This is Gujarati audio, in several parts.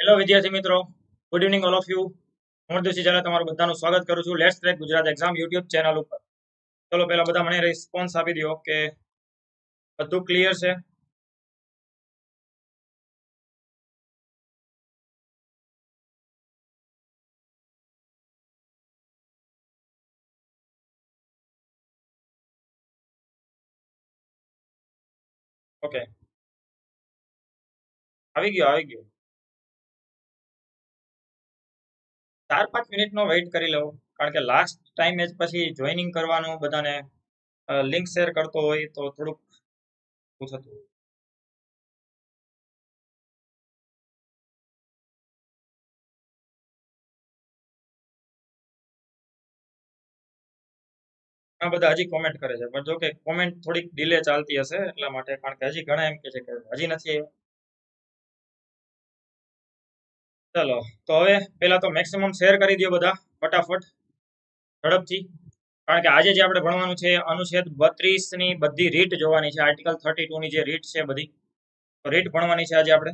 હેલો વિદ્યાર્થી મિત્રો, good evening all of you. હું અમરદેવસિંહ ઝાલા તમારું બધાનું સ્વાગત કરું છું let's crack Gujarat exam YouTube channel ઉપર. ચલો પહેલા બધા મને રિસ્પોન્સ આપી દો કે બધું ક્લિયર છે. ઓકે, આવી ગયો. 4-5 મિનિટનો વેઇટ કરી લો, કારણ કે લાસ્ટ ટાઈમ જ પછી જોઈનિંગ કરવાનું બધાને લિંક શેર કરતો હોય તો થોડુંક ઓછું થતું હોય. આ બધા હજી કોમેન્ટ કરે છે, પણ જો કે કોમેન્ટ થોડીક ડિલે ચાલતી હશે એટલા માટે, કારણ કે હજી ઘણા એમ કે છે કે હજી નથી આવ્યો. ચલો તો હવે પેલા તો મેક્સિમમ શેર કરી દો બધા ફટાફટ ઝડપથી, કારણ કે આજે જે આપણે ભણવાનું છે અનુચ્છેદ 32 ની બધી રીટ જોવાની છે. આર્ટિકલ 32 ની જે રીટ છે બધી રીટ ભણવાની છે આજે આપણે.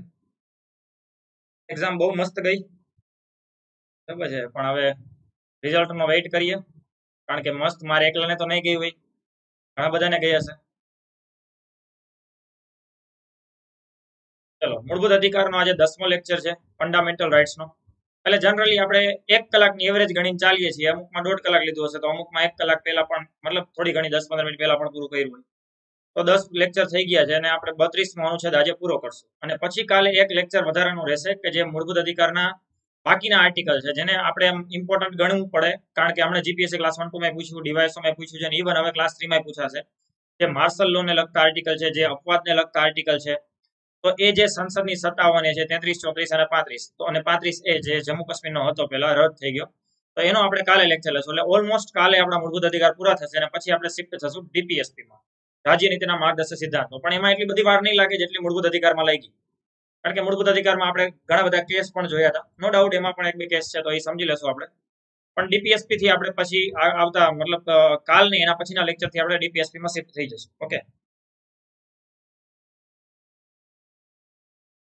એક્ઝામ બહુ મસ્ત ગઈ, બરાબર છે, પણ હવે રિઝલ્ટનો વેઇટ કરીએ, કારણ કે મસ્ત મારે એકલાને તો નહીં ગઈ હોય, ઘણા બધાને ગઈ હશે. ચલો, મૂળભૂત અધિકારનો આજે 10મો લેક્ચર છે, ફંડામેન્ટલ રાઇટ્સનો. એટલે જનરલી આપણે 1 કલાકની એવરેજ ગણીને ચાલીએ છીએ. અમુકમાં 1.5 કલાક લીધું હશે, તો અમુકમાં 1 કલાક પહેલા પણ, મતલબ થોડી ઘણી 10-15 મિનિટ પહેલા પણ પૂરું કર્યું હોય. તો 10 લેક્ચર થઈ ગયા છે અને આપણે 32મો અનુચ્છેદ આજે પૂરો કરશું. અને પછી કાલે એક લેક્ચર વધારાનું રહેશે કે જે મૂળભૂત અધિકારના બાકીના આર્ટિકલ છે, જેને આપણે એમ ઇમ્પોર્ટન્ટ ગણવું પડે, કારણ કે આપણે જીપીએસસી ક્લાસ 1-2 માં પૂછ્યું, ડીવાયએસઓ માં પૂછ્યું છે, અને ઇવન હવે ક્લાસ 3 માં પૂછાશે. જે માર્શલ લો ને લગતા આર્ટિકલ છે, જે અપવાદને લગતા આર્ટિકલ છે, તો એ જે સંસદની સત્તા આવવાની છે 33, 34 અને 35, તો અને 35 એ જે જમ્મુ કાશ્મીરનો હતો પેલા રદ થઈ ગયો, તો એનો આપણે કાલે લેક્ચર લેશું. એટલે ઓલમોસ્ટ કાલે આપણા મૂળભૂત અધિકાર પૂરા થશે અને પછી આપણે શિફ્ટ થશું ડીપીએસપી માં, રાજ્ય નીતિના માર્ગદર્શક સિદ્ધાંતો. પણ એમાં એટલી બધી વાર નહીં લાગે જેટલી મૂળભૂત અધિકારમાં લાગી, કારણ કે મૂળભૂત અધિકારમાં આપણે ઘણા બધા કેસ પણ જોયા હતા. નો ડાઉટ એમાં પણ 1-2 કેસ છે, તો એ સમજી લેશું આપણે. પણ ડીપીએસપી થી આપણે પછી આવતા, મતલબ કાલ નહીં, એના પછીના લેક્ચર થી આપણે ડીપીએસપી માં શિફ્ટ થઈ જશું. ઓકે,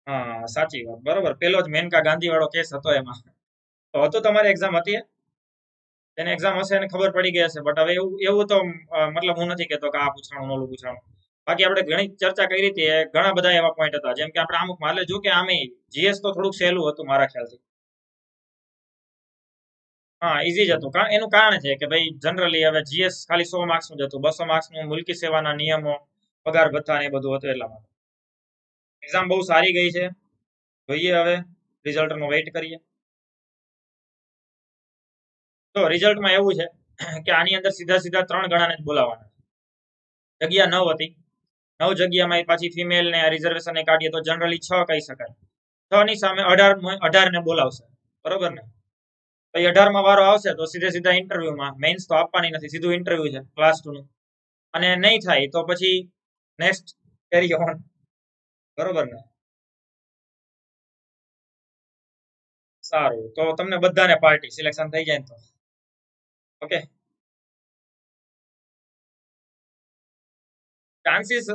હા સાચી વાત, બરોબર. પેલો જ મેનકા ગાંધી વાળો કેસ હતો એમાં. તો હતું તમારી એક્ઝામ હતી એને એક્ઝામ હશે અને ખબર પડી ગઈ હશે. બટ હવે એવું એવું તો મતલબ હું નથી કહેતો કે આ પૂછાણું ઓલું પૂછાણું. બાકી આપણે ઘણી ચર્ચા કરી હતી, ઘણા બધા એવા પોઈન્ટ હતા, જેમ કે આપણે અમુક એટલે જો કે આમે જીએસ તો થોડુંક સહેલું હતું મારા ખ્યાલથી. હા, ઈઝી જ હતું. એનું કારણ છે કે ભાઈ જનરલી હવે જીએસ ખાલી 100 માર્ક્સ નું જ હતું. 200 માર્ક્સ નું મુલકી સેવાના નિયમો, પગાર ભથ્થા ને એ બધું હતું એટલા માટે. એક્ઝામ બહુ સારી ગઈ છે. જોઈએ હવે રિઝલ્ટનો વેઇટ કરીએ. તો રિઝલ્ટમાં એવું છે કે આની અંદર સીધા સીધા 3 ગણાને જ બોલાવવાના છે. જગ્યા 9 હતી. 9 જગ્યામાં પાછી ફિમેલ ને રિઝર્વેશન ને કાઢીએ તો જનરલી 6 કહી શકાય. 6 ની સામે 18 ને બોલાવશે, બરોબર ને? તો 18માં વારો આવશે તો સીધે સીધા ઇન્ટરવ્યુમાં, મેઇન્સ તો આપવાની નથી, સીધું ઇન્ટરવ્યુ છે ક્લાસ 2 નું. અને નહીં થાય તો પછી નેક્સ્ટ કેરી ઓન, બરોબર ને? સારું, તો તમને બધાને પાર્ટી સિલેક્શન થઈ જાય તો ઓકે. ચાન્સીસ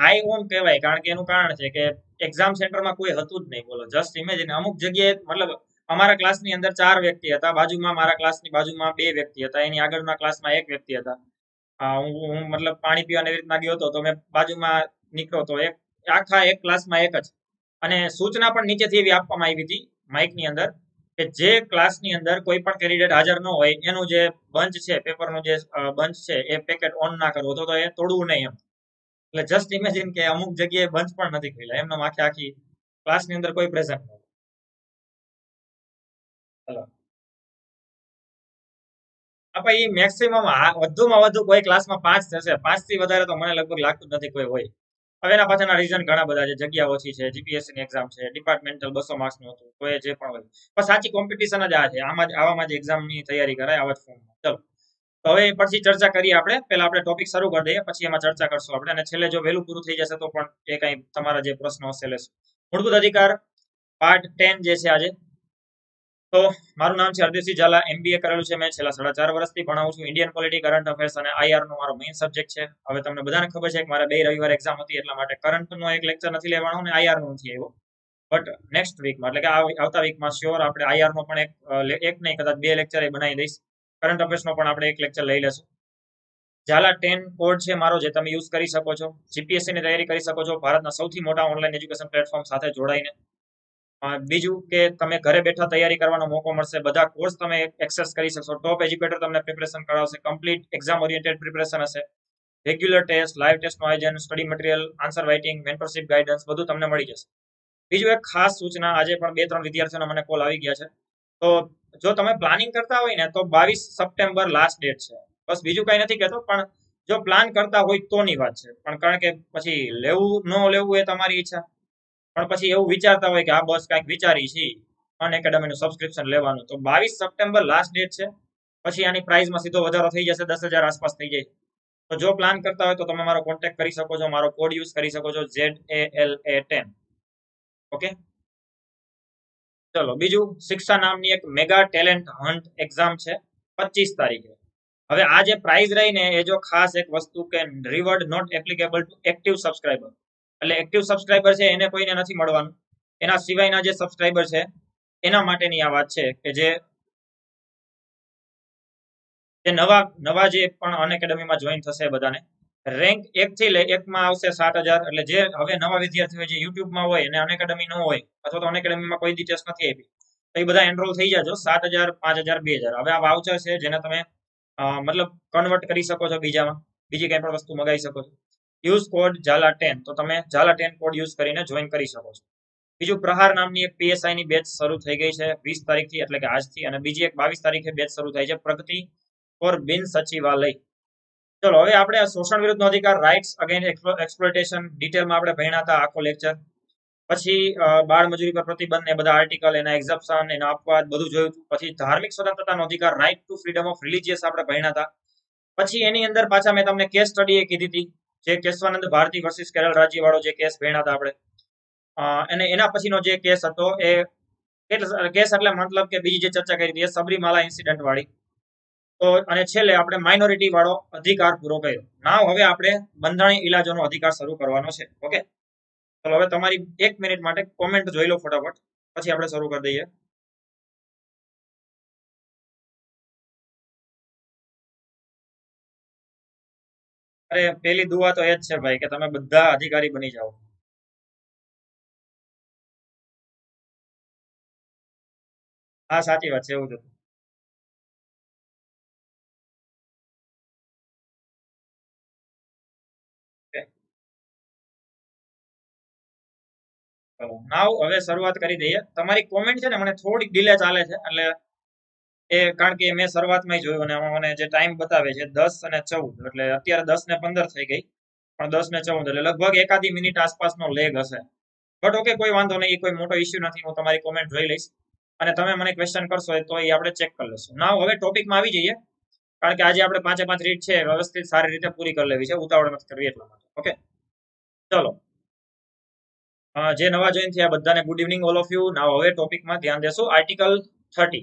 હાઈ ઓમ કહેવાય, કારણ કે એનું કારણ છે કે એક્ઝામ સેન્ટરમાં કોઈ હતું જ નહીં. બોલો, જસ્ટ ઇમેજિન. અમુક જગ્યાએ, મતલબ અમારા ક્લાસની અંદર 4 વ્યક્તિ હતા, બાજુમાં મારા ક્લાસની બાજુમાં 2 વ્યક્તિ હતા, એની આગળના ક્લાસમાં 1 વ્યક્તિ હતા. હું મતલબ પાણી પીવાની રીતના ગયો હતો, તો મેં બાજુમાં નીકળ્યો તો એક આખા એક ક્લાસમાં એક જ. અને સૂચના પણ નીચેથી એવી આપવામાં આવી હતી માઇકની અંદર કે જે ક્લાસની અંદર કોઈ પણ કેન્ડિડેટ હાજર ન હોય એનું જે બંચ છે, પેપરનું જે બંચ છે, એ પેકેટ ઓન ના કરવો, તો એ તોડવું નહીં એમ. એટલે જસ્ટ ઇમેજિન કે અમુક જગ્યાએ બંચ પણ નથી ખુલ્યા, એમનો આખી આખી ક્લાસની અંદર કોઈ પ્રેઝન્ટ નથી. ચલો, આપણે એ મેક્સિમમ વધુમાં વધુ કોઈ ક્લાસમાં 5 થશે. 5 થી વધારે તો મને લગભગ લાગતું નથી કોઈ હોય. હવે એના પાછળના રીઝન ઘણા બધા છે. જગ્યા ઓછી છે, જીપીએસસી ની એક્ઝામ છે, ડિપાર્ટમેન્ટલ 200 માર્ક્સ નું હતું, કોઈ જે પણ હોય. પણ સાચી કોમ્પિટિશન જ આ છે. આવામાં જ એક્ઝામની તૈયારી કરાય, આવા જ ફોર્મમાં. ચલો, તો હવે પછી ચર્ચા કરીએ આપણે. પહેલા આપણે ટોપિક શરૂ કરી દઈએ, પછી એમાં ચર્ચા કરશું આપણે, અને છેલ્લે જો વહેલું પૂરું થઈ જશે તો પણ એ કઈ તમારા જે પ્રશ્નો હશે લેશું. મૂળભૂત અધિકાર પાર્ટ 10 જે છે આજે. તો મારું નામ છે હરદેવસિંહ ઝાલા, એમબીએ કરેલું છે મેં, છેલ્લા 4.5 વર્ષથી ભણાવું છું. ઇન્ડિયન પોલિટી, કરંટ અફેર્સ અને આઈઆર નો મારો મેઇન સબ્જેક્ટ છે. હવે તમને બધાને ખબર છે કે મારે 2 રવિવાર એક્ઝામ હતી, એટલા માટે કરંટ નો એક લેક્ચર નથી લેવાનો અને આઈઆર નો નથી આવ્યો. બટ નેક્સ્ટ વીકમાં એટલે કે આવતા વીકમાં શ્યોર આપણે આઈઆર નો પણ એક નહીં કદાચ 2 લેક્ચર બનાવી દઈશ. કરંટ અફેર્સ નો પણ આપણે એક લેક્ચર લઈ લેશું. ઝાલા 10 કોડ છે મારો, જે તમે યુઝ કરી શકો છો. જીપીએસસી ની તૈયારી કરી શકો છો ભારતના સૌથી મોટા ઓનલાઈન એજ્યુકેશન પ્લેટફોર્મ સાથે જોડાઈને. બીજું કે તમે ઘરે બેઠા તૈયારી કરવાનો મોકો મળશે. બધા કોર્સ તમે એક્સેસ કરી શકશો. ટોપ એજ્યુકેટર તમને પ્રિપરેશન કરાવશે. કમ્પ્લીટ એક્ઝામ ઓરિએન્ટેડ પ્રિપરેશન હશે. રેગ્યુલર ટેસ્ટ, લાઈવ ટેસ્ટનું આયોજન, study material, answer writing, mentorship guidance બધું તમને મળી જશે. બીજું એક ખાસ સૂચના, આજે પણ 2-3 વિદ્યાર્થીઓને મને કોલ આવી ગયા છે. તો જો તમે પ્લાનિંગ કરતા હોય ને તો 22 સપ્ટેમ્બર લાસ્ટ ડેટ છે. બસ બીજું કઈ નથી કહેતો, પણ જો પ્લાન કરતા હોય તોની વાત છે. પણ કારણ કે પછી લેવું ન લેવું એ તમારી ઈચ્છા. પણ પછી એવું વિચારતા હોય કે આ બસ કાંઈક વિચારી છે અનએકેડમીનું સબસ્ક્રિપ્શન લેવાનું, તો 22 સપ્ટેમ્બર લાસ્ટ ડેટ છે. પછી આની પ્રાઇસમાં સીધો વધારો થઈ જશે, 10,000 આસપાસ થઈ જાય. તો જો પ્લાન કરતા હોય તો તમે મારો કોન્ટેક્ટ કરી શકો છો. મારો કોડ યુઝ કરી શકો છો, ZALA10. ઓકે, ચલો બીજું, શિક્ષા નામની એક મેગા ટેલેન્ટ હન્ટ એક્ઝામ છે 25 તારીખે. હવે આ જે પ્રાઇઝ રહી ને એ જો ખાસ એક વસ્તુ કે reward not applicable to active subscriber, એટલે એક્ટિવ સબસ્ક્રાઇબર છે એને કોઈને નથી મળવાનું. એના સિવાયના જે સબસ્ક્રાઇબર છે એના માટેની આ વાત છે કે જે નવા જે પણ અનએકેડમીમાં જોઈન થશે બધાને રેન્ક 1 થી લઈ 1 માં આવશે 7,000. એટલે જે હવે નવા વિદ્યાર્થીઓ જે યુટ્યુબમાં હોય અને અનએકેડમી ન હોય અથવા તો અનએકેડમીમાં કોઈ દી ટેસ્ટ નથી આપી, તો એ બધા એનરોલ થઈ જાજો. 7,000, 5,000, 2,000. હવે આ વાઉચર છે જેને તમે મતલબ કન્વર્ટ કરી શકો છો બીજામાં, બીજી કઈ પણ વસ્તુ મગાવી શકો છો. યુઝ કોડ ઝાલા10, તો તમે ઝાલા10 કોડ યુઝ કરીને જોઈન કરી શકો છો. બીજું, પ્રહાર નામની એક પીએસઆઈ ની બેચ શરૂ થઈ ગઈ છે 20 તારીખથી, એટલે કે આજથી. અને બીજી એક 22 તારીખે બેચ શરૂ થાય છે, પ્રગતિ ફોર બિન સચિવાલય. ચલો હવે આપણે શોષણ વિરુદ્ધનો અધિકાર, રાઇટ્સ અગેન્સ્ટ એક્સપ્લોઇટેશન ડિટેલમાં આપણે ભણ્યા હતા આખો લેક્ચર. પછી બાળ મજૂરી પર પ્રતિબંધ ને બધા આર્ટિકલ, એના એક્ઝપ્શન, એના અપવાદ બધું જોયું હતું. પછી ધાર્મિક સ્વતંત્રતાનો અધિકાર, right to freedom of religious આપણે ભણ્યા હતા. પછી એની અંદર પાછા મેં તમને કેસ સ્ટડી એ કીધી હતી, જે કેશવાનંદ ભારતી વર્સિસ કેરળ રાજ્ય વાળો જે કેસ ભણ્યા હતા આપણે. અને એના પછીનો જે કેસ હતો એ કેસ એટલે મતલબ કે બીજી જે ચર્ચા કરી હતી એ સબરીમાલા ઇન્સિડન્ટ વાળી. તો અને છેલ્લે આપણે માઇનોરિટી વાળો અધિકાર પૂરો કર્યો. નાવ હવે આપણે બંધારણીય ઇલાજોનો અધિકાર શરૂ કરવાનો છે. ઓકે, ચલો હવે તમારી 1 મિનિટ માટે કોમેન્ટ જોઈ લો ફટાફટ, પછી આપણે શરૂ કરી દઈએ. અરે પેલી દુઆ તો એ જ છે ભાઈ કે તમે બધા અધિકારી બની જાઓ. હા સાચી વાત છે, એવું જ હતું. નાવ હવે શરૂઆત કરી દઈએ. તમારી કોમેન્ટ છે ને મને થોડીક ડિલે ચાલે છે, એટલે એ કારણ કે મેં શરૂઆતમાં જોયું અને આમાં મને જે ટાઈમ બતાવે છે 10 અને 14, એટલે અત્યારે 10 ને 15 થઈ ગઈ, પણ 10 ને 14 એટલે લગભગ એકાદી મિનિટ આસપાસનો લેગ હશે. બટ ઓકે, કોઈ વાંધો નહીં, કોઈ મોટો ઇશ્યુ નથી. હું તમારી કોમેન્ટ જોઈ લઈશ અને તમે મને ક્વેશ્ચન કરશો તો એ આપણે ચેક કરી લઈશું. નાવ હવે ટોપિકમાં આવી જઈએ, કારણ કે આજે આપણે 5 રીત છે વ્યવસ્થિત સારી રીતે પૂરી કરી લેવી છે, ઉતાવળ નથી કરવી એટલા માટે. ઓકે, ચલો જે નવા જોઈન થયા બધાને good evening all of you. Now હવે ટોપિકમાં ધ્યાન દેશું. આર્ટિકલ 30,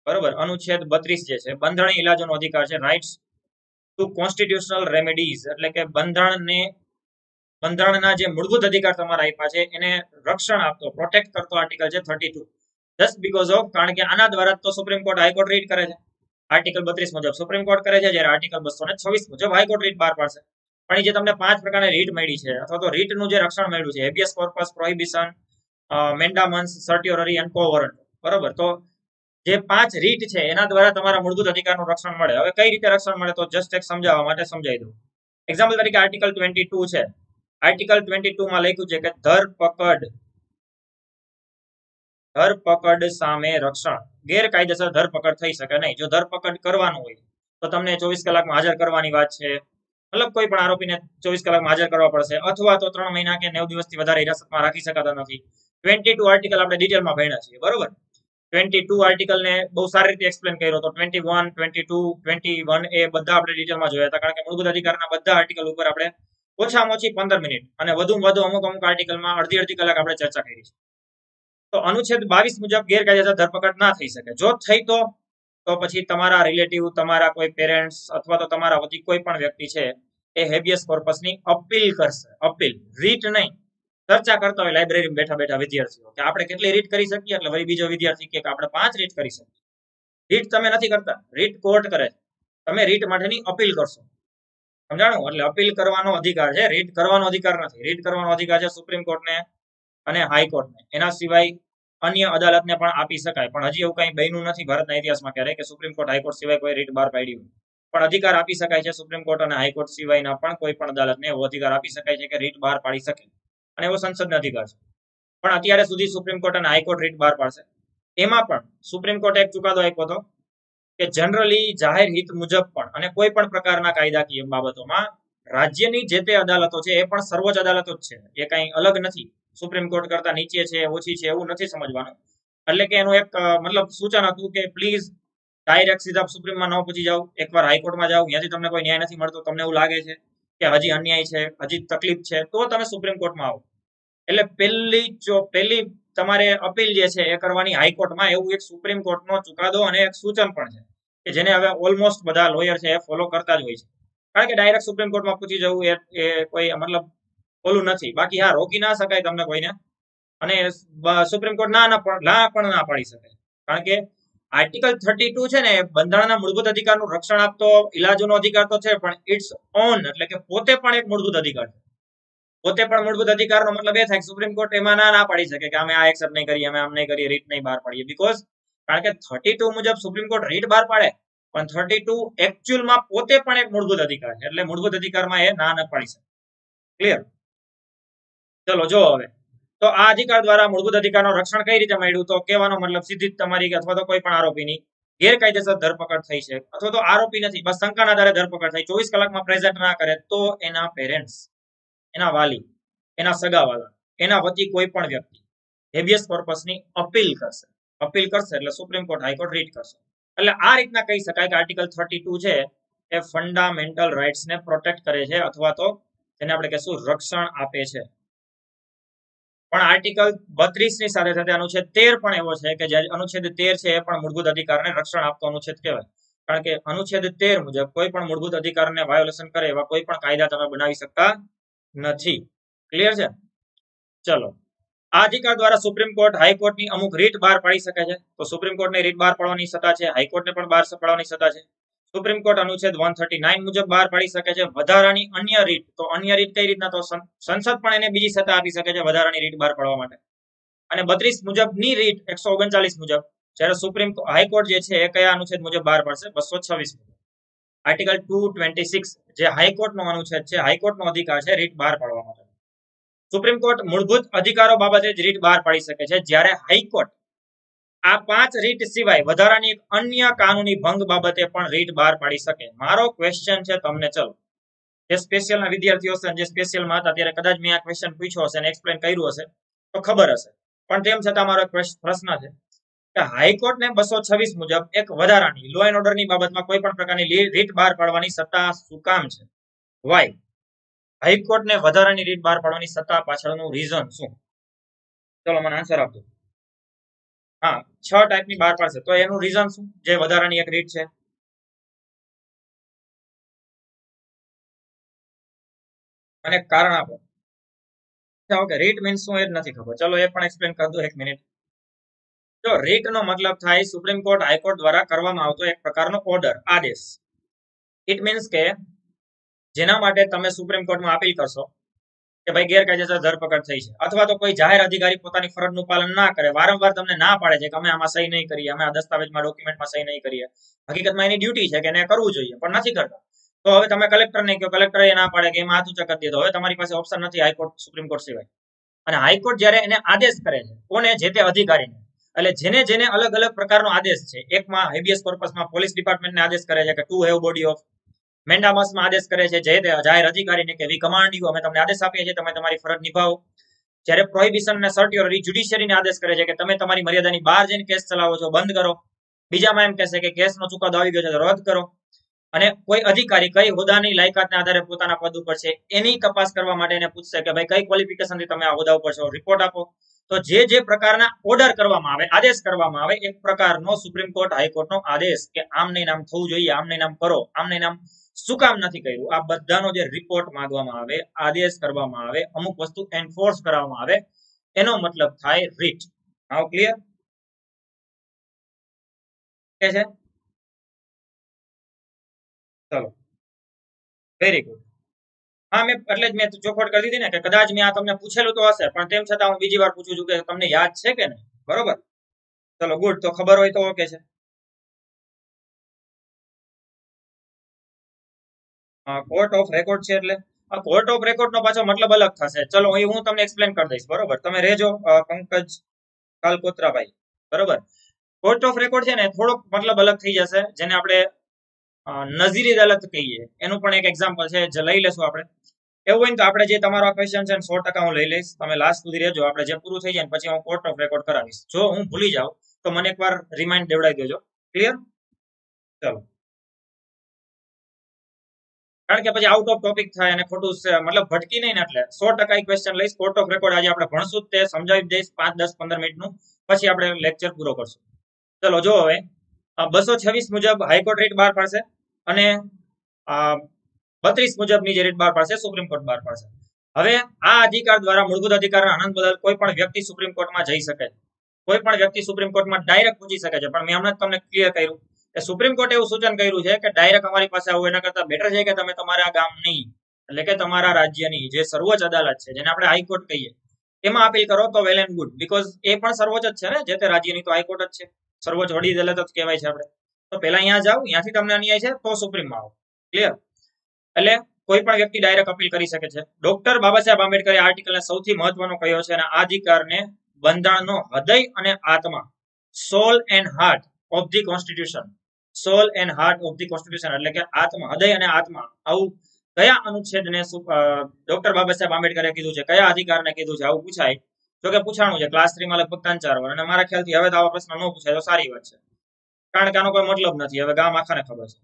બરોબર, અનુચ્છેદ 32 જે છે બંધારણીય ઇલાજોનો અધિકાર છે, રાઇટ્સ ટુ કોન્સ્ટિટ્યુશનલ રેમેડીઝ, એટલે કે બંધારણના જે મૂળભૂત અધિકાર તમારા આપ્યા છે એને રક્ષણ આપતો, પ્રોટેક્ટ કરતો આર્ટિકલ છે 32. જસ્ટ બીકોઝ ઓફ, કારણ કે આના દ્વારા તો સુપ્રીમ કોર્ટ હાઈકોર્ટ રીડ કરે છે. આર્ટિકલ 32 મુજબ સુપ્રીમ કોર્ટ કરે છે, જ્યારે આર્ટિકલ 226 મુજબ હાઈકોર્ટ રીડ બહાર પાડશે. પણ એ જે તમને 5 પ્રકારની રીટ મળી છે અથવા તો રીટનું જે રક્ષણ મળ્યું છે, હેબિયસ કોર્પસ, પ્રોહિબિશન, મેન્ડામન્સ, સર્ટિયોરરી એન્ડ કોવરન્ટ, બરોબર, તો જે 5 રીટ છે એના દ્વારા તમારા મૂળભૂત અધિકારનું રક્ષણ મળે. હવે કઈ રીતે રક્ષણ મળે તો જસ્ટ એક સમજાવવા માટે સમજાવી દઉં. એક્ઝામ્પલ તરીકે આર્ટિકલ 22 છે. આર્ટિકલ 22 માં લખ્યું છે કે ધરપકડ સામે રક્ષણ, ગેરકાયદેસર ધરપકડ થઈ શકે નહીં. જો ધરપકડ કરવાનું હોય તો તમને 24 કલાકમાં હાજર કરવાની વાત છે, મતલબ કોઈ પણ આરોપીને 24 કલાકમાં હાજર કરવા પડશે, અથવા તો 3 મહિના કે 90 દિવસથી વધારે હિરાસતમાં રાખી શકાતા નથી. 22 આર્ટિકલ આપણે ડિટેલમાં ભણ્યા છીએ, બરોબર. 22 આર્ટિકલને બહુ સારી રીતે એક્સપ્લેન કર્યો હતો. 21, 22, 21 એ બધા આપણે ડિટેલમાં જોયા હતા, કારણ કે મૂળભૂત અધિકારના બધા આર્ટિકલ ઉપર આપણે ઓછામાં ઓછી 15 મિનિટ અને વધુમાં વધુ અમુક આર્ટિકલમાં અડધી કલાક આપણે ચર્ચા કરી છે. તો અનુચ્છેદ 22 મુજબ ગેરકાયદેસર ધરપકડ ના થઈ શકે. જો થઈ તો પછી તમારા રિલેટિવ, તમારા કોઈ પેરેન્ટ્સ અથવા તો તમારા વતી કોઈ પણ વ્યક્તિ છે એ હેબિયસ કોર્પસની અપીલ કરશે. અપીલ, રીટ નહીં, ચર્ચા કરતા હોય લાઇબ્રેરીમાં બેઠા બેઠા વિદ્યાર્થીઓ કે આપણે કેટલી રીટ કરી શકીએ, એટલે વળી બીજો વિદ્યાર્થી કે આપણે 5 રીટ કરી શકીએ. રીટ તમે નથી કરતા, રીટ કોર્ટ કરે છે. તમે રીટ માટેની અપીલ કરશો, સમજાણું? એટલે અપીલ કરવાનો અધિકાર છે, રીટ કરવાનો અધિકાર નથી. રીટ કરવાનો અધિકાર છે સુપ્રીમ કોર્ટને અને હાઈકોર્ટને. એના સિવાય અન્ય અદાલતને પણ આપી શકાય, પણ હજી એવું કઈ બન્યું નથી ભારતના ઇતિહાસમાં ક્યારે કે સુપ્રીમ કોર્ટ હાઈકોર્ટ સિવાય કોઈ રીટ બહાર પાડી હોય. પણ અધિકાર આપી શકાય છે સુપ્રીમ કોર્ટ અને હાઈકોર્ટ સિવાયના પણ કોઈ પણ અદાલતને એવો અધિકાર આપી શકાય છે કે રીટ બહાર પાડી શકે, અને એવો સંસદનો અધિકાર છે. પણ અત્યારે સુધી સુપ્રીમ કોર્ટ અને હાઈકોર્ટ રીટ બહાર પાડશે. એમાં પણ સુપ્રીમ કોર્ટે એક ચુકાદો આપ્યો હતો કે જનરલી જાહેર હિત મુજબ પણ અને કોઈ પણ પ્રકારના કાયદાકીય બાબતોમાં રાજ્યની જે તે અદાલતો છે એ પણ સર્વોચ્ચ અદાલતો જ છે, એ કઈ અલગ નથી. સુપ્રીમ કોર્ટ કરતા નીચે છે, ઓછી છે, એવું નથી સમજવાનું. એટલે કે એનું એક મતલબ સૂચન હતું કે પ્લીઝ ડાયરેક્ટ સીધા સુપ્રીમમાં ન પહોંચી જાવ, એકવાર હાઈકોર્ટમાં જાઓ, ત્યાંથી તમને કોઈ ન્યાય નથી મળતો, તમને એવું લાગે છે કે હજી અન્યાય છે, હજી તકલીફ છે, તો તમે સુપ્રીમ કોર્ટમાં આવો. એટલે પહેલી તમારે અપીલ જે છે એ કરવાની હાઈકોર્ટમાં, એવું એક સુપ્રીમ કોર્ટનો ચુકાદો અને એક સૂચન પણ છે કે જેને હવે ઓલમોસ્ટ બધા લોયર છે એ ફોલો કરતા જ હોય છે. કારણ કે ડાયરેક્ટ સુપ્રીમ કોર્ટમાં પૂછી જવું એ કોઈ મતલબ ઓલું નથી. બાકી હા, રોકી ના શકાય તમને કોઈને, અને સુપ્રીમ કોર્ટ ના પાડી શકે. કારણ કે આર્ટિકલ 32 છે ને, બંધારણના મૂળભૂત અધિકારનું રક્ષણ આપતો ઇલાજોનો અધિકાર તો છે, પણ ઇટ્સ ઓન એટલે કે પોતે પણ એક મૂળભૂત અધિકાર છે. પોતે પણ મૂળભૂત અધિકારનો મતલબ એ થાય કે સુપ્રીમ કોર્ટ એમાં ના પાડી શકે કે અમે આ એક્સેપ્ટ નહીં કરીએ, અમે આમ નહીં કરીએ, રીટ નહીં બહાર પાડીએ. બીકોઝ કારણ કે 32 મુજબ સુપ્રીમ કોર્ટ રીટ બહાર પાડે, પણ 32 એકચ્યુઅલમાં પોતે પણ એક મૂળભૂત અધિકાર છે, એટલે મૂળભૂત અધિકારમાં એ ના પાડી શકે. ક્લિયર? ચલો જો હવે તો આ અધિકાર દ્વારા મૂળભૂત અધિકારનું રક્ષણ કઈ રીતે મળ્યું, તો કહેવાનો મતલબ સીધી તમારી અથવા તો કોઈ પણ આરોપીની ગેરકાયદેસર ધરપકડ થઈ છે, અથવા તો આરોપી નથી, બસ શંકાના આધારે ધરપકડ થઈ, 24 કલાકમાં પ્રેઝન્ટ ના કરે તો એના પેરેન્ટ્સ, એના વાલી, એના સગાવાલા, એના વતી કોઈ પણ વ્યક્તિ હેબિયસ કોર્પસની અપીલ કરશે એટલે સુપ્રીમ કોર્ટ હાઈકોર્ટ રીટ કરશે. એટલે આ રીતના કહી શકાય કે આર્ટિકલ 32 છે એ ફંડામેન્ટલ રાઇટ્સને પ્રોટેક્ટ કરે છે, અથવા તો જેને આપણે કહીશું રક્ષણ આપે છે. પણ આર્ટિકલ 32 ની સાથે સાથે અનુચ્છેદ 13 પણ એવો છે કે જે અનુચ્છેદ 13 છે એ પણ મૂળભૂત અધિકારને રક્ષણ આપતો અનુચ્છેદ કહેવાય. કારણ કે અનુચ્છેદ 13 મુજબ કોઈ પણ મૂળભૂત અધિકારને વાયોલેશન કરે એવા કોઈ પણ કાયદા તમે બનાવી શકતા નથી. ક્લિયર છે? ચલો, આ અધિકાર દ્વારા સુપ્રીમ કોર્ટ હાઈકોર્ટની અમુક રીટ બહાર પાડી શકે છે. તો સુપ્રીમ કોર્ટને રીટ બહાર પાડવાની સત્તા છે, હાઈકોર્ટને પણ બહાર પાડવાની સત્તા છે. સુપ્રીમ કોર્ટ અનુચ્છેદ 139 મુજબ બહાર પાડી શકે છે વધારાની અન્ય રીટ. તો અન્ય રીટ કઈ રીતના, તો સંસદ પણ એને બીજી સત્તા આપી શકે છે વધારાની રીટ બહાર પાડવા માટે. અને 32 મુજબની રીટ 139 મુજબ, જ્યારે સુપ્રીમ હાઈકોર્ટ જે છે એ કયા અનુચ્છેદ મુજબ બહાર પાડશે? 226 મુજબ. આર્ટિકલ 226 જે હાઈકોર્ટનો અનુચ્છેદ છે, હાઈકોર્ટનો અધિકાર છે રીટ બહાર પાડવા માટે. સુપ્રીમ કોર્ટ મૂળભૂત અધિકારો બાબતે જ રીટ બહાર પાડી શકે છે, જ્યારે હાઈકોર્ટ આ 5 રીટ સિવાય વધારાની અન્ય કાનૂની ભંગ બાબતે પણ રીટ બહાર પાડી શકે. મારો ક્વેશ્ચન છે તમને, ચલો જે સ્પેશિયલના વિદ્યાર્થીઓ હશે, જે સ્પેશિયલમાં હતા ત્યારે કદાચ મેં આ ક્વેશ્ચન પૂછ્યો હશે અને એક્સપ્લેન કર્યું હશે તો ખબર હશે, પણ તેમ છતાં મારો પ્રશ્ન છે કે હાઈકોર્ટને 226 મુજબ એક વધારાની લો એન્ડ ઓર્ડરની બાબતમાં કોઈ પણ પ્રકારની રીટ બહાર પાડવાની સત્તા શું કામ છે? વાય? હાઈકોર્ટને વધારાની રીટ બહાર પાડવાની સત્તા પાછળનું રીઝન શું? ચલો મને આન્સર આપજો. હા, 6 ટાઈપની બહાર પાડશે, તો એનું રીઝન શું? જે વધારાની એક રીટ છે અને કારણ આપો. ઓકે, રીટ મીન્સ શું એ જ નથી ખબર, ચલો એ પણ એક્સપ્લેન કરી દો 1 મિનિટ. જો રીટ નો મતલબ થાય સુપ્રીમ કોર્ટ હાઈકોર્ટ દ્વારા કરવામાં આવતો એક પ્રકારનો ઓર્ડર, આદેશ. ઇટ મીન્સ કે જેના માટે તમે સુપ્રીમ કોર્ટમાં અપીલ કરશો કે ભાઈ ગેરકાયદેસર ધરપકડ થઈ છે, અથવા તો કોઈ જાહેર અધિકારી પોતાની ફરજનું પાલન ના કરે, વારંવાર તમને ના પાડે છે કે અમે આમાં સહી નહીં કરીએ, અમે આ દસ્તાવેજમાં ડોક્યુમેન્ટમાં સહી નહીં કરીએ, હકીકતમાં એની ડ્યુટી છે કે એને કરવું જોઈએ પણ નથી કરતા, તો હવે તમે કલેક્ટરને કહો, કલેક્ટર એ ના પાડે કે એમાં હાથ ઊંચા કરી દે, તો હવે તમારી પાસે ઓપ્શન નથી હાઈકોર્ટ સુપ્રીમ કોર્ટ સિવાય. અને હાઈકોર્ટ જ્યારે એને આદેશ કરે છે, કોને? જે તે અધિકારીને. એટલે જેને અલગ અલગ પ્રકારનો આદેશ છે. એકમાં હેબિયસ કોર્પસમાં પોલીસ ડિપાર્ટમેન્ટને આદેશ કરે છે કે ટુ હેવ બોડી ઓફ, મેન્ડામસમાં આદેશ કરે છે જે જાહેર અધિકારીને કે વી કમાન્ડ યુ, અમે તમને આદેશ આપીએ છીએ, તમે તમારી ફરજ નિભાવો. જ્યારે પ્રોહિબિશન અને સર્ટ્યોરી જ્યુડિશિયરીને આદેશ કરે છે કે તમે તમારી મર્યાદાની બહાર જઈને કેસ ચલાવો છો, બંધ કરો. બીજામાં એમ કહેશે કે કેસનો ચુકાદો આવી ગયો છે તો રદ કરો. અને કોઈ અધિકારી કઈ હોદ્દાની લાયકાતના આધારે પોતાના પદ ઉપર છે એની તપાસ કરવા માટે એને પૂછશે કે ભાઈ કઈ ક્વોલિફિકેશનથી તમે આ હોદ્દા ઉપર છો, રિપોર્ટ આપો. તો જે પ્રકારના ઓર્ડર કરવામાં આવે, આદેશ કરવામાં આવે, એક પ્રકારનો સુપ્રીમ કોર્ટ હાઈકોર્ટનો આદેશ કે આમ નહીં નામ થવું જોઈએ, આમ નહીં નામ કરો, આમ નહીં નામ શું કામ નથી કર્યું, આ બધાનો જે રિપોર્ટ માંગવામાં આવે, આદેશ કરવામાં આવે, અમુક વસ્તુ એન્ફોર્સ કરવામાં આવે, એનો મતલબ થાય રીટ. નાઉ ક્લિયર કે છે? ચલો, વેરી ગુડ. હા, મેં એટલે જ મેં ચોખવટ કરી દીધી ને કે કદાચ મેં આ તમને પૂછેલું તો હશે, પણ તેમ છતાં હું બીજી વાર પૂછું છું કે તમને યાદ છે કે નહીં. બરોબર, ચલો ગુડ. તો ખબર હોય તો ઓકે છે. કોર્ટ ઓફ રેકોર્ડ છે એટલે કોર્ટ ઓફ રેકોર્ડ નો પાછો મતલબ અલગ થશે. ચલો હું તમને એક્સપ્લેન કરી દઈશ. બરોબર, તમે રહેજો પંકજ કાલકોત્રાભાઈ. બરોબર, કોર્ટ ઓફ રેકોર્ડ છે ને થોડોક મતલબ અલગ થઈ જશે, જેને આપણે નજીરી અદાલત કહીએ. એનું પણ એક એક્ઝામ્પલ છે જે લઈ લેશું આપણે. એવું હોય તો આપણે જે તમારો આ ક્વેશ્ચન છે 100% હું લઈ લઈશ. તમે લાસ્ટ સુધી રહેજો, આપણે જે પૂરું થઈ જાય ને પછી હું કોર્ટ ઓફ રેકોર્ડ કરાવીશ. જો હું ભૂલી જાઉં તો મને એકવાર રિમાઇન્ડ દેવડાવી દેજો. ક્લિયર? ચલો, કારણ કે પછી આઉટ ઓફ ટોપિક થાય અને ખોટું મતલબ ભટકી નહીં ને, એટલે 100% ક્વેશ્ચન લઈશ. કોર્ટ ઓફ રેકોર્ડ આજે આપણે ભણશું, તે સમજાવી દઈશ 5, 10, 15 મિનિટનું, પછી આપણે લેક્ચર પૂરો કરશું. ચલો, જો હવે 226 મુજબ હાઈકોર્ટ રીટ બહાર પાડશે અને 32 મુજબની જે રીટ બહાર પાડશે સુપ્રીમ કોર્ટ બહાર પાડશે. હવે આ અધિકાર દ્વારા મૂળભૂત અધિકારના આનંદ બદલ કોઈ પણ વ્યક્તિ સુપ્રીમ કોર્ટમાં જઈ શકે છે. કોઈ પણ વ્યક્તિ સુપ્રીમ કોર્ટમાં ડાયરેક્ટ પહોંચી શકે છે. પણ મેં હમણાં તમને ક્લિયર કર્યું કે સુપ્રીમ કોર્ટે એવું સૂચન કર્યું છે કે ડાયરેક્ટ અમારી પાસે આવું એના કરતા બેટર છે કે તમે તમારા ગામની એટલે કે તમારા રાજ્યની જે સર્વોચ્ચ અદાલત છે, જેને આપણે હાઈકોર્ટ કહીએ, એમાં અપીલ કરો તો વેલ એન્ડ ગુડ. બીકોઝ એ પણ સર્વોચ્ચ જ છે ને, જે તે રાજ્યની તો હાઈકોર્ટ જ છે, સર્વોચ્ચ વડી અદાલત જ કહેવાય છે આપણે. તો પહેલા અહીંયા જાઓ, અહીંયાથી તમને અન્યાય છે તો સુપ્રીમમાં આવો. ક્લિયર? એટલે કોઈ પણ વ્યક્તિ ડાયરેક્ટ અપીલ કરી શકે છે. ડોક્ટર બાબા સાહેબ આંબેડકરે આર્ટિકલને સૌથી મહત્વનો કહ્યો છે અને આ અધિકારને બંધારણનો હૃદય અને આત્મા, soul and heart of the constitution, soul and heart of the constitution એટલે કે આત્મા, હૃદય અને આત્મા, આવું કયા અનુચ્છેદને ડોક્ટર બાબા સાહેબ આંબેડકરે કીધું છે, કયા અધિકારને કીધું છે, આવું પૂછાય. જો કે પૂછાણું છે ક્લાસ 3 માં લગભગ 3-4 વાર, અને મારા ખ્યાલથી હવે તો આવા પ્રશ્ન ન પૂછાય તો સારી વાત છે, કારણ કે આનો કોઈ મતલબ નથી. હવે ગામ આખાને ખબર છે.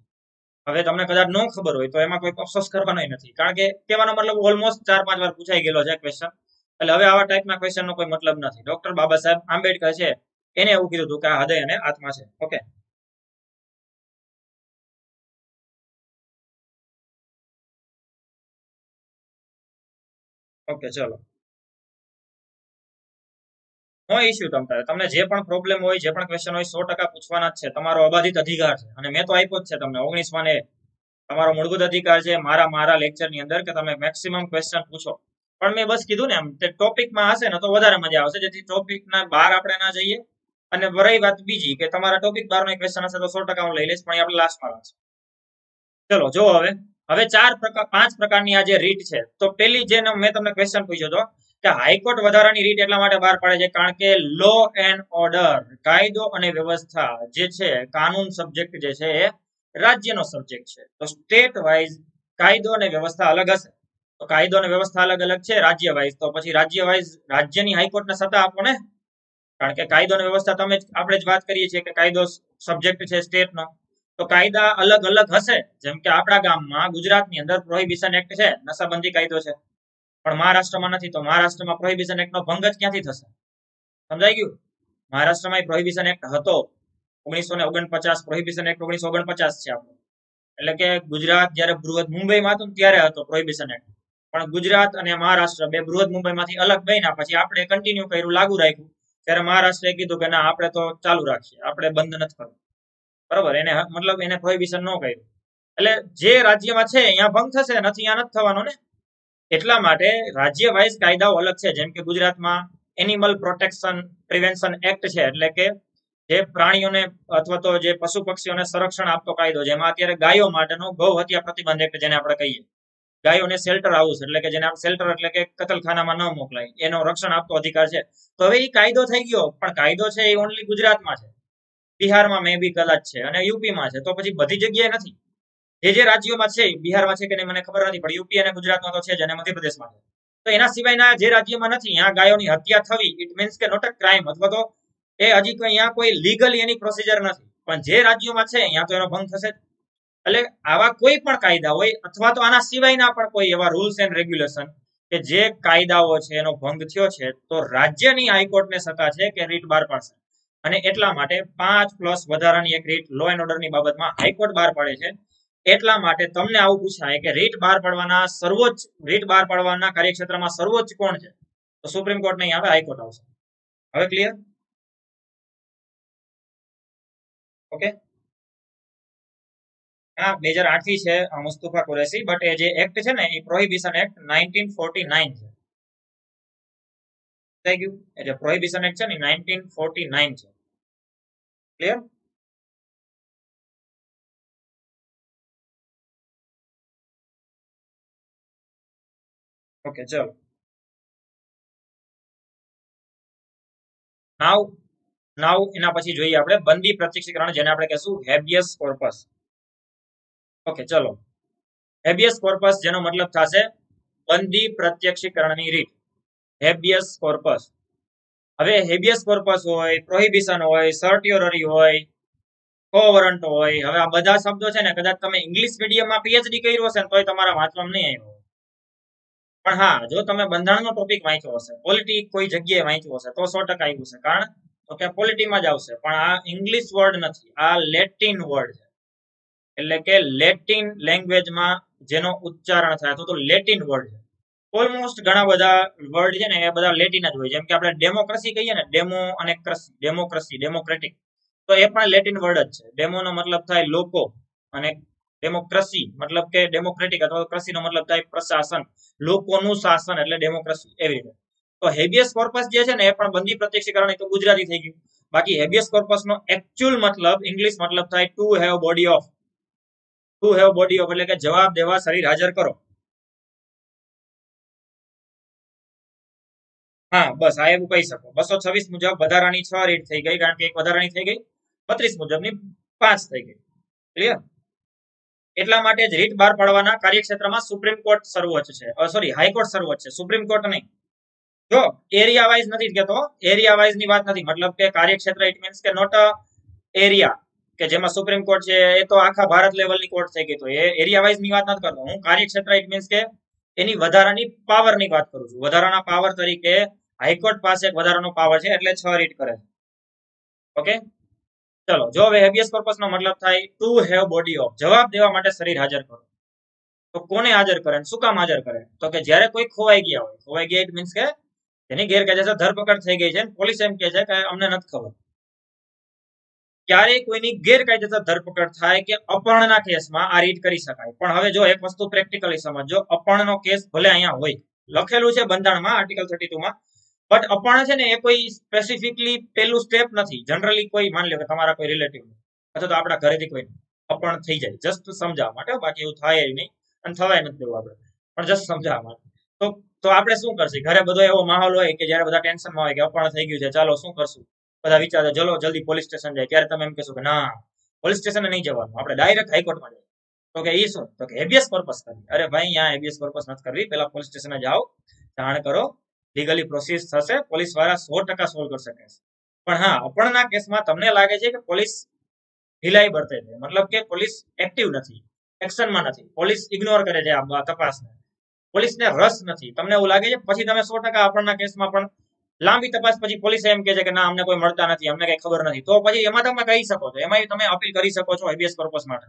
હવે તમને કદાચ ન ખબર હોય તો એમાં કોઈ અફસોસ કરવાનો નથી, કારણ કે કહેવાનો મતલબ ઓલમોસ્ટ 4-5 વાર પૂછાઈ ગયેલો છે ક્વેશ્ચન. એટલે હવે આવા ટાઈપના ક્વેશ્ચનનો કોઈ મતલબ નથી. ડોક્ટર બાબા સાહેબ આંબેડકર છે એને એવું કીધું હતું કે આ હૃદય અને આત્મા છે. ઓકે, ઓકે, ચલો, નો ઇશ્યુ. તમને જે પણ પ્રોબ્લેમ હોય, જે પણ ક્વેશ્ચન હોય 100% પૂછવાના જ છે. તમારો અબાધિત અધિકાર છે અને મેં તો આપ્યો જ છે તમને 19માં ને. તમારો મૂળભૂત અધિકાર છે મારા લેક્ચરની અંદર કે તમે મેક્સિમમ ક્વેશ્ચન પૂછો. પણ મેં બસ કીધું ને એમ તે ટોપિકમાં હશે ને તો વધારે મજા આવશે, જેથી ટોપિકના બહાર આપણે ના જઈએ. અને રહી વાત બીજી કે તમારા ટોપિક બહારનો ક્વેશ્ચન હશે તો 100% હું લઈ લઈશ, પણ આપણે લાસ્ટમાં લાવશું. ચલો, જો હવે 5 પ્રકારની આ જે રીટ છે. તો પેલી જે મેં તમને ક્વેશ્ચન પૂછ્યો હતો કે હાઈકોર્ટ વધારાની રીટ એટલા માટે બહાર પાડે છે કારણ કે લો એન્ડ ઓર્ડર, કાયદો અને વ્યવસ્થા જે છે, કાનૂન સબ્જેક્ટ જે છે એ રાજ્યનો સબ્જેક્ટ છે. તો સ્ટેટ વાઇઝ કાયદો અને વ્યવસ્થા અલગ હશે. તો કાયદો અને વ્યવસ્થા અલગ અલગ છે રાજ્ય વાઇઝ. તો પછી રાજ્ય વાઇઝ રાજ્યની હાઈકોર્ટને સત્તા આપો ને, કારણ કે કાયદો અને વ્યવસ્થા આપણે જ વાત કરીએ છીએ કે કાયદો સબ્જેક્ટ છે સ્ટેટનો. તો કાયદા અલગ અલગ હશે. જેમ કે આપણા ગામમાં ગુજરાતની અંદર પ્રોહિબિશન એક્ટ છે, નશાબંધી કાયદો છે, પણ મહારાષ્ટ્રમાં નથી. તો મહારાષ્ટ્રમાં પ્રોહિબિશન એક્ટનો ભંગ જ ક્યાંથી થશે? સમજાઈ ગયું? મહારાષ્ટ્રમાં પ્રોહિબિશન એક્ટ હતો 1949, પ્રોહિબિશન એક્ટ 1949 છે આપણો. એટલે કે ગુજરાત જ્યારે બૃહદ મુંબઈમાં હતું ત્યારે હતો પ્રોહિબિશન એક્ટ. પણ ગુજરાત અને મહારાષ્ટ્ર બે બૃહદ મુંબઈમાંથી અલગ બન્યા પછી આપણે કન્ટિન્યુ કર્યું, લાગુ રાખ્યું. ત્યારે મહારાષ્ટ્રે કીધું કે ના, આપણે તો ચાલુ રાખીએ, આપણે બંધ નથી કરવું. બરોબર, એને મતલબ એને પ્રોહિબિશન ન કર્યું. એટલે જે રાજ્યમાં છે અહીંયા ભંગ થશે, નથી અહીંયા નથી થવાનો ને. એટલા માટે રાજ્ય વાઇઝ કાયદાઓ અલગ છે. જેમ કે ગુજરાતમાં એનિમલ પ્રોટેક્શન પ્રિવેન્શન એક્ટ છે, એટલે કે જે પ્રાણીઓને અથવા તો જે પશુ પક્ષીઓને સંરક્ષણ આપતો કાયદો, જેમાં અત્યારે ગાયો માટેનો ગૌ હત્યા પ્રતિબંધ એક્ટ જેને આપણે કહીએ, ગાયોને શેલ્ટર હાઉસ એટલે કે જેને આપણે શેલ્ટર એટલે કે કતલખાનામાં ન મોકલાય, એનો રક્ષણ આપતો અધિકાર છે. તો હવે એ કાયદો થઈ ગયો, પણ કાયદો છે એ ઓનલી ગુજરાતમાં છે, બિહારમાં મે બી કદાચ છે, અને યુપીમાં છે. તો પછી બધી જગ્યાએ નથી. જે રાજ્યોમાં છે, બિહારમાં છે કે નહીં મને ખબર નથી, પણ યુપી અને ગુજરાતમાં તો છે જ, અને મધ્યપ્રદેશમાં છે. તો એના સિવાયના જે રાજ્યમાં નથી, અહીંયા ગાયોની હત્યા થવી ઇટ મીન્સ કે નોટ અ ક્રાઇમ, અથવા તો એ હજી અહીંયા કોઈ લીગલી એની પ્રોસિજર નથી. પણ જે રાજ્યોમાં છે અહીંયા તો એનો ભંગ થશે. એટલે આવા કોઈ પણ કાયદા હોય અથવા તો આના સિવાયના પણ કોઈ એવા રૂલ્સ એન્ડ રેગ્યુલેશન કે જે કાયદાઓ છે એનો ભંગ થયો છે તો રાજ્યની હાઈકોર્ટને સત્તા છે કે રીટ બહાર પાડશે. અને એટલા માટે 5+ વધારાની એક રીટ લો એન્ડ ઓર્ડરની બાબતમાં હાઈકોર્ટ બહાર પાડે છે. એટલા માટે તમને આવું પૂછાય કે રીટ બહાર પાડવાના કાર્યક્ષેત્રમાં સર્વોચ્ચ કોણ છે, તો સુપ્રીમ કોર્ટ નહીં આવે, હાઈકોર્ટ આવશે. હવે ક્લિયર? ઓકે. હા, 2008 થી છે મુસ્તફા કુરેશી, બટ એ જે એક્ટ છે ને એ પ્રોહિબિશન એક્ટ 1949 છે. થઈ ગયું? એ જે પ્રોહિબિશન એક્ટ છે ને 1949 છે. ક્લિયર? ઓકે, ચલો. નાવ એના પછી જોઈએ આપણે બંદી પ્રત્યક્ષીકરણ, જેને આપણે કહેશું હેબિયસ કોર્પસ. ઓકે, ચલો. હેબિયસ કોર્પસ જેનો મતલબ થશે બંદી પ્રત્યક્ષીકરણની રીત, હેબિયસ કોર્પસ. હવે હેબિયસ કોર્પસ હોય, પ્રોહિબિશન હોય, સર્ટ્યોરરી હોય, કોવરન્ટ હોય, હવે આ બધા શબ્દો છે ને કદાચ તમે ઇંગ્લિશ મીડિયમમાં પીએચડી કર્યું હશે ને તોય તમારા વાંચવામાં નહીં આવ્યું. પણ હા, જો તમે બંધારણનો ટોપિક વાંચ્યો હશે, પોલિટી કોઈ જગ્યાએ વાંચ્યો હશે તો 100% આવ્યું છે. કારણ તો કે પોલિટીમાં જ આવશે. પણ આ ઇંગ્લિશ વર્ડ નથી, આ લેટિન વર્ડ છે. એટલે કે લેટિન લેંગ્વેજમાં જેનો ઉચ્ચારણ થાય તો લેટિન વર્ડ છે. ઓલમોસ્ટ ઘણા બધા વર્ડ છે ને એ બધા લેટિન જ હોય. જેમ કે આપણે ડેમોક્રેસી કહીએ ને, ડેમો અને ડેમોક્રેસી, ડેમોક્રેટિક, તો એ પણ લેટિન વર્ડ જ છે. ડેમોનો મતલબ થાય લોકો અને ડેમોક્રેસી મતલબ કે ડેમોક્રેટિક, અથવા ક્રસીનો મતલબ થાય પ્રશાસન, લોકોનું શાસન, એટલે ડેમોક્રેસી. એવી રીતે તો હેબિયસ કોર્પસ જે છે ને એ પણ બંદી પ્રત્યક્ષીકરણ, એ તો ગુજરાતી થઈ ગયું. બાકી હેબિયસ કોર્પસ નો એકચ્યુઅલ મતલબ ઇંગ્લિશ મતલબ થાય to have body of. To have body of એટલે કે જવાબ દેવા, શરીર હાજર કરો. હા, બસ આ એવું કહી શકો. 226 મુજબ વધારાની 6 રીટ થઈ ગઈ, કારણ કે એક વધારાની થઈ ગઈ. 32 મુજબની 5 થઈ ગઈ. ક્લિયર? એટલા માટે જ રીટ બહાર પાડવાના કાર્યક્ષેત્રમાં સુપ્રીમ કોર્ટ સર્વોચ્ચ છે, સોરી હાઈકોર્ટ સર્વોચ્ચ છે, સુપ્રીમ કોર્ટ નહીં. જો એરિયા વાઇઝ નથી કહેતો, એરિયા વાઇઝ ની વાત નથી. મતલબ કે કાર્યક્ષેત્ર ઇટ મીન્સ કે નોટ એરિયા કે જેમાં સુપ્રીમ કોર્ટ છે એ તો આખા ભારત લેવલની કોર્ટ થઈ ગઈ, તો એ એરિયા વાઇઝ ની વાત નથી કરતો હું. કાર્યક્ષેત્ર ઇટ મીન્સ કે એની વધારાની પાવર ની વાત કરું છું. વધારાના પાવર તરીકે હાઈકોર્ટ પાસે એક વધારાનો પાવર છે, એટલે 6 રીટ કરે છે. ઓકે, ચલો. જો હવે હેબિયસ કોર્પસ નો મતલબ થાય ટુ હેવ બોડી ઓફ, જવાબ દેવા માટે શરીર હાજર કરો. તો કોને હાજર કરે, શું કામ હાજર કરે? તો કે જ્યારે કોઈ ખોવાઈ ગયા હોય. ખોવાઈ ગયા ઇટ મીન્સ કે એની ગેરકાયદેસર ધરપકડ થઈ ગઈ છે, પોલીસ એમ કે છે કે અમને નથી ખબર. ક્યારેય કોઈની ગેરકાયદેસર ધરપકડ થાય કે અપહરણના કેસમાં આ રીટ કરી શકાય. પણ હવે જો એક વસ્તુ પ્રેક્ટિકલી સમજો, અપહરણનો કેસ ભલે અહીંયા હોય, લખેલું છે બંધારણમાં આર્ટિકલ 32 માં, બટ અપહરણ છે ને એ કોઈ સ્પેસિફિકલી પેલું સ્ટેપ નથી. જનરલી કોઈ માની લો કે તમારા કોઈ રિલેટિવ અથવા તો આપણા ઘરેથી કોઈ અપહરણ થઈ જાય, જસ્ટ સમજાવવા માટે, બાકી એવું થાય નહીં અને થવાય નથી દેવું આપણે, પણ જસ્ટ સમજાવવા માટે. તો આપણે શું કરશું? ઘરે બધો એવો માહોલ હોય કે જયારે બધા ટેન્શનમાં હોય કે અપહરણ થઈ ગયું છે, ચાલો શું કરશું, બધા વિચારે ચલો જલ્દી પોલીસ સ્ટેશન જાય. ત્યારે તમે એમ કહેશો કે ના, પોલીસ સ્ટેશને નહીં જવાનું, આપણે ડાયરેક્ટ હાઈકોર્ટમાં જઈએ. તો કે ઈ શું? તો કે હેબિયસ કોર્પસ કરવી. અરે ભાઈ, અહીંયા હેબિયસ કોર્પસ નથી કરવી, પેલા પોલીસ સ્ટેશને જાઓ, જાણ કરો, લીગલી પ્રોસેસ થશે, પોલીસ વાળા 100% સોલ્વ કરશે કેસ. પણ હા, અપહરણના કેસમાં તમને લાગે છે કે પોલીસ ઢીલાઈ બરતે છે, મતલબ કે પોલીસ એક્ટિવ નથી, એક્શનમાં નથી, પોલીસ ઇગ્નોર કરે છે આ તપાસને, પોલીસને રસ નથી, તમને એવું લાગે છે, પછી તમે 100% અપહરણના કેસમાં પણ લાંબી તપાસ પછી પોલીસ એમ કે છે કે ના, અમને કોઈ મળતા નથી, અમને કઈ ખબર નથી, તો પછી એમાં તમે કહી શકો છો, એમાં તમે અપીલ કરી શકો છો હેબિયસ કોર્પસ માટે.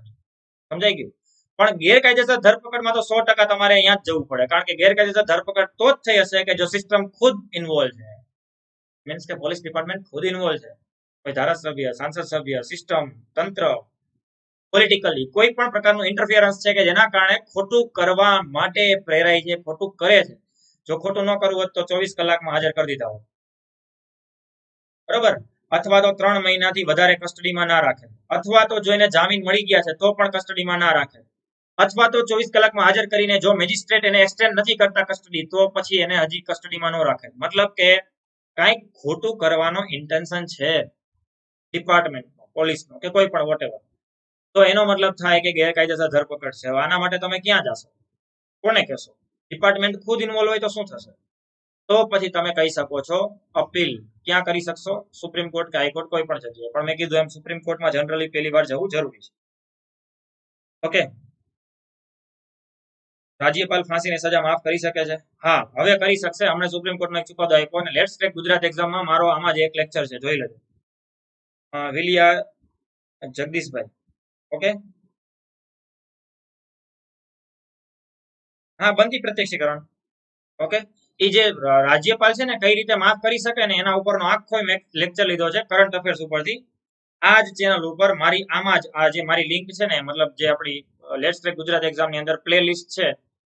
સમજાઈ ગયું? પણ ગેરકાયદેસર ધરપકડમાં તો 100% તમારે અહીંયા જ જવું પડે, કારણ કે ગેરકાયદેસર ધરપકડ તો જ થઈ હશે કે જો સિસ્ટમ ખુદ ઇન્વોલ્વ છે. મીન્સ કે પોલીસ ડિપાર્ટમેન્ટ ખુદ ઇન્વોલ્વ છે, કોઈ ધારાસભ્ય, સાંસદ સભ્ય, સિસ્ટમ, તંત્ર, પોલિટિકલી કોઈ પણ પ્રકારનું ઇન્ટરફિયરન્સ છે કે જેના કારણે ખોટું કરવા માટે પ્રેરાય છે, ખોટું કરે છે. જો ખોટું ન કરવું હોત તો 24 કલાકમાં હાજર કરી દીધા હોત, બરોબર? અથવા તો 3 મહિનાથી વધારે કસ્ટડીમાં ના રાખે, અથવા તો જો એને જામીન મળી ગયા છે તો પણ કસ્ટડીમાં ના રાખે, અથવા તો 24 કલાકમાં હાજર કરીને જો મેજિસ્ટ્રેટ એને એક્સટેન્ડ નથી કરતા કસ્ટડી, તો પછી એને હજી કસ્ટડીમાં ન રાખે. મતલબ કે કાંઈક ખોટું કરવાનો ઇન્ટેન્શન છે ડિપાર્ટમેન્ટનો, પોલીસનો, કે કોઈ પણ વોટેવર, તો એનો મતલબ થાય કે ગેરકાયદેસર ધરપકડ છે. આના માટે તમે ક્યાં જશો, કોને કહેશો? ડિપાર્ટમેન્ટ ખુદ ઇન્વોલ્વ હોય તો શું થશે? તો પછી તમે કહી શકો છો અપીલ. ક્યાં કરી શકશો? સુપ્રીમ કોર્ટ કે હાઈકોર્ટ, કોઈ પણ જગ્યાએ. પણ મેં કીધું એમ સુપ્રીમ કોર્ટમાં જનરલી પહેલી વાર જવું જરૂરી છે. ઓકે, રાજ્યપાલ ફાંસીની સજા માફ કરી શકે છે? હા, હવે કરી શકશે. હમણાં સુપ્રીમ કોર્ટનો એક ચુકાદો આપ્યો અને લેટ્સ ક્રેક ગુજરાત એક્ઝામમાં મારો આમાં જ એક લેક્ચર છે, જોઈ લેજો. વિલિયા જગદીશભાઈ. ઓકે, હા, બંધી પ્રત્યક્ષીકરણ. ઓકે, એ જે રાજ્યપાલ છે ને કઈ રીતે માફ કરી શકે ને એના ઉપરનો આખો મેં લેક્ચર લીધો છે કરંટ અફેર્સ ઉપરથી. આ જ ચેનલ ઉપર મારી આમાં જ આ જે મારી લિંક છે ને, મતલબ જે આપણી લેટ્સ ક્રેક ગુજરાત એક્ઝામ ની અંદર પ્લે લિસ્ટ છે,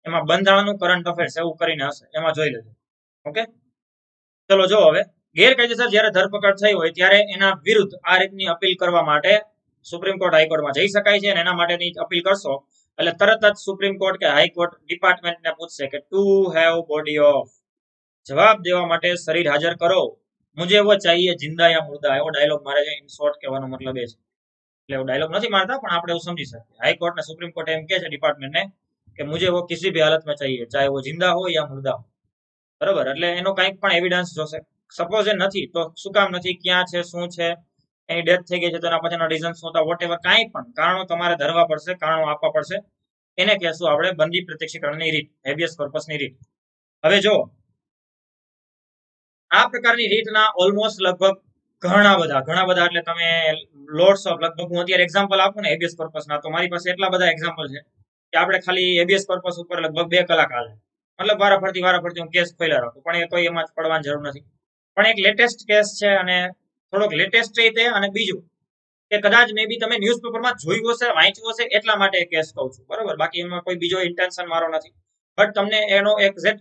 એમાં બંધારણનું કરંટ અફેર્સ એવું કરીને હશે, એમાં જોઈ લેજો. ઓકે, ચલો જો હવે ગેરકાયદેસર જ્યારે ધરપકડ થઈ હોય ત્યારે એના વિરુદ્ધ આ રીતની અપીલ કરવા માટે સુપ્રીમ કોર્ટ હાઈકોર્ટમાં જઈ શકાય છે અને એના માટેની અપીલ કરશો એટલે તરત જ સુપ્રીમ કોર્ટ કે હાઈકોર્ટ ડિપાર્ટમેન્ટને પૂછશે કે ટુ હેવ બોડી ઓફ, જવાબ દેવા માટે શરીર હાજર કરો, મુજે વો ચાહીએ જિંદા યા મુર્દા, એવો ડાયલોગ મારે છે. ઇન શોર્ટ કહેવાનો મતલબ એ છે. એટલે એવો ડાયલોગ નથી મારતા, પણ આપણે એવું સમજી શકીએ. હાઈકોર્ટ ને સુપ્રીમ કોર્ટ એમ કે છે ડિપાર્ટમેન્ટને કે મુજે વો કિસી ભી હાલત में चाहिए, ચાહે વો જિંદા હો યા મુર્દા હો. બરોબર, એટલે એનો કંઈક પણ એવિડન્સ જોશે. સપોઝ એ નથી તો શું કામ નથી, ક્યાં છે, શું છે, એની ડેથ થઈ ગઈ છે તો એના પાછળના રીઝન શું હતા, વોટ એવર, કાંઈ પણ કારણો તમારે ધરવા પડશે, કારણો આપવા પડશે. એને કહેશું આપણે બંધી પ્રત્યક્ષીકરણની રીત, હેબિયસ કોર્પસની રીત. હવે જો આ પ્રકારની રીતના ઓલમોસ્ટ લગભગ ઘણા બધા એટલે તમે લોટ્સ ઓફ, લગભગ હું અત્યારે એક્ઝામ્પલ આપું ને હેબિયસ કોર્પસના, તો મારી પાસે એટલા બધા એક્ઝામ્પલ છે કે આપણે ખાલી હેબિયસ કોર્પસ ઉપર લગભગ 2 કલાક હાલે. મતલબ વારાફરતી હું કેસ ખોલ્યા રાખું, પણ એ કોઈ એમાં પડવાની જરૂર નથી. પણ એક લેટેસ્ટ કેસ છે અને થોડોક લેટેસ્ટ છે તે, અને બીજું કે કદાચ મે બી તમે ન્યૂઝપેપરમાં જોયું હશે, વાંચ્યું હશે, એટલા માટે કેસ કહું છું. બરોબર, બાકી એમાં કોઈ બીજો ઇન્ટેન્શન મારો નથી. બટ તમને એનો એક્ઝેક્ટ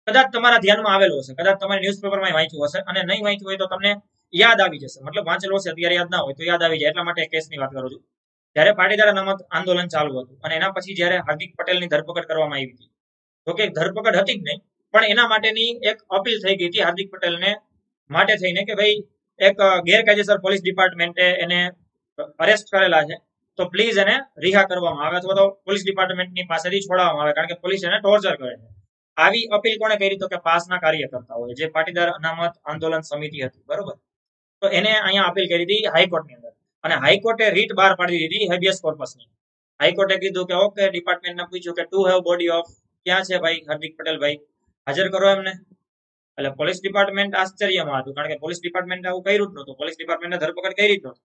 કદાચ તમારા ધ્યાનમાં આવેલું હશે, કદાચ તમારે ન્યૂઝપેપરમાં વાંચ્યું હશે, અને નહીં વાંચ્યું હોય તો તમને યાદ આવી જશે. મતલબ વાંચેલું હશે અત્યારે યાદ ના હોય તો યાદ આવી જાય, એટલા માટે કેસની વાત કરું છું. જ્યારે પાટીદાર અનામત આંદોલન ચાલુ હતું અને એના પછી જ્યારે હાર્દિક પટેલની ધરપકડ કરવામાં આવી હતી, તો કે ધરપકડ હતી જ નહીં, પણ એના માટેની એક અપીલ થઈ ગઈ હતી હાર્દિક પટેલને માટે થઈને કે ભાઈ એક ગેરકાયદેસર પોલીસ ડિપાર્ટમેન્ટે એને અરેસ્ટ કરેલા છે, તો પ્લીઝ એને રિહા કરવામાં આવે અથવા તો પોલીસ ડિપાર્ટમેન્ટની પાસેથી છોડાવવામાં આવે, કારણ કે પોલીસ એને ટોર્ચર કરે છે. આવી અપીલ કોણે કરી? તો કે પાસના કાર્યકર્તાઓએ, જે પાટીદાર અનામત આંદોલન સમિતિ હતી. બરોબર, તો એને અહીંયા અપીલ કરી હતી હાઈકોર્ટની અંદર, અને હાઈકોર્ટે રીટ બહાર પાડી દીધી હેબિયસ કોર્પસની. હાઈકોર્ટે કીધું કે ઓકે, ડિપાર્ટમેન્ટને પૂછ્યું કે ટુ હેવ બોડી ઓફ, ક્યાં છે ભાઈ હાર્દિક પટેલ ભાઈ, હાજર કરો એમને. એટલે પોલીસ ડિપાર્ટમેન્ટ આશ્ચર્યમાં હતું, કારણ કે પોલીસ ડિપાર્ટમેન્ટે આવું કર્યું જ નહોતું, પોલીસ ડિપાર્ટમેન્ટે ધરપકડ કરી જ નહોતી.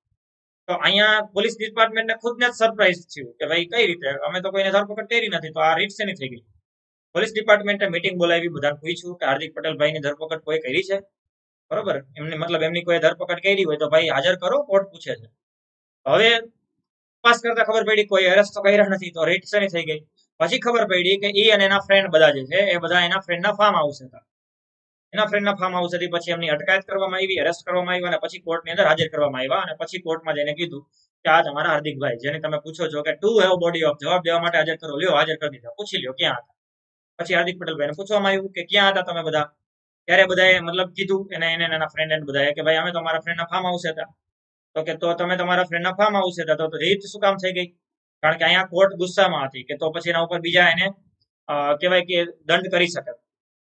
તો અહીંયા પોલીસ ડિપાર્ટમેન્ટને ખુદને જ સરપ્રાઈઝ થયું કે ભાઈ કઈ રીતે, અમે તો કોઈને ધરપકડ કરી નથી, તો આ રીટ શેની થઈ ગઈ. પોલીસ ડિપાર્ટમેન્ટે મીટિંગ બોલાવી, બધાને પૂછ્યું કે હાર્દિક પટેલ ભાઈની ધરપકડ કોઈ કરી છે? બરોબર, એમની મતલબ એમની કોઈ ધરપકડ કરી હોય તો ભાઈ હાજર કરો, કોર્ટ પૂછે છે. હવે તપાસ કરતા ખબર પડી કોઈ અરેસ્ટ તો કર્યા નથી, તો રીટ શેની થઈ ગઈ. પછી ખબર પડી કે એ અને એના ફ્રેન્ડ બધા જે છે એ બધા એના ફ્રેન્ડના ફાર્મ હાઉસ હતા. એના ફ્રેન્ડના ફાર્મ હાઉસ હતી, પછી એમની અટકાયત કરવામાં આવી, અરેસ્ટ કરવામાં આવ્યા, અને પછી કોર્ટની અંદર હાજર કરવામાં આવ્યા, અને પછી કોર્ટમાં જઈને કીધું કે આ તમારા હાર્દિકભાઈ, જેને તમે પૂછો છો કે ટુ હેવ બોડી ઓફ, જવાબ દેવા માટે હાજર કરો, લ્યો હાજર કરી દીધા, પૂછી લ્યો ક્યાં હતા. પછી હાર્દિક પટેલભાઈને પૂછવામાં આવ્યું કે ક્યાં હતા તમે બધા, ત્યારે બધાએ મતલબ કીધું એને એના ફ્રેન્ડ બધાએ કે ભાઈ અમે તો અમારા ફ્રેન્ડના ફાર્મ હાઉસ હતા. તો કે તો તમે તમારા ફ્રેન્ડના ફાર્મ હાઉસ હતા તો રીત શું કામ થઈ ગઈ? કારણ કે અહીંયા કોર્ટ ગુસ્સામાં હતી કે તો પછી એના ઉપર બીજા એને કહેવાય કે દંડ કરી શકે.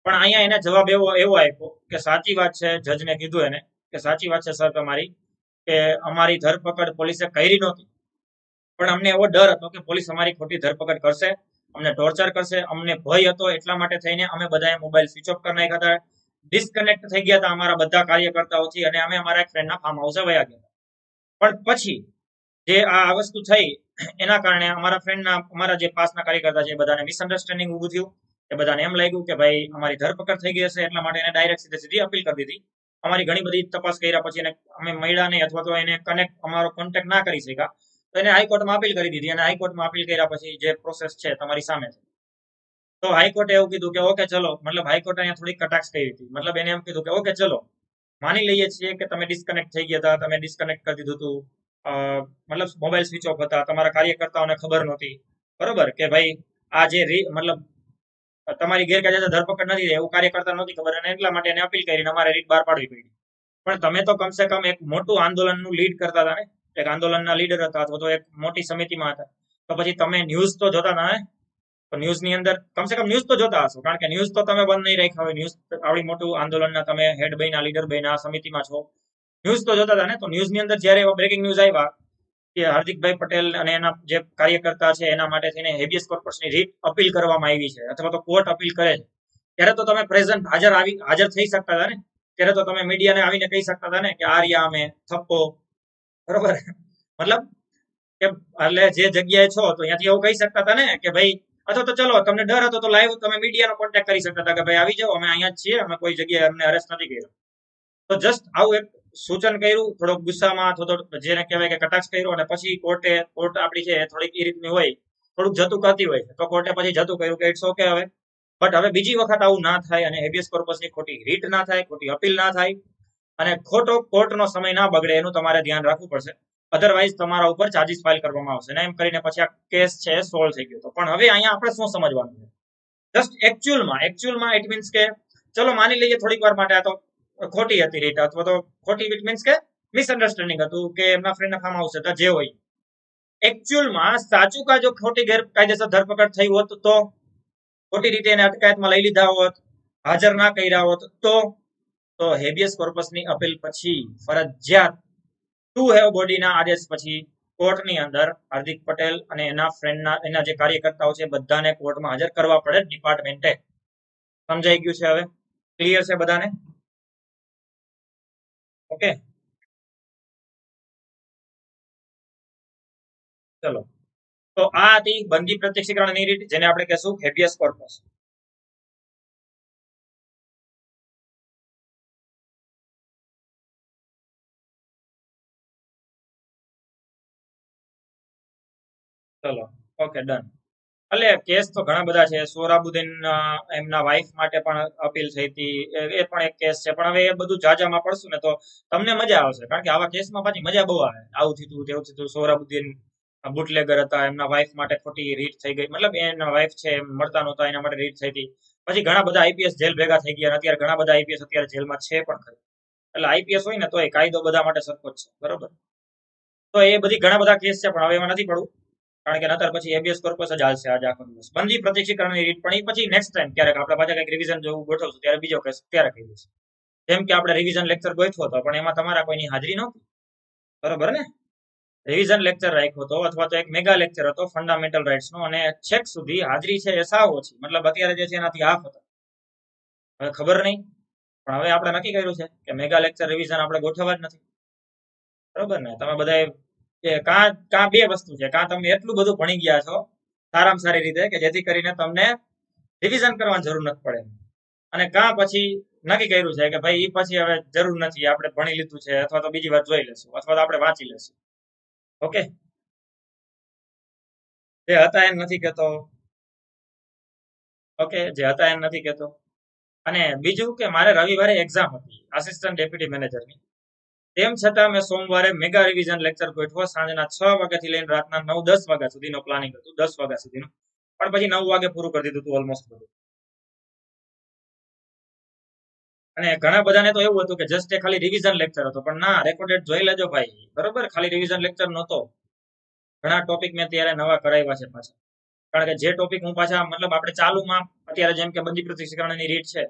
પણ અહીંયા એને જવાબ એવો આપ્યો કે સાચી વાત છે, જજને કીધું એને કે સાચી વાત છે સર તમારી, કે અમારી ધરપકડ પોલીસે કરી નહોતી, પણ અમને એવો ડર હતો કે પોલીસ અમારી ખોટી ધરપકડ કરશે, અમને ટોર્ચર કરશે, અમને ભય હતો, એટલા માટે થઈને અમે બધાએ મોબાઈલ સ્વિચ ઓફ કરી નાખ્યા હતા, ડિસ્કનેક્ટ થઈ ગયા હતા અમારા બધા કાર્યકર્તાઓથી, અને અમે અમારા એક ફ્રેન્ડના ફાર્મ હાઉસે વયા ગયા. પણ પછી જે આ વસ્તુ થઈ એના કારણે અમારા જે પાસના કાર્યકર્તા છે એ બધાને મિસઅન્ડરસ્ટેન્ડિંગ ઊભું થયું. એ બધાને એમ લાગ્યું કે ભાઈ અમારી ધરપકડ થઈ ગઈ હશે, એટલા માટે એને ડાયરેક્ટ સીધી અપીલ કરી દીધી. અમારી ઘણી બધી તપાસ કર્યા પછી એને અમે મળ્યા નહીં, અથવા તો એને અમારો કોન્ટેક્ટ ના કરી શક્યા, તો એને હાઈકોર્ટમાં અપીલ કરી દીધી, અને હાઈકોર્ટમાં અપીલ કર્યા પછી જે પ્રોસેસ છે તમારી સામે છે. તો હાઈકોર્ટે એવું કીધું કે ઓકે ચલો, મતલબ હાઈકોર્ટે અહીંયા થોડી કટાક્ષ કરી હતી, મતલબ એને એમ કીધું કે ઓકે ચલો માની લઈએ છીએ કે તમે ડિસ્કનેક્ટ થઈ ગયા હતા, તમે ડિસ્કનેક્ટ કરી દીધું હતું, મતલબ મોબાઈલ સ્વિચ ઓફ હતા, તમારા કાર્યકર્તાઓને ખબર નહોતી, બરોબર, કે ભાઈ આ જે મતલબ તમારી ગેરકાયદેસર ધરપકડ નથી એવું કાર્યકર્તા નહોતી ખબર, અને એટલા માટે એને અપીલ કરીને અમારે રીટ બહાર પાડવી પડી. પણ તમે તો કમસે કમ એક મોટું આંદોલનનું લીડ કરતા હતા ને, એક આંદોલનના લીડર હતા, અથવા તો એક મોટી સમિતિમાં હતા, તો પછી તમે ન્યૂઝ તો જોતા હતા ને. તો ન્યૂઝની અંદર કમસે કમ ન્યૂઝ તો જોતા હશો, કારણ કે ન્યૂઝ તો તમે બંધ નહીં રાખ્યા હોય. ન્યૂઝ આવડી મોટું આંદોલનના તમે હેડ બન્યા, લીડર બન્યા, સમિતિમાં છો, ન્યૂઝ તો જોતા હતા ને. તો ન્યૂઝની અંદર જ્યારે એવા બ્રેકિંગ ન્યૂઝ આવ્યા કે હાર્દિકભાઈ પટેલ અને એના જે કાર્યકર્તા છે એના માટે થઈને હેબિયસ કોર્પસની રીટ અપીલ કરવામાં આવી છે અથવા તો કોર્ટ અપીલ કરે છે, ત્યારે તો તમે પ્રેઝન્ટ હાજર થઈ શકતા હતા ને. ત્યારે તો તમે મીડિયાને આવીને કહી શકતા હતા ને કે આ રહ્યા અમે થપ્પો, બરોબર. મતલબ કે એટલે જે જગ્યાએ છો તો ત્યાંથી એવું કહી શકતા હતા ને કે ભાઈ, અથવા તો ચલો તમને ડર હતો તો લાઈવ તમે મીડિયાનો કોન્ટેક્ટ કરી શકતા હતા કે ભાઈ આવી જાઓ, અમે અહીંયા જ છીએ, અમે કોઈ જગ્યાએ અમને અરેસ્ટ નથી કર્યો. તો જસ્ટ આવું એક સૂચન કર્યું, થોડોક ગુસ્સામાં, થોડો જેને કહેવાય કે કટાક્ષ કર્યો, અને પછી કોર્ટ આપણી છે થોડીક એ રીતની હોય, થોડુંક જતું કરતી હોય તો કોર્ટે પછી જતું કર્યું કે ઇટ્સ ઓકે હવે. બટ હવે બીજી વખત આવું ના થાય અને હેબિયસ કોર્પસની ખોટી રીટ ના થાય, ખોટી અપીલ ના થાય અને ખોટો કોર્ટનો સમય ના બગડે એનું તમારે ધ્યાન રાખવું પડશે. અધરવાઇઝ તમારા ઉપર ચાર્જિસ ફાઇલ કરવામાં આવશે ને એમ કરીને પછી આ કેસ છે સોલ્વ થઈ ગયો. પણ હવે અહીંયા આપણે શું સમજવાનું છે, જસ્ટ એકચ્યુઅલમાં ઇટ મીન્સ કે ચલો માની લઈએ થોડીક વાર માટે આ તો ખોટી હતી રીટ, અથવા તો ખોટી ઇટ મીન્સ કે મિસઅન્ડરસ્ટેન્ડિંગ હતું કે એમના ફ્રેન્ડના ફાર્મ હાઉસ હતા, જે હોય. એકચ્યુઅલમાં સાચું કા જો ખોટી ગેરકાયદેસર ધરપકડ થઈ હોત તો, ખોટી રીતે એને અટકાયતમાં લઈ લીધા હોત, હાજર ના કર્યા હોત તો હેબિયસ કોર્પસની અપીલ પછી ફરજિયાત ટુ હેવ બોડીના આદેશ પછી કોર્ટની અંદર હાર્દિક પટેલ અને એના ફ્રેન્ડના એના જે કાર્યકર્તાઓ છે બધાને કોર્ટમાં હાજર કરવા પડે ડિપાર્ટમેન્ટે. સમજાઈ ગયું છે હવે? ક્લિયર છે બધાને? ઓકે, ચલો. તો આ હતી બંદી પ્રત્યક્ષીકરણની રીત, જેને આપણે કહેશું હેબિયસ કોર્પસ. ચલો, ઓકે, ડન. એટલે કેસ તો ઘણા બધા છે. સોહરાબુદ્દીન એમના વાઇફ માટે પણ અપીલ થઈ હતી, એ પણ એક કેસ છે. પણ હવે એ બધું જાજામાં પડશું ને તો તમને મજા આવશે, કારણ કે આવા કેસમાં પાછી મજા બહુ આવે. આવું થયું તેવું થયું, સોહરાબુદ્દીન બુટલેગર હતા, એમના વાઇફ માટે ખોટી રીટ થઈ ગઈ, મતલબ એના વાઇફ છે મળતા નહોતા એના માટે રીટ થઈ હતી. પછી ઘણા બધા આઈપીએસ જેલ ભેગા થઈ ગયા, અત્યારે ઘણા બધા આઈપીએસ અત્યારે જેલમાં છે પણ ખરી. એટલે આઈપીએસ હોય ને તો એ કાયદો બધા માટે સરખો જ છે, બરોબર. તો એ બધી ઘણા બધા કેસ છે, પણ હવે એમાં નથી પડવું, કારણ કે નતર પછી હેબિયસ કોર્પસ જ હાલશે આજે આખો દિવસ. બંદી પ્રત્યક્ષીકરણની રીત પણ એ પછી નેક્સ્ટ ટાઈમ ક્યારેક આપણે પાછા કંઈક રિવિઝન જેવું ગોઠવશું ત્યારે બીજો કેસ ત્યારે કહી દઈશું. જેમ કે આપણે રિવિઝન લેક્ચર ગોઠવ્યો હતો પણ એમાં તમારા કોઈની હાજરી નહોતી, બરોબર ને. રિવિઝન લેક્ચર રાખ્યો હતો અથવા તો એક મેગા લેક્ચર હતો ફંડામેન્ટલ રાઇટ્સ નો, અને છેક સુધી હાજરી છે એ સાવ ઓછી, મતલબ અત્યારે જે છે એનાથી હાફ હતો. હવે ખબર નહીં, પણ હવે આપણે નક્કી કર્યું છે કે મેગા લેક્ચર રિવિઝન આપણે ગોઠવવા જ નથી, બરોબર ને. તમે બધા કાં બે વસ્તુ છે, કાં તમે એટલું બધું ભણી ગયા છો સારામાં સારી રીતે કે જેથી કરીને તમને રિવિઝન કરવાની જરૂર નથી પડે, અને કાં પછી નક્કી કર્યું છે કે ભાઈ એ પછી હવે જરૂર નથી, આપણે ભણી લીધું છે, અથવા તો બીજી વાર જોઈ લેશું, અથવા તો આપણે વાંચી લેશું. ઓકે, જે હતા એમ નથી કેતો, ઓકે, જે હતા એમ નથી કેતો. અને બીજું કે મારે રવિવારે એક્ઝામ હતી આસિસ્ટન્ટ ડેપ્યુટી મેનેજરની, તેમ છતાં મેં સોમવારે મેગા રિવિઝન લેક્ચર ગોઠવો સાંજના 6 વાગ્યાથી લઈને રાતના 9-10 વાગ્યા સુધીનો પ્લાનિંગ હતું, 10 વાગ્યા સુધીનું, પણ પછી 9 વાગે પૂરું કરી દીધું હતું ઓલમોસ્ટ બધું. અને ઘણા બધાને તો એવું હતું કે જસ્ટ એ ખાલી રિવિઝન લેક્ચર હતો, પણ ના, રેકોર્ડેડ જોઈ લેજો ભાઈ, બરોબર. ખાલી રિવિઝન લેક્ચર નહોતો, ઘણા ટોપિક મેં ત્યારે નવા કરાવ્યા છે પાછા, કારણ કે જે ટોપિક હું પાછા મતલબ આપણે ચાલુમાં અત્યારે જેમ કે બંદી પ્રત્યક્ષીકરણની રીત છે,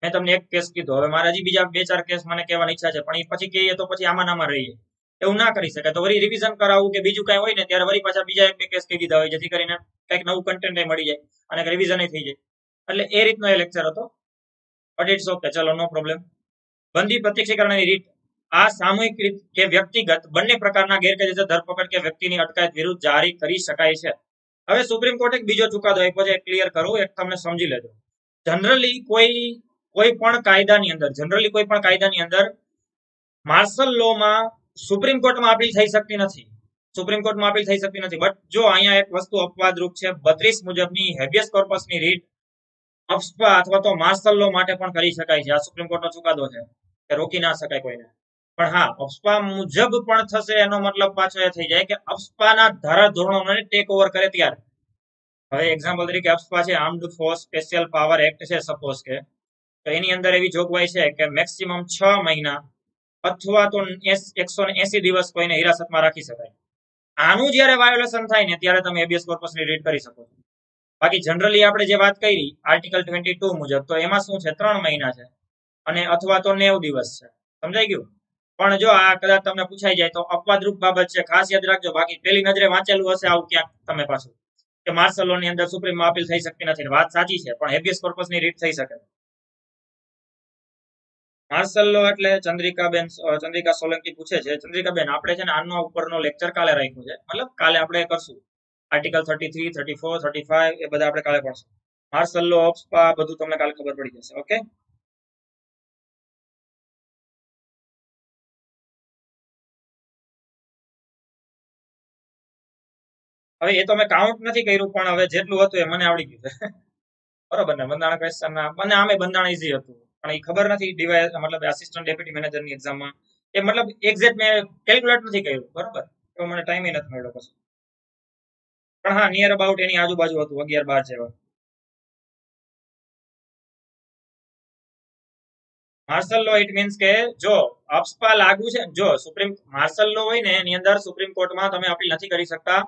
મેં તમને એક કેસ કીધો, હવે મારા હજી બીજા 2-4 કેસ મને કહેવાની ઈચ્છા છે, પણ એ પછી કહીએ તો પછી આમાં નામાં રહીએ, એવું ના કરી શકાય. તો વળી રિવિઝન કરાવવું કે બીજું કઈ હોય ને ત્યારે વળી પાછા બીજા 1-2 કેસ કહી દીધા હોય, જેથી કરીને કંઈક નવું કન્ટેન્ટ મળી જાય અને રિવિઝન થઈ જાય. એટલે એ રીતનો એ લેક્ચર હતો, બટ ઇટ્સ ઓકે, ચલો, નો પ્રોબ્લેમ. બંદી પ્રત્યક્ષીકરણની રીત આ સામૂહિક રીત કે વ્યક્તિગત બંને પ્રકારના ગેરકાયદેસર ધરપકડ કે વ્યક્તિની અટકાયત વિરુદ્ધ જારી કરી શકાય છે. હવે સુપ્રીમ કોર્ટે એક બીજો ચુકાદો આપ્યો છે, ક્લિયર કરું, એક તમને સમજી લેજો. જનરલી કોઈ પણ કાયદાની અંદર માર્શલ લોમાં સુપ્રીમ કોર્ટમાં અપીલ થઈ શકતી નથી, બટ જો અહીંયા એક વસ્તુ અપવાદરૂપ છે, 32 મુજબની હેબિયસ કોર્પસની રીત અફસ્પા અથવા તો માર્શલ લો માટે પણ કરી શકાય છે. આ સુપ્રીમ કોર્ટનો ચુકાદો છે કે રોકી ના શકાય કોઈને, પણ હા, અફસ્પા મુજબ પણ થશે, એનો મતલબ પાછો એ થઈ જાય કે અફસ્પાના ધારાધોરણોને ટેક ઓવર કરે ત્યારે. હવે એક્ઝામ્પલ તરીકે અફસ્પા છે armed force special power act છે સપોઝ કે, તો એની અંદર એવી જોગવાઈ છે કે મેક્સિમમ 6 મહિના અથવા તો 180 દિવસ કોઈને હિરાસતમાં રાખી શકાય. આનું જ્યારે વાયોલેશન થાય ને ત્યારે તમે હેબિયસ કોર્પસની રીટ કરી શકો છો. બાકી જનરલી આપણે જે વાત કરી આર્ટિકલ 22 મુજબ, તો એમાં શું છે, 3 મહિના છે અને અથવા તો 90 દિવસ છે. સમજાઈ ગયું? પણ જો આ કદાચ તમને પૂછાઈ જાય તો અપવાદરૂપ બાબત છે, ખાસ યાદ રાખજો. બાકી પેલી નજરે વાંચેલું હશે આવું ક્યાંક તમે પાછું કે માર્શલ લો ની અંદર સુપ્રીમમાં અપીલ થઈ શકતી નથી. વાત સાચી છે, પણ હેબિયસ કોર્પસ ની રીટ થઈ શકે. માર્શલ લો એટલે ચંદ્રિકા સોલંકી પૂછે છે, ચંદ્રિકાબેન આપણે છે ને આનો ઉપરનો લેક્ચર કાલે રાખ્યું છે, મતલબ કાલે આપણે કરશું. આર્ટિકલ 33, 34, 35 એ બધા આપણે કાલે ભણશું. માર્શલ લો ઓફ સ્પા બધું તમને કાલે ખબર પડી જશે. ઓકે, હવે એ તો મેં કાઉન્ટ નથી કર્યું, પણ હવે જેટલું હતું એ મને આવડી ગયું છે. બરોબર ને? બંધારણ ક્વેશ્ચન ના મને આમે બંધારણ ઈઝી હતું, પણ એ ખબર નથી ડીવાય મતલબ આસિસ્ટન્ટ ડેપ્યુટી મેનેજરની એક્ઝામમાં એ મતલબ એક્ઝેક્ટ મેં કેલ્ક્યુલેટ નથી કર્યું. બરોબર, તો મને ટાઈમ નથી મળ્યો પછી. પણ હા, નિયર અબાઉટ એની આજુબાજુ હતું, 11-12 જેવા. માર્શલ લો ઇટ મીન્સ કે જો અપસ્પા લાગુ છે, જો સુપ્રીમ માર્શલ લો હોય ને એની અંદર સુપ્રીમ કોર્ટમાં તમે અપીલ નથી કરી શકતા,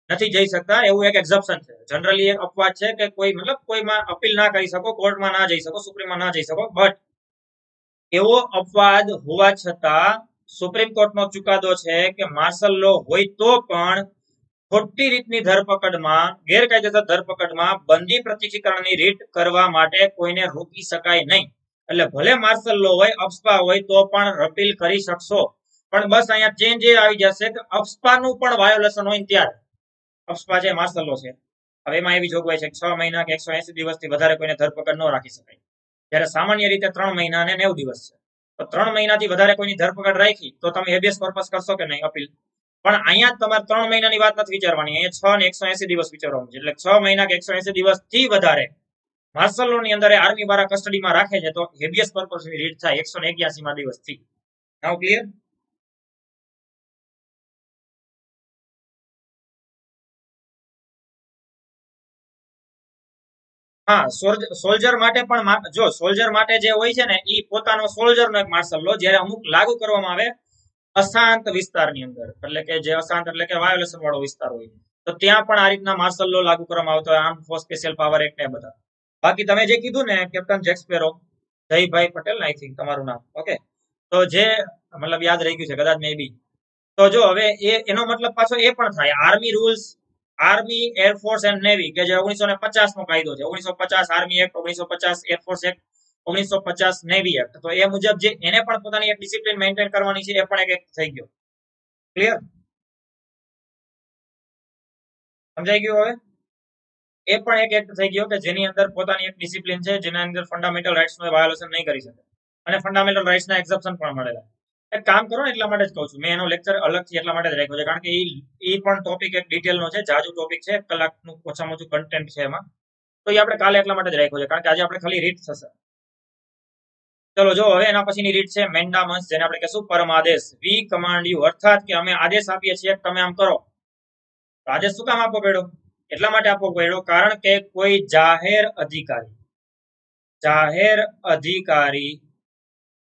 નથી જઈ શકતા, એવું એક એક્ઝેપ્શન છે. જનરલી એક અપવાદ છે કે કોઈ મતલબ કોઈમાં અપીલ ના કરી શકો, કોર્ટમાં ના જઈ શકો, સુપ્રીમમાં ના જઈ શકો. બટ એવો અપવાદ હોવા છતાં સુપ્રીમ કોર્ટનો ચુકાદો છે કે માર્શલ લો હોય તો પણ ખોટી રીતની ધરપકડમાં, ગેરકાયદેસર ધરપકડમાં બંદી પ્રતિક્ષીકરણની રીટ કરવા માટે કોઈને રોકી શકાય નહીં. એટલે ભલે માર્શલ લો હોય, અપસ્પા હોય તો પણ અપીલ કરી શકશો. પણ બસ અહીંયા ચેન્જ એ આવી જશે કે અપસ્પાનું પણ વાયોલેશન હોય ત્યારે અપસ્પા છે, માર્શલ લો છે, હવે એમાં એવી જોગવાઈ છે કે 6 મહિના કે 180 દિવસથી વધારે કોઈને ધરપકડ ન રાખી શકાય, જ્યારે સામાન્ય રીતે 3 મહિના અને 90 દિવસ છે. તો 3 મહિનાથી વધારે કોઈની ધરપકડ રાખી તો તમે હેબિયસ કોર્પસ કરશો કે નહીં, અપીલ. પણ અહીંયા તમારે 3 મહિનાની વાત નથી વિચારવાની, અહીંયા 6 ને 180 દિવસ વિચારવાનું છે. એટલે 6 મહિના કે 180 દિવસ થી વધારે માર્શલ લો ની અંદર આર્મી દ્વારા કસ્ટડીમાં રાખે છે તો હેબિયસ કોર્પસ ની રીટ થાય 181 દિવસથી. નાઉ ક્લિયર? હા, સોલ્જર માટે પણ જો સોલ્જર માટે જે હોય છે ને એ પોતાનો સોલ્જરનો એક માર્શલ લો જ્યારે અમુક લાગુ કરવામાં આવે અશાંત વિસ્તારની અંદર, એટલે કે જે અશાંત એટલે કે વાયોલેશન વાળો વિસ્તાર હોય, તો ત્યાં પણ આ રીતના માર્શલ લો લાગુ કરવામાં આવતો હોય, arm force special power act એ બધા. બાકી તમે જે કીધું ને captain Jack Sparrow, Jaybhai Patel I think તમારું નામ, ઓકે, તો જે મતલબ યાદ રહી ગયું છે કદાચ મે બી. તો જો હવે એનો મતલબ પાછો એ પણ થાય, army rules, army, air force and navy કે જે 1950 નો કાયદો છે, 1950 army act, 1950 air force act, 1950 navy act, તો એ મુજબ જે એને પણ પોતાની એક ડિસિપ્લિન મેન્ટેન કરવાની છે એ પણ એક એક્ટ થઈ ગયો. ક્લિયર? સમજાઈ ગયું? હવે એ પણ એક એક્ટ થઈ ગયો કે જેની અંદર પોતાની એક ડિસિપ્લિન છે, જેના અંદર ફંડામેન્ટલ રાઇટ્સ નું વાયોલેશન નહીં કરી શકે અને ફંડામેન્ટલ રાઇટ્સ ના એક્સેપ્શન પણ મળેલા. એક કામ કરો ને, એટલા માટે જ કહું છું, મેં એનો લેક્ચર અલગથી એટલા માટે જ રાખ્યો છે કારણ કે એ પણ ટોપિક એક ડિટેલનો છે, જાજુ ટોપિક છે, 1 કલાકનું ઓછામાં ઓછું કન્ટેન્ટ છે એમાં, તો એ આપણે કાલે એટલા માટે જ રાખ્યો છે કારણ કે આજે આપણે ખાલી રીટ થશે. ચલો જો હવે એના પછીની રીત છે મેન્ડામસ, જેને આપણે કહેશું પરમાદેશ. વી કમાન્ડ યુ, અર્થાત કે અમે આદેશ આપીએ છીએ તમે આમ કરો. આદેશ શું કામ આપવો પડ્યો? એટલા માટે આપવો પડ્યો કારણ કે કોઈ જાહેર અધિકારી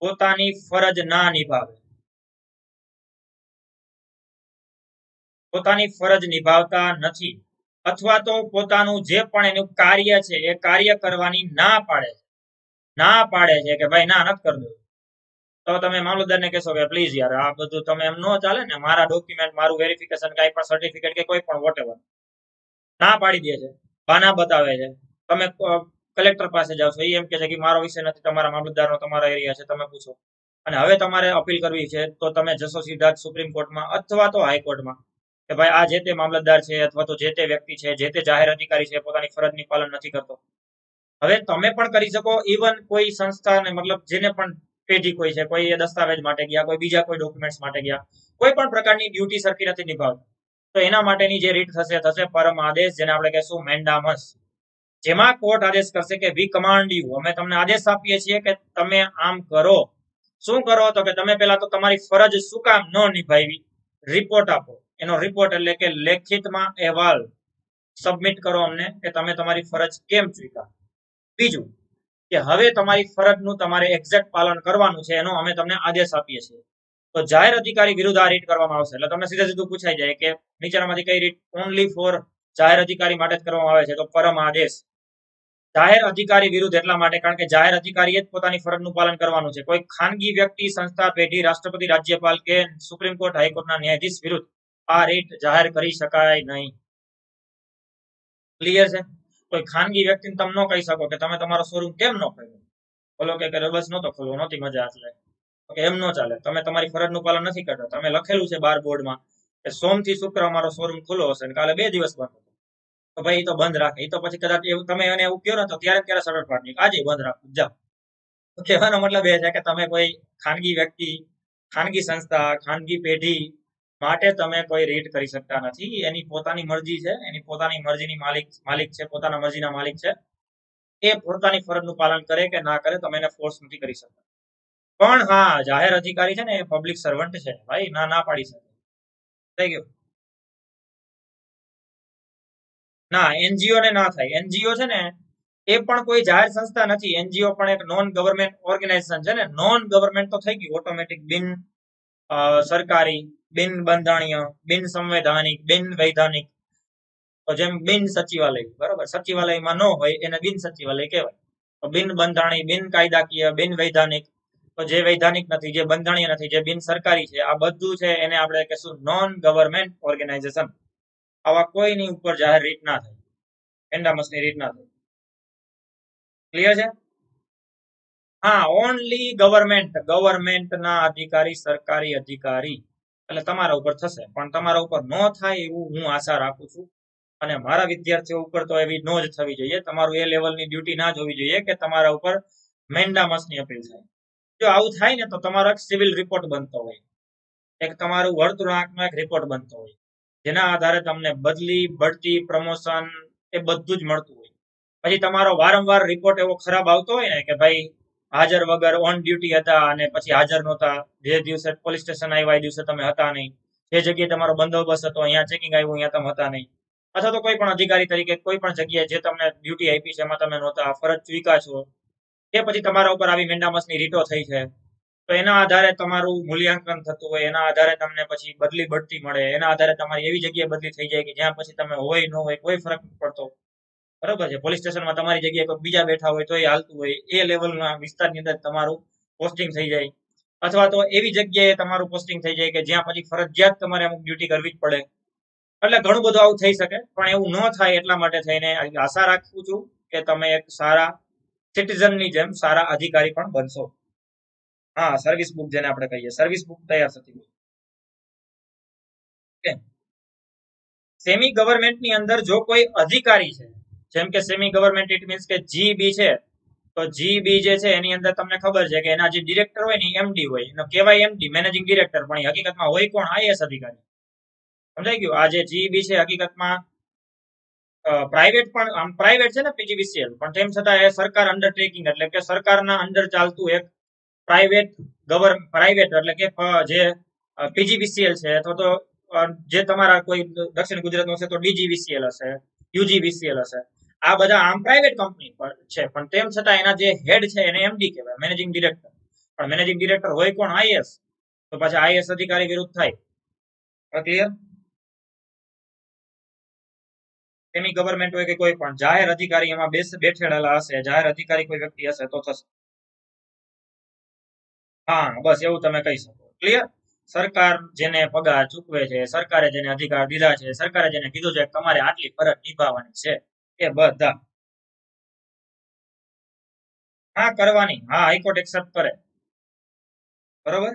પોતાની ફરજ ના નિભાવે, પોતાની ફરજ નિભાવતા નથી, અથવા તો પોતાનું જે પણ એનું કાર્ય છે એ કાર્ય કરવાની ના પાડે છે કે ભાઈ ના નથી કરવું, તો તમે મામલતદારને કહેશો કે પ્લીઝ યાર આ બધું તમે એમ ન ચાલે ને, મારા ડોક્યુમેન્ટ, મારું વેરિફિકેશન, કઈ પણ સર્ટિફિકેટ કે કોઈ પણ વોટેવર ના પાડી દે છે, બાના બતાવે છે. તમે કલેક્ટર પાસે જાઓ છો, એ એમ કે છે કે મારો વિષય નથી, તમારા મામલતદારનો તમારા એરિયા છે, તમે પૂછો. અને હવે તમારે અપીલ કરવી છે તો તમે જશો સીધા સુપ્રીમ કોર્ટમાં અથવા તો હાઈકોર્ટમાં કે ભાઈ આ જે તે મામલતદાર છે અથવા તો જે તે વ્યક્તિ છે, જે તે જાહેર અધિકારી છે, પોતાની ફરજની પાલન નથી કરતો. હવે તમે પણ કરી શકો, ઇવન કોઈ સંસ્થાને મતલબ જેને પણ પેઢી કોઈ છે, કોઈ એ દસ્તાવેજ માટે ગયા, કોઈ બીજા કોઈ ડોક્યુમેન્ટ્સ માટે ગયા, કોઈ પણ પ્રકારની ડ્યુટી સરખી નથી નિભાવતા, તો એના માટેની જે રીટ થશે પરમ આદેશ, જેને આપણે કહેશું મેન્ડામસ, જેમાં કોર્ટ આદેશ કરશે કે વી કમાન્ડ યુ, અમે તમને આદેશ આપીએ છીએ કે તમે આમ કરો. શું કરો? તો કે તમે પેલા તો તમારી ફરજ શું કામ ન નિભાવી, રિપોર્ટ આપો. એનો રિપોર્ટ એટલે કે લેખિતમાં અહેવાલ સબમિટ કરો અમને કે તમે તમારી ફરજ કેમ ચૂક્યા. બીજું કે હવે તમારી ફરજનું તમારે એક્ઝેક્ટ પાલન કરવાનું છે, એનો અમે તમને આદેશ આપીએ છીએ. તો જાહેર અધિકારી વિરુદ્ધ આ રીટ કરવામાં આવશે. એટલે તમને સીધું પૂછાઈ જાય કે નીચેનામાંથી કઈ રીટ ઓનલી ફોર જાહેર અધિકારી માટે જ કરવામાં આવે છે? તો પરમ આદેશ. જાહેર અધિકારી વિરુદ્ધ એટલા માટે કારણ કે જાહેર અધિકારીએ જ પોતાની ફરજનું પાલન કરવાનું છે. કોઈ ખાનગી વ્યક્તિ, સંસ્થા, પેઢી, રાષ્ટ્રપતિ, રાજ્યપાલ કે સુપ્રીમ કોર્ટ, હાઈકોર્ટના ન્યાયાધીશ વિરુદ્ધ આ રીટ જાહેર કરી શકાય નહીં. ક્લિયર છે? કોઈ ખાનગી વ્યક્તિને તમે ન કહી શકો કે તમે તમારો શોરૂમ કેમ ન ખોલ્યો, બોલો કે બસ નહોતો ખોલવો, નહોતી મજા એટલે એમ ન ચાલે. તમે તમારી ફરજનું પાલન નથી કરતા. તમે લખેલું છે બાર બોર્ડમાં કે સોમથી શુક્ર અમારો શોરૂમ ખુલ્લો હશે, કાલે 2 દિવસ બંધ, તો ભાઈ એ તો બંધ રાખે. એ તો પછી કદાચ એવું તમે એને એવું કહો ને તો ત્યારે સરળ પાડી આજે બંધ રાખવું જાઓ. તો કહેવાનો મતલબ એ છે કે તમે કોઈ ખાનગી વ્યક્તિ, ખાનગી સંસ્થા, ખાનગી પેઢી માટે તમે કોઈ રીટ કરી શકતા નથી. એની પોતાની મરજી છે, એની પોતાની મરજીની માલિક છે, પોતાના મરજીના માલિક છે. એ પોતાની ફરજનું પાલન કરે કે ના કરે તમે એને ફોર્સ નથી કરી શકતા. પણ હા, જાહેર અધિકારી છે ને એ પબ્લિક સર્વન્ટ છે ભાઈ, ના પાડી શકે. થઈ ગયું? ના, એનજીઓ ને ના થાય. એનજીઓ છે ને એ પણ કોઈ જાહેર સંસ્થા નથી. એનજીઓ પણ એક નોન ગવર્મેન્ટ ઓર્ગેનાઇઝેશન છે ને. નોન ગવર્મેન્ટ તો થઈ ગયું ઓટોમેટિક, બિન સરકારી, બિન બંધારણીય, બિન સંવૈધાનિક, બિન વૈધાનિક. તો જેમ બિન સચિવાલય, બરોબર, સચિવાલયમાં ન હોય એને બિન સચિવાલય કહેવાય. તો બિન બંધારણીય, બિન કાયદાકીય, બિન વૈધાનિક, તો જે વૈધાનિક નથી, જે બંધારણીય નથી, જે બિન સરકારી છે, આ બધું છે એને આપણે કહેશું નોન ગવર્મેન્ટ ઓર્ગેનાઇઝેશન. આવા કોઈની ઉપર જાહેર રીટ ના થાય, એન્ડામસની રીટ ના થાય. ક્લિયર છે? હા, ઓનલી ગવર્મેન્ટના અધિકારી, સરકારી અધિકારી એટલે તમારા ઉપર થશે. પણ તમારા ઉપર ન થાય એવું હું આશા રાખું છું. અને મારા વિદ્યાર્થીઓ ઉપર તો એવી ન જ થવી જોઈએ. તમારું એ લેવલની ડ્યુટી ના જ હોવી જોઈએ કે તમારા ઉપર મેન્ડામસની અપીલ થાય. જો આવું થાય ને તો તમારો એક સિવિલ રિપોર્ટ બનતો હોય, એક તમારું વર્તણૂકનો એક રિપોર્ટ બનતો હોય, જેના આધારે તમને બદલી, બઢતી, પ્રમોશન એ બધું જ મળતું હોય. પછી તમારો વારંવાર રિપોર્ટ એવો ખરાબ આવતો હોય ને કે ભાઈ હાજર વગર, ઓન ડ્યુટી હતા અને પછી હાજર નહોતા, જે દિવસે પોલીસ સ્ટેશન આવ્યા એ દિવસે તમે હતા નહીં, જે જગ્યાએ તમારો બંદોબસ્ત હતો અહીંયા ચેકિંગ આવ્યું અહીંયા તમે હતા નહીં, અથવા તો કોઈ પણ અધિકારી તરીકે કોઈ પણ જગ્યાએ જે તમને ડ્યુટી આપી છે એમાં તમે નહોતા, ફરજ ચૂક્યા છો, કે પછી તમારા ઉપર આવી મેન્ડામસની રીટો થઈ છે, તો એના આધારે તમારું મૂલ્યાંકન થતું હોય, એના આધારે તમને પછી બદલી બઢતી મળે, એના આધારે તમારી એવી જગ્યાએ બદલી થઈ જાય કે જ્યાં પછી તમે હોય ન હોય કોઈ ફરક નથી પડતો. બરોબર છે? પોલીસ સ્ટેશનમાં તમારી જગ્યાએ કોઈ બીજા બેઠા હોય તો એ હાલતું હોય, એ લેવલના વિસ્તારની અંદર તમારું પોસ્ટિંગ થઈ જાય, અથવા તો એવી જગ્યાએ તમારું પોસ્ટિંગ થઈ જાય કે જ્યાં પછી ફરજિયાત તમારે અમુક ડ્યુટી કરવી જ પડે. એટલે ઘણું બધું આવું થઈ શકે. પણ એવું ન થાય એટલા માટે થઈને આશા રાખું છું કે તમે એક સારા સિટીઝનની જેમ સારા અધિકારી પણ બનશો. હા, સર્વિસ બુક જેને આપણે કહીએ, સર્વિસ બુક તૈયાર થતી હોય. સેમી ગવર્મેન્ટની અંદર જો કોઈ અધિકારી છે, જેમ કે સેમી ગવર્મેન્ટ ઇટ મીન્સ કે જીબી છે, તો જીબી જે છે એની અંદર તમને ખબર છે કે એના જે ડિરેક્ટર હોય ને એમડી હોય, એનો કહેવાય એમડી, મેનેજિંગ ડિરેક્ટર, પણ હકીકતમાં હોય કોણ? આઈએસ અધિકારી. સમજાઈ ગયું? આ જે જીબી છે હકીકતમાં પ્રાઇવેટ પણ, આમ પ્રાઇવેટ છે ને પીજીવીસીએલ, પણ તેમ છતાં એ સરકાર અંડરટેકિંગ એટલે કે સરકારના અંડર ચાલતું એક પ્રાઇવેટ એટલે કે જે પીજીવીસીએલ છે, અથવા તો જે તમારા કોઈ દક્ષિણ ગુજરાતનું હશે તો ડીજીવીસીએલ હશે, યુજીવીસીએલ હશે. આ બધા આમ પ્રાઇવેટ કંપની છે, પણ તેમ છતાં એના જે હેડ છે એને એમડી કહેવાય, મેનેજિંગ ડિરેક્ટર. પણ મેનેજિંગ ડિરેક્ટર હોય કોણ? આઈએસ. તો પાછા આઈએસ અધિકારી વિરુદ્ધ થાય. ક્લિયર? સેમી ગવર્મેન્ટ હોય કે કોઈ પણ જાહેર અધિકારી એમાં બેઠેલા હશે, જાહેર અધિકારી કોઈ વ્યક્તિ હશે તો થશે. હા, બસ એવું તમે કહી શકો. ક્લિયર? સરકાર જેને પગાર ચૂકવે છે, સરકારે જેને અધિકાર દીધા છે, સરકારે જેને કીધું છે તમારે આટલી ફરજ નિભાવવાની છે, એ બધા. હા, કરવાની. હા, હાઈકોર્ટ એક્સેપ્ટ કરે. બરોબર?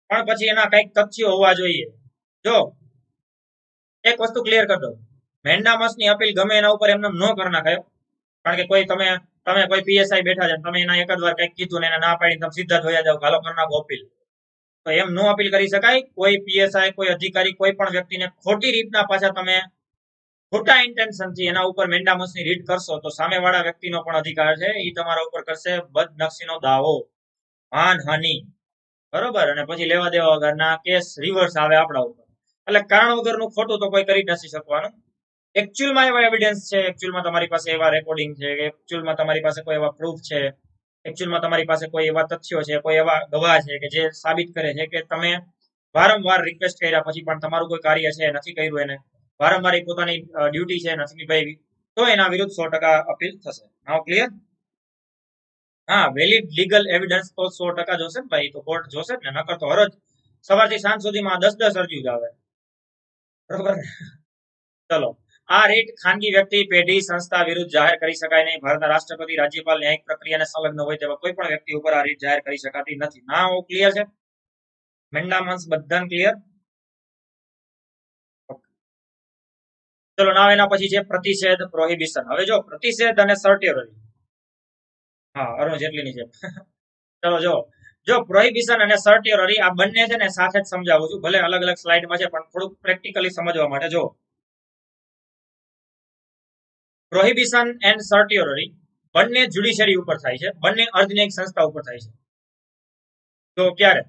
પણ પછી એના કઈક તથ્યો હોવા જોઈએ. જો એક વસ્તુ ક્લિયર કરી દો, મેન્ડામસની અપીલ ગમે એના ઉપર એમને ન કરી નાખાય. કારણ કે કોઈ તમે કોઈ પીએસઆઈ બેઠા છે, તમે એના એકાદ વાર કઈક કીધું ને એને ના પાડી તમે સીધા જોયા જાવ, ગાલો કરી નાખો અપીલ, તો એમ નો અપીલ કરી શકાય. કોઈ પીએસઆઈ, કોઈ અધિકારી, કોઈ પણ વ્યક્તિને ખોટી રીતના પાછા તમે ખોટા ઇન્ટેન્શનથી એના ઉપર મેન્ડામસની રીટ કરશો તો સામેવાળા વ્યક્તિનો પણ અધિકાર છે, એ તમારા ઉપર કરશે બદનક્ષીનો દાવો, માનહાનિ. બરોબર? અને પછી લેવા દેવા વગરના કેસ રિવર્સ આવે આપણા ઉપર. એટલે કારણ વગરનું ખોટું તો કોઈ કરી નથી શકવાનું. એકચ્યુઅલમાં એવા એવિડન્સ છે, એકચ્યુઅલમાં તમારી પાસે એવા રેકોર્ડિંગ છે, એકચ્યુઅલમાં તમારી પાસે કોઈ એવા પ્રૂફ છે, એકચ્યુઅલમાં તમારી પાસે કોઈ એવા તથ્યો છે, કોઈ એવા ગવાહ છે કે જે સાબિત કરે છે કે તમે વારંવાર રિક્વેસ્ટ કર્યા પછી પણ તમારું કોઈ કાર્ય છે નથી કર્યું, એને વારંવાર પોતાની ડ્યુટી છે નથી નિભાવી, તો એના વિરુદ્ધ 100% અપીલ થશે. નાઉ ક્લિયર? હા, વેલિડ લીગલ એવિડન્સ તો 100% જોશે ને ભાઈ, તો કોર્ટ જોશે જ ને, નકર તો હરોજ સવારથી સાંજ સુધીમાં 10 અરજી જ આવે. બરોબર. ચલો, આ રીટ ખાનગી વ્યક્તિ, પેઢી, સંસ્થા વિરુદ્ધ જાહેર કરી શકાય નહીં. ભારતના રાષ્ટ્રપતિ, રાજ્યપાલ, ન્યાયિક પ્રક્રિયાને સંલગ્ન હોય તેવા કોઈ પણ વ્યક્તિ ઉપર આ રીટ જાહેર કરી શકાતી નથી. ના ક્લિયર છે? મેન્ડામન્સ બધાને ક્લિયર? ચલો, નાવ એના પછી છે પ્રતિષેધ, પ્રોહિબિશન. હવે જો પ્રતિષેધ અને સર્ટ્યોરરી, હા અરુણ જેટલીની છે. ચલો જો પ્રોહિબિશન અને સર્ટ્યોરરી આ બંને છે ને સાથે જ સમજાવું છું, ભલે અલગ અલગ સ્લાઇડમાં છે પણ થોડુંક પ્રેક્ટિકલી સમજવા માટે. જો પ્રોહિબિશન એન્ડ સર્ટ્યોરરી બંને જ્યુડિશરી ઉપર થાય છે, બંને અર્ધન્યાયિક સંસ્થા ઉપર થાય છે. તો ક્યારે?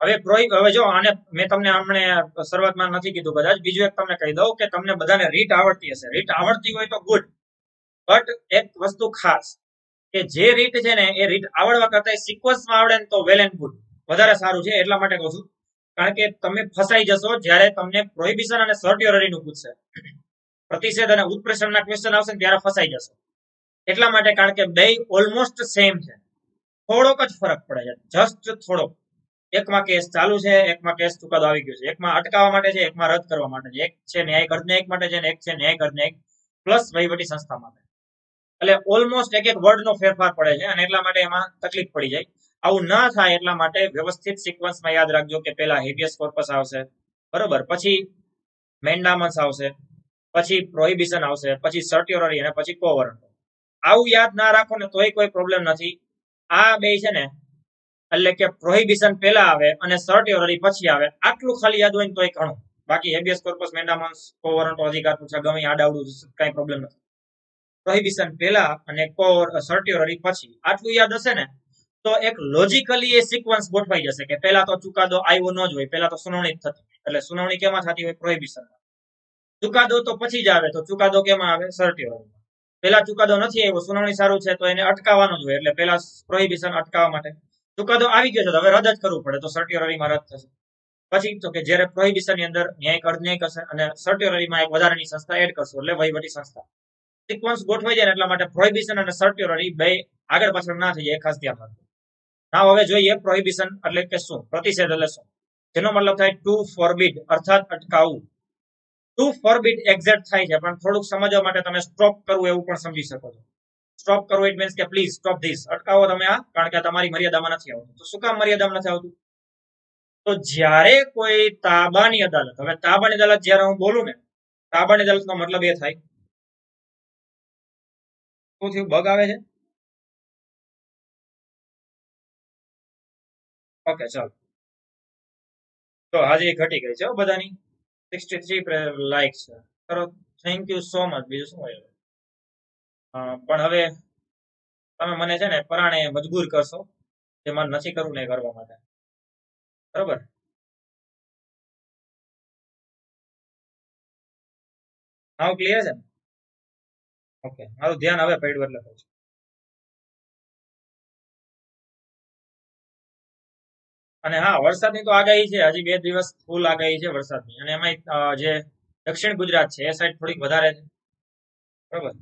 હવે જો આને મેં તમને હમણે શરૂઆતમાં નથી કીધું કદાચ, બીજું એક તમને કહી દઉં કે તમને બધાને રીટ આવડતી હશે. રીટ આવડતી હોય તો ગુડ, બટ એક વસ્તુ ખાસ કે જે રીટ છે ને એ રીટ આવડવા કરતા સિક્વન્સમાં આવડે ને તો વેલ એન્ડ ગુડ, વધારે સારું છે. એટલા માટે કહું છું, કારણ કે તમે ફસાઈ જશો જ્યારે તમને પ્રોહિબિશન અને સર્ટ્યોરરીનું પૂછશે, પ્રતિષેધ અને ઉત્પ્રેષણના ક્વેશ્ચન આવશે ને ત્યારે ફસાઈ જશો. એટલા માટે, કારણ કે બે ઓલમોસ્ટ સેમ છે, થોડોક જ ફરક પડે છે, જસ્ટ થોડોક. એકમાં કેસ ચાલુ છે, એકમાં કેસ ચુકાદો આવી ગયો છે, એકમાં અટકાવવા માટે છે, એકમાં રદ કરવા માટે છે, એક છે ન્યાયિક અર્ધન્યાયિક માટે છે, અને એક છે ન્યાયિક અર્ધન્યાયિક પ્લસ વહીવટી સંસ્થા માટે. એટલે ઓલમોસ્ટ એક વર્ડનો ફેરફાર પડે છે, અને એટલા માટે એમાં તકલીફ પડી જાય. આવું ન થાય એટલા માટે વ્યવસ્થિત સિક્વન્સમાં યાદ રાખજો કે પહેલા હેબિયસ કોર્પસ આવશે, બરોબર, પછી મેન્ડામસ આવશે, પછી પ્રોહિબિશન આવશે, પછી સર્ટ્યોરરી અને પછી કોવરન્ટ. આવું યાદ ના રાખો ને તોય કોઈ પ્રોબ્લેમ નથી. આ બે છે ને, એટલે કે પ્રોહિબિશન પહેલા આવે અને સર્ટ્યોરરી પછી આવે, આટલું ખાલી યાદ હોય ને તોય ઘણું. બાકી હેબિયસ કોર્પસ, મેન્ડામસ, કોવરન્ટ, અધિકાર પૂછા, ગમે આડાવડું કઈ પ્રોબ્લેમ નથી. પ્રોહિબિશન પહેલા અને સર્ટ્યોરરી પછી, આટલું યાદ હશે ને તો એક લોજિકલી એ સિક્વન્સ ગોઠવાઈ જશે કે પહેલા તો ચુકાદો આવ્યો ન જ હોય, પહેલા તો સુનાવણી થતી. એટલે સુનાવણી કેમાં થતી હોય? પ્રોહિબિશનમાં. ચુકાદો તો પછી જ આવે, તો ચુકાદો કેમાં આવે? સર્ટ્યોરરીમાં. પહેલા ચુકાદો નથી આવ્યો, સુનાવણી સારું છે તો એને અટકાવવાનો જ હોય, એટલે પહેલા પ્રોહિબિશન અટકાવવા માટે. ચુકાદો આવી ગયો છે તો હવે રદ જ કરવું પડે, તો સર્ટ્યોરરીમાં રદ થશે. પછી તો કે જ્યારે પ્રોહિબિશન ની અંદર ન્યાયિક અર્ધન્યાયિક હશે અને સર્ટ્યોરરીમાં એક વધારાની સંસ્થા એડ કરશો, એટલે વહીવટી સંસ્થા. સિક્વન્સ ગોઠવાઈ જાય એટલા માટે પ્રોહિબિશન અને સર્ટ્યોરરી બે આગળ પાછળ ના થઈ જાય, ખાસ ધ્યાન રાખજો. ના હવે જોઈએ પ્રોહિબિશન એટલે કે શું, પ્રતિષેધ એટલે શું, જેનો મતલબ થાય ટુ ફોરબીડ, અર્થાત અટકાવવું. ટુ ફોરબીડ એક્ઝેક્ટ થાય છે, પણ થોડુંક સમજવા માટે તમે સ્ટોપ કરવું એવું પણ સમજી શકો છો. સ્ટોપ કરવું ઇટ મીન્સ કે પ્લીઝ સ્ટોપ ધીસ, અટકાવો તમે આ, કારણ કે તમારી મર્યાદામાં નથી આવતું. તો શું કામ મર્યાદામાં નથી આવતું? તો જ્યારે કોઈ તાબાની અદાલત, હવે તાબાની અદાલત જ્યારે હું બોલું ને, તાબાની અદાલતનો મતલબ એ થાય, શું થયું? બગ આવે છે? ઓકે ચાલો, તો હાજરી ઘટી ગઈ છે બધાની, 63 લાઈક છે. ચલો, થેન્ક યુ સો મચ. બીજું શું હોય? પણ હવે તમે મને છે ને પરાણે મજબૂર કરશો, જે મને નથી કરવું ને કરવા માટે, બરોબર? હાવ ક્લિયર છે? ઓકે, મારું ધ્યાન હવે પડ્યું એટલે કહું છું. અને હા, વરસાદની તો આગાહી છે, હજી 2 દિવસ ફૂલ આગાહી છે વરસાદની, અને એમાં જે દક્ષિણ ગુજરાત છે એ સાઈડ થોડીક વધારે છે, બરોબર.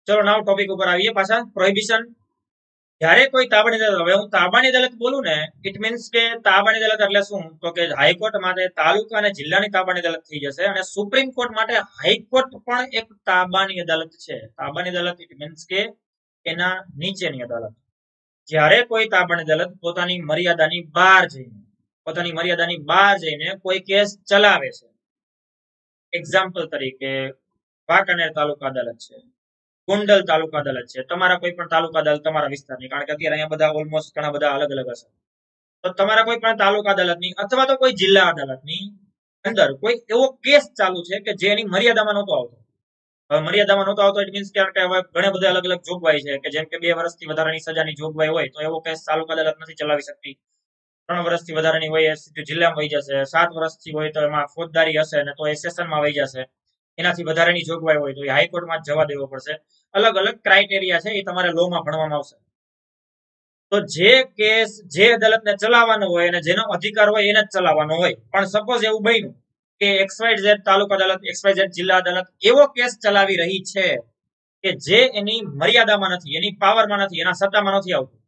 ચલો, નાવ ટોપિક ઉપર આવીએ પાછા. પ્રોહિબિશન. જ્યારે કોઈ તાબાની અદાલત, હવે હું તાબાની અદાલત બોલું ને, ઇટ મીન્સ કે તાબાની અદાલત એટલે શું, તો કે હાઈકોર્ટ માટે તાલુકા અને જિલ્લાની તાબાની અદાલત થઈ જશે, અને સુપ્રીમ કોર્ટ માટે હાઈકોર્ટ પણ એક તાબાની અદાલત છે. તાબાની અદાલત ઇટ મીન્સ કે એના નીચેની અદાલત. જ્યારે કોઈ તાબાની અદાલત પોતાની મર્યાદાની બહાર જઈને કોઈ કેસ ચલાવે છે, એક્ઝામ્પલ તરીકે વાંકાનેર તાલુકા અદાલત છે, ગોંડલ તાલુકા અદાલત છે, તમારા કોઈ પણ તાલુકા અદાલત તમારા વિસ્તારની, કારણ કે અત્યારે અહીંયા બધા ઓલમોસ્ટ ઘણા બધા અલગ અલગ હશે, તો તમારા કોઈ પણ તાલુકા અદાલતની અથવા તો કોઈ જિલ્લા અદાલતની અંદર કોઈ એવો કેસ ચાલુ છે કે જે એની મર્યાદામાં નહોતો આવતો. હવે મર્યાદામાં નહોતો આવતો ઇટ મીન્સ કે હવે ઘણા બધા અલગ અલગ જોગવાઈ છે, કે જેમ કે 2 વર્ષથી વધારાની સજાની જોગવાઈ હોય તો એવો કેસ તાલુકા અદાલત નથી ચલાવી શકતી. 3 વર્ષથી વધારાની હોય એ સીધું જિલ્લામાં વહી જશે. 7 વર્ષથી હોય તો એમાં ફોજદારી હશે ને તો એ સેશનમાં વહી જશે. એનાથી વધારાની જોગવાઈ હોય તો એ હાઈકોર્ટમાં જ જવા દેવો પડશે. અલગ અલગ ક્રાઇટેરિયા છે, એ તમારે લોમાં ભણવામાં આવશે. તો જે કેસ જે અદાલતને ચલાવવાનો હોય અને જેનો અધિકાર હોય એને જ ચલાવવાનો હોય. પણ સપોઝ એવું બન્યું કે XYZ તાલુકા અદાલત, XYZ જિલ્લા અદાલત એવો કેસ ચલાવી રહી છે કે જે એની મર્યાદામાં નથી, એની પાવરમાં નથી, એના સત્તામાં નથી આવતું,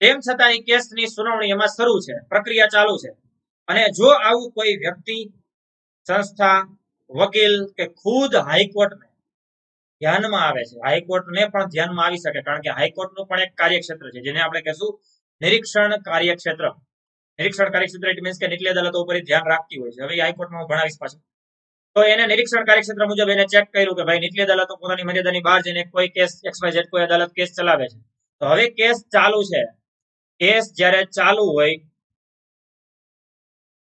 તેમ છતાં એ કેસની સુનાવણી એમાં શરૂ છે, પ્રક્રિયા ચાલુ છે. અને જો આવું કોઈ વ્યક્તિ, સંસ્થા, વકીલ કે ખુદ હાઈકોર્ટને ધ્યાનમાં આવે છે, હાઈકોર્ટને પણ ધ્યાનમાં આવી શકે, કારણ કે હાઈકોર્ટનું પણ એક કાર્યક્ષેત્ર છે જેને આપણે કહેશું નિરીક્ષણ કાર્યક્ષેત્ર. નિરીક્ષણ કાર્યક્ષેત્ર ઇટ મીન્સ કે નીચલી અદાલતો ઉપર ધ્યાન રાખતી હોય છે. હવે હાઈકોર્ટમાં હું ભણાવીશ પાછું. તો એને નિરીક્ષણ કાર્યક્ષેત્ર મુજબ એને ચેક કર્યું કે ભાઈ નીચલી અદાલતો પોતાની મર્યાદાની બહાર જઈને કોઈ કેસ XYZ કોઈ અદાલત કેસ ચલાવે છે. તો હવે કેસ ચાલુ છે. કેસ જ્યારે ચાલુ હોય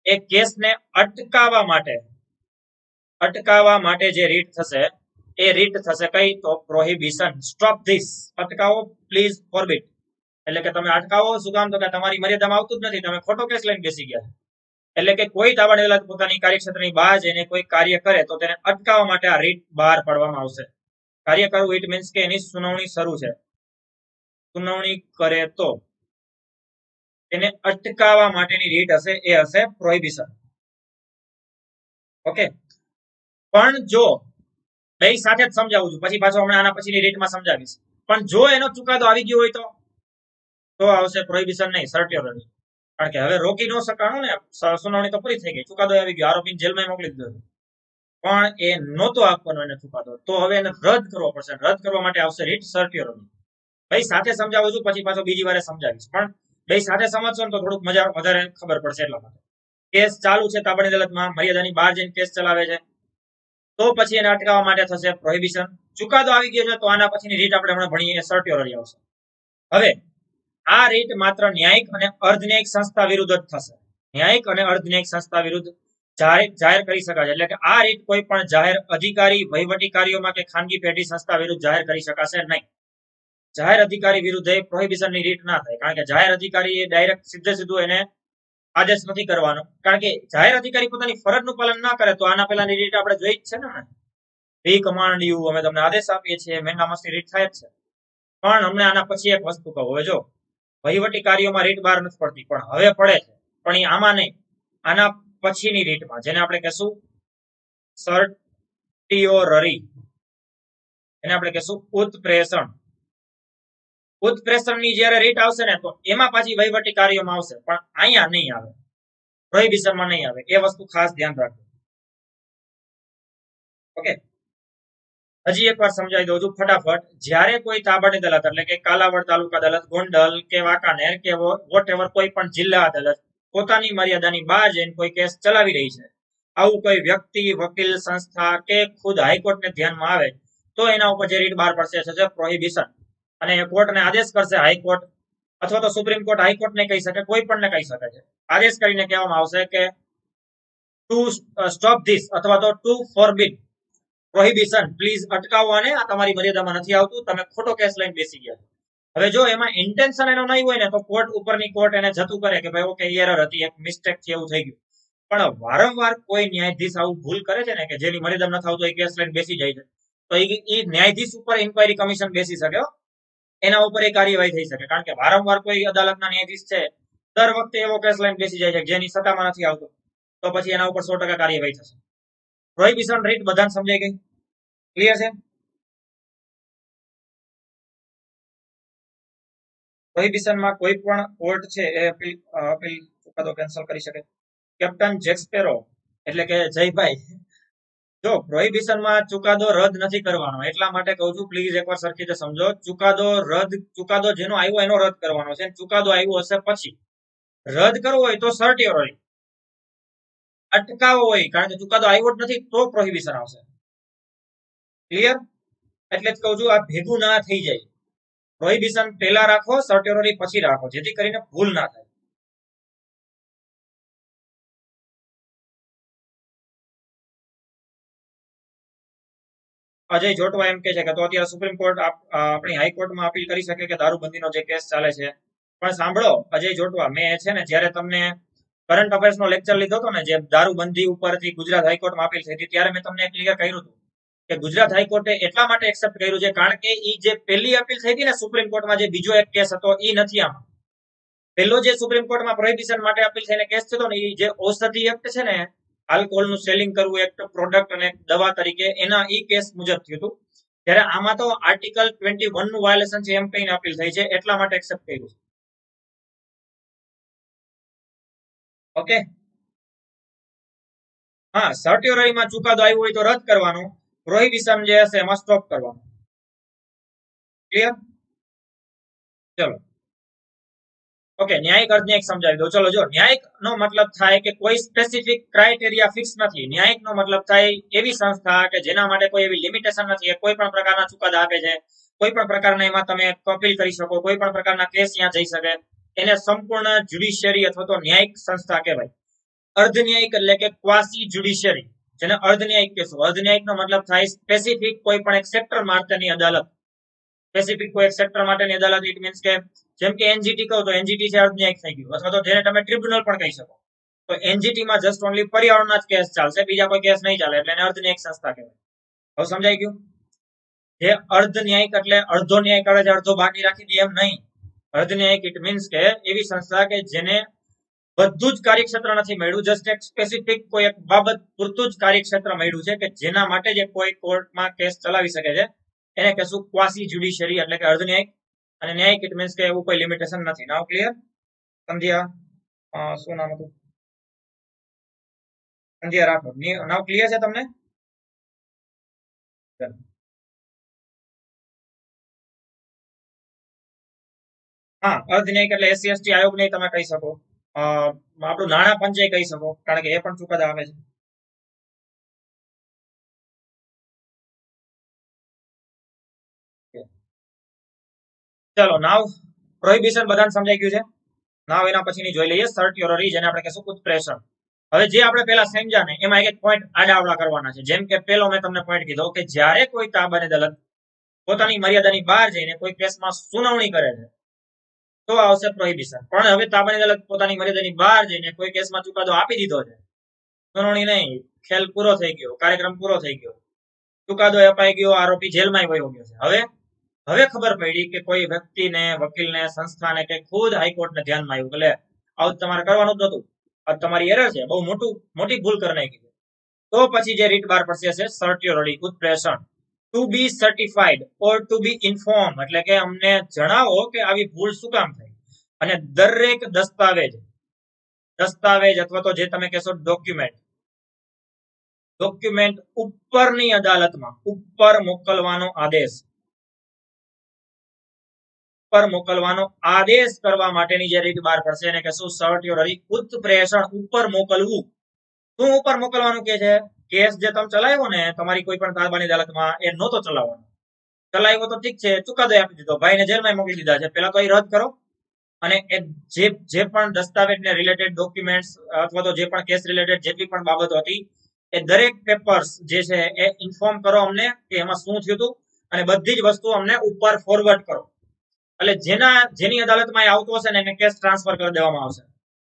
એ કેસને અટકાવવા માટે જે રીટ થશે એ રીટ થશે કઈ? તો પ્રોહિબિશન. સ્ટોપ ધીસ, અટકાવો, પ્લીઝ ફોરબીટ. એટલે કે તમે અટકાવો. શું કામ? તો કે તમારી મર્યાદામાં આવતું જ નથી, તમે ખોટો કેસ લઈને બેસી ગયા. એટલે કે કોઈ તાબાની અદાલત પોતાની કાર્યક્ષેત્રની બહાર જઈને કોઈ કાર્ય કરે તો તેને અટકાવવા માટે આ રીટ બહાર પાડવામાં આવશે. કાર્ય કરવું ઇટ મીન્સ કે એની સુનાવણી શરૂ છે. સુનાવણી કરે તો એને અટકાવવા માટેની રીટ હશે, એ હશે પ્રોહિબિશન. ઓકે, પણ જો બે સાથે જ સમજાવું છું, પછી પાછો હમણાં આના પછીની રીટમાં સમજાવીશ. પણ જો એનો ચુકાદો આવી ગયો હોય તો આવશે પ્રોહિબિશન, નહીં સર્ટ્યોરરી. કારણ કે હવે રોકી ન શકાણું ને, સુનાવણી તો પૂરી થઈ ગઈ, ચુકાદો આવી ગયો, આરોપીને જેલમાં મોકલી દીધો, પણ એ નહોતો આપવાનો એને ચુકાદો, તો હવે એને રદ કરવો પડશે. રદ કરવા માટે આવશે રીટ સર્ટ્યોરરી. ભાઈ સાથે સમજાવું છું, પછી પાછો બીજી વારે સમજાવીશ, પણ બે સાથે સમજશો ને તો થોડુંક મજા વધારે ખબર પડશે. એટલા માટે કેસ ચાલુ છે તાબાની અદાલતમાં, મર્યાદાની બહાર જઈને કેસ ચલાવે છે, તો પછી એને અટકાવવા માટે થશે પ્રોહિબિશન. ચુકાદો આવી ગયો છે તો આના પછીની રીટ આપણે હમણાં ભણીએ સર્ટ્યોરરી આવશે. હવે આ રીટ માત્ર ન્યાયિક અને અર્ધન્યાયિક સંસ્થા વિરુદ્ધ જ થશે. ન્યાયિક અને અર્ધન્યાયિક સંસ્થા વિરુદ્ધ જાહેર કરી શકાશે. એટલે કે આ રીટ કોઈ પણ જાહેર અધિકારી, વહીવટી કાર્યોમાં કે ખાનગી પેઢી સંસ્થા વિરુદ્ધ જાહેર કરી શકાશે નહીં. જાહેર અધિકારી વિરુદ્ધ પ્રોહિબિશનની રીટ ના થાય, કારણ કે જાહેર અધિકારી એ ડાયરેક્ટ સીધું એને આદેશ નથી કરવાનો, કારણ કે જાહેર અધિકારી પોતાની ફરજનું પાલન ના કરે તો આના પહેલાની રીટ આપણે જોઈ જ છે ને, વી કમાન્ડ યુ, અમે તમને આદેશ આપીએ છીએ, મેન્ડામસની રીટ થાય જ છે. પણ અમને આના પછી એક વસ્તુ કહો, હવે જો વહીવટી કાર્યોમાં રીટ બહાર નથી પડતી, પણ હવે પડે છે, પણ એ આમાં નહીં, આના પછીની રીટમાં, જેને આપણે કહેશું સર્ટિયોરરી, એને આપણે કહેશું ઉત્પ્રેષણ. ઉત્પ્રેષણની જ્યારે રીટ આવશે ને તો એમાં પાછી વહીવટી કાર્યોમાં આવશે, પણ અહીંયા નહીં આવે, પ્રોહિબિશનમાં નહીં આવે. એ વસ્તુ ખાસ ધ્યાન રાખજો. ઓકે, હજી એકવાર સમજાવી દઉં છું ફટાફટ. જ્યારે કોઈ તાબાની અદાલત, એટલે કે કાલાવડ તાલુકા અદાલત, ગોંડલ કે વાંકાનેર કે વોટએવર કોઈ પણ જિલ્લા અદાલત પોતાની મર્યાદાની બહાર જઈને કોઈ કેસ ચલાવી રહી છે, આવું કોઈ વ્યક્તિ, વકીલ, સંસ્થા કે ખુદ હાઈકોર્ટને ધ્યાનમાં આવે તો એના ઉપર જે રીટ બહાર પડશે છે પ્રોહિબિશન. અને કોર્ટને આદેશ કરશે હાઈકોર્ટ, અથવા તો સુપ્રીમ કોર્ટ હાઈકોર્ટને કહી શકે, કોઈ પણ ને કહી શકે છે. આદેશ કરીને કહેવામાં આવશે કે ટુ સ્ટોપ ધીસ અથવા તો ટુ ફોરબીડ, પ્રોહિબિશન, પ્લીઝ અટકાવો, અને આ તમારી મર્યાદામાં નથી આવતું, તમે ખોટો કેસ લઈને બેસી ગયા. હવે જો એમાં ઇન્ટેન્શન એનો નહીં હોય ને તો કોર્ટ, ઉપરની કોર્ટ એને જતું કરે કે ભાઈ ઓકે એરર હતી, એક મિસ્ટેક થી એવું થઈ ગયું. પણ વારંવાર કોઈ ન્યાયાધીશ આવું ભૂલ કરે છે ને, કે જેની મર્યાદામાં નથી આવતો એ કેસ લઈને બેસી જાય છે, તો એ ન્યાયાધીશ ઉપર ઇન્ક્વાયરી કમિશન બેસી શકે, એના ઉપર એ કાર્યવાહી થઈ શકે. કારણ કે વારંવાર કોઈ અદાલતના ન્યાયાધીશ છે દર વખતે એવો કેસ લઈને બેસી જાય છે જેની સત્તામાં નથી આવતો, તો પછી એના ઉપર 100% કાર્યવાહી થશે. પ્રોહિબિશન રીટ બધાને સમજાઈ ગઈ? ક્લિયર છે? પ્રોહિબિશનમાં કોઈ પણ કોર્ટ છે એ અપીલ ચુકાદો કેન્સલ કરી શકે. કેપ્ટન જેક્સપેરો એટલે કે જયભાઈ, જો પ્રોહિબિશનમાં ચુકાદો રદ નથી કરવાનો, એટલા માટે કહું છું પ્લીઝ એકવાર સરખી રીતે સમજો. ચુકાદો જેનો આવ્યો એનો રદ કરવાનો છે. ચુકાદો આવ્યો હશે પછી રદ કરવો હોય તો સર્ટ્યોરરી, અટકાવો હોય કારણ કે ચુકાદો આવ્યો જ નથી તો પ્રોહિબિશન આવશે. ક્લિયર? એટલે જ કહું છું આ ભેગું ના થઈ જાય. પ્રોહિબિશન પહેલા રાખો, સર્ટ્યોરરી પછી રાખો, જેથી કરીને ભૂલ ના થાય. અજય જોટવા એમ કે છે કે તો અત્યારે સુપ્રીમ કોર્ટ આપણી હાઈકોર્ટમાં અપીલ કરી શકે કે દારૂબંધીનો જે કેસ ચાલે છે. પણ સાંભળો અજય જોટવા, મેં છે ને જ્યારે તમને કરંટ અફેર્સનો લેક્ચર લીધો હતો ને, જે દારૂબંધી ઉપરથી ગુજરાત હાઈકોર્ટમાં અપીલ થઈ હતી, ત્યારે મેં તમને ક્લિયર કર્યું હતું કે ગુજરાત હાઈકોર્ટે એટલા માટે એક્સેપ્ટ કર્યું છે કારણ કે એ જે પહેલી અપીલ થઈ હતી ને સુપ્રીમ કોર્ટમાં, જે બીજો એક કેસ હતો એ નથી આમાં. પહેલો જે સુપ્રીમ કોર્ટમાં પ્રોહિબિશન માટે અપીલ થઈને કેસ થયો ને, એ જે ઔષધિ એક્ટ છે ને, આલ્કોહોલનું સેલિંગ કરવું એક પ્રોડક્ટ અને એક દવા તરીકે એના ઈ કેસ મુજબ થયું હતું. ત્યારે આમાં તો આર્ટિકલ 21 નું વાયોલેશન છે એમ કહીને અપીલ થઈ છે, એટલા માટે એક્સેપ્ટ કર્યું છે. ઓકે, હા, સર્ટ્યોરરીમાં ચુકાદો આવ્યો હોય તો રદ કરવાનો, પ્રોહિબિશન જે હશે એમાં સ્ટોપ કરવાનો. ક્લિયર? ચલો, ઓકે, ન્યાયિક અર્ધન્યાયિક સમજાવી દો. ચલો, જો ન્યાયિક નો મતલબ થાય કે કોઈ સ્પેસિફિક ક્રાઇટેરિયા ફિક્સ નથી. ન્યાયિક નો મતલબ થાય એવી સંસ્થા કે જેના માટે કોઈ એવી લિમિટેશન નથી, કોઈ પણ પ્રકારના ચુકાદા આપે છે, કોઈ પણ પ્રકારના એમાં તમે અપીલ કરી શકો, કોઈ પણ પ્રકારના કેસ ત્યાં જઈ શકે, એને સંપૂર્ણ જ્યુડિશિયરી અથવા તો ન્યાયિક સંસ્થા કહેવાય. અર્ધન્યાયિક એટલે કે ક્વાસી જ્યુડિશિયરી, જેને અર્ધન્યાયિક કહેશું. અર્ધન્યાયિક નો મતલબ થાય સ્પેસિફિક કોઈ પણ એક સેક્ટર માટેની અદાલત. સ્પેસિફિક કોઈ એક સેક્ટર માટેની અદાલત, ઇટ મીન્સ કે જેમ કે એનજીટી કહો તો એનજીટી છે અર્ધન્યાયિક થઈ ગયું, અથવા તો જેને તમે ટ્રિબ્યુનલ પણ કહી શકો. તો એનજીટી માં જસ્ટ ઓનલી પર્યાવરણના જ કેસ ચાલશે, બીજા કોઈ કેસ નહીં ચાલે, એટલે એને અર્ધન્યાયિક સંસ્થા કહેવાય. હવે સમજાઈ ગયું? જે અર્ધન્યાયિક એટલે અડધો ન્યાય કરે છે અડધો બાકી રાખી દે એમ નહીં. અર્ધન્યાયિક ઇટ મીન્સ કે એવી સંસ્થા કે જેને બધું જ કાર્યક્ષેત્ર નથી મળ્યું, જસ્ટ એક સ્પેસિફિક કોઈ એક બાબત પૂરતું જ કાર્યક્ષેત્ર મળ્યું છે કે જેના માટે જે કોઈ કોર્ટમાં કેસ ચલાવી શકે છે, એને કહેશું ક્વાસી જ્યુડિશિયરી એટલે કે અર્ધન્યાયિક. અને ન્યાયિક ઇટ મીન્સ કે એવું કોઈ લિમિટેશન નથી. નાવ ક્લિયર? સંધ્યા, શું નામ હતું? સંધ્યા રાઠોડ. નાવ ક્લિયર છે તમને? હા, અર્ધન્યાયિક એટલે એસસી એસટી આયોગ નહીં તમે કહી શકો, આપણું નાણાં પંચે કહી શકો, કારણ કે એ પણ ચુકાદા આવે છે. ચલો, નાવ પ્રોહિબિશન બધાને સમજાઈ ગયું છે. નાવ એના પછીની જોઈ લઈએ સર્ટ્યોરરી, જેને આપણે કહેશું ઉત્પ્રેષણ. હવે જે આપણે પેલા સમજ્યા ને એમાં એક પોઈન્ટ આડાવડા કરવાના છે. જેમ કે પેલો મેં તમને પોઈન્ટ કીધો કે જ્યારે કોઈ તાબાની અદાલત પોતાની મર્યાદાની બહાર જઈને કોઈ કેસમાં સુનાવણી કરે છે તો આવશે પ્રોહિબિશન. પણ હવે તાબાની અદાલત પોતાની મર્યાદાની બહાર જઈને કોઈ કેસમાં ચુકાદો આપી દીધો છે, સુનાવણી નહીં, ખેલ પૂરો થઈ ગયો, કાર્યક્રમ પૂરો થઈ ગયો, ચુકાદો અપાઈ ગયો, આરોપી જેલમાં વયો ગયો છે. હવે ખબર પડી કે કોઈ વ્યક્તિને, વકીલને, સંસ્થાને કે ખુદ હાઈકોર્ટને ધ્યાનમાં આવ્યું કે લે આવું તમારે કરવાનું જ નતું, આ તમારી એરર છે, બહુ મોટી ભૂલ કરી નાખી છે. તો પછી જે રીટ બહાર પડશે છે સર્ટ્યોરરી, ઉત્પ્રેષણ. ટુ બી સર્ટિફાઈડ ઓર ટુ બી ઇન્ફોર્મ એટલે કે અમને જણાવો કે આવી ભૂલ શું કામ થઈ, અને દરેક દસ્તાવેજ અથવા તો જે તમે કહેશો ડોક્યુમેન્ટ ઉપરની અદાલતમાં ઉપર મોકલવાનો આદેશ કરવા માટેની જે રીત બહાર પડશે એને કહેશું સર્ટ્યોરરી, ઉત્પ્રેષણ. ઉપર મોકલવું. શું ઉપર મોકલવાનું કે છે? કેસ જે તમે ચલાવ્યો ને તમારી કોઈ પણ તાબાની અદાલતમાં, એ નહોતો ચલાવવાનો. ચલાવ્યો તો ઠીક છે, ચુકાદો આપી દીધો, ભાઈને જેલમાં મોકલી દીધા છે, પેલા તો એ રદ કરો. અને જે પણ દસ્તાવેજને રિલેટેડ ડોક્યુમેન્ટ્સ અથવા તો જે પણ કેસ રિલેટેડ જેટલી પણ બાબતો હતી એ દરેક પેપર્સ જે છે એ ઇન્ફોર્મ કરો અમને કે એમાં શું થયું હતું, અને બધી જ વસ્તુ અમને ઉપર ફોરવર્ડ કરો. એટલે જેની અદાલતમાં આવતો હશે ને એને કેસ ટ્રાન્સફર કરી દેવામાં આવશે.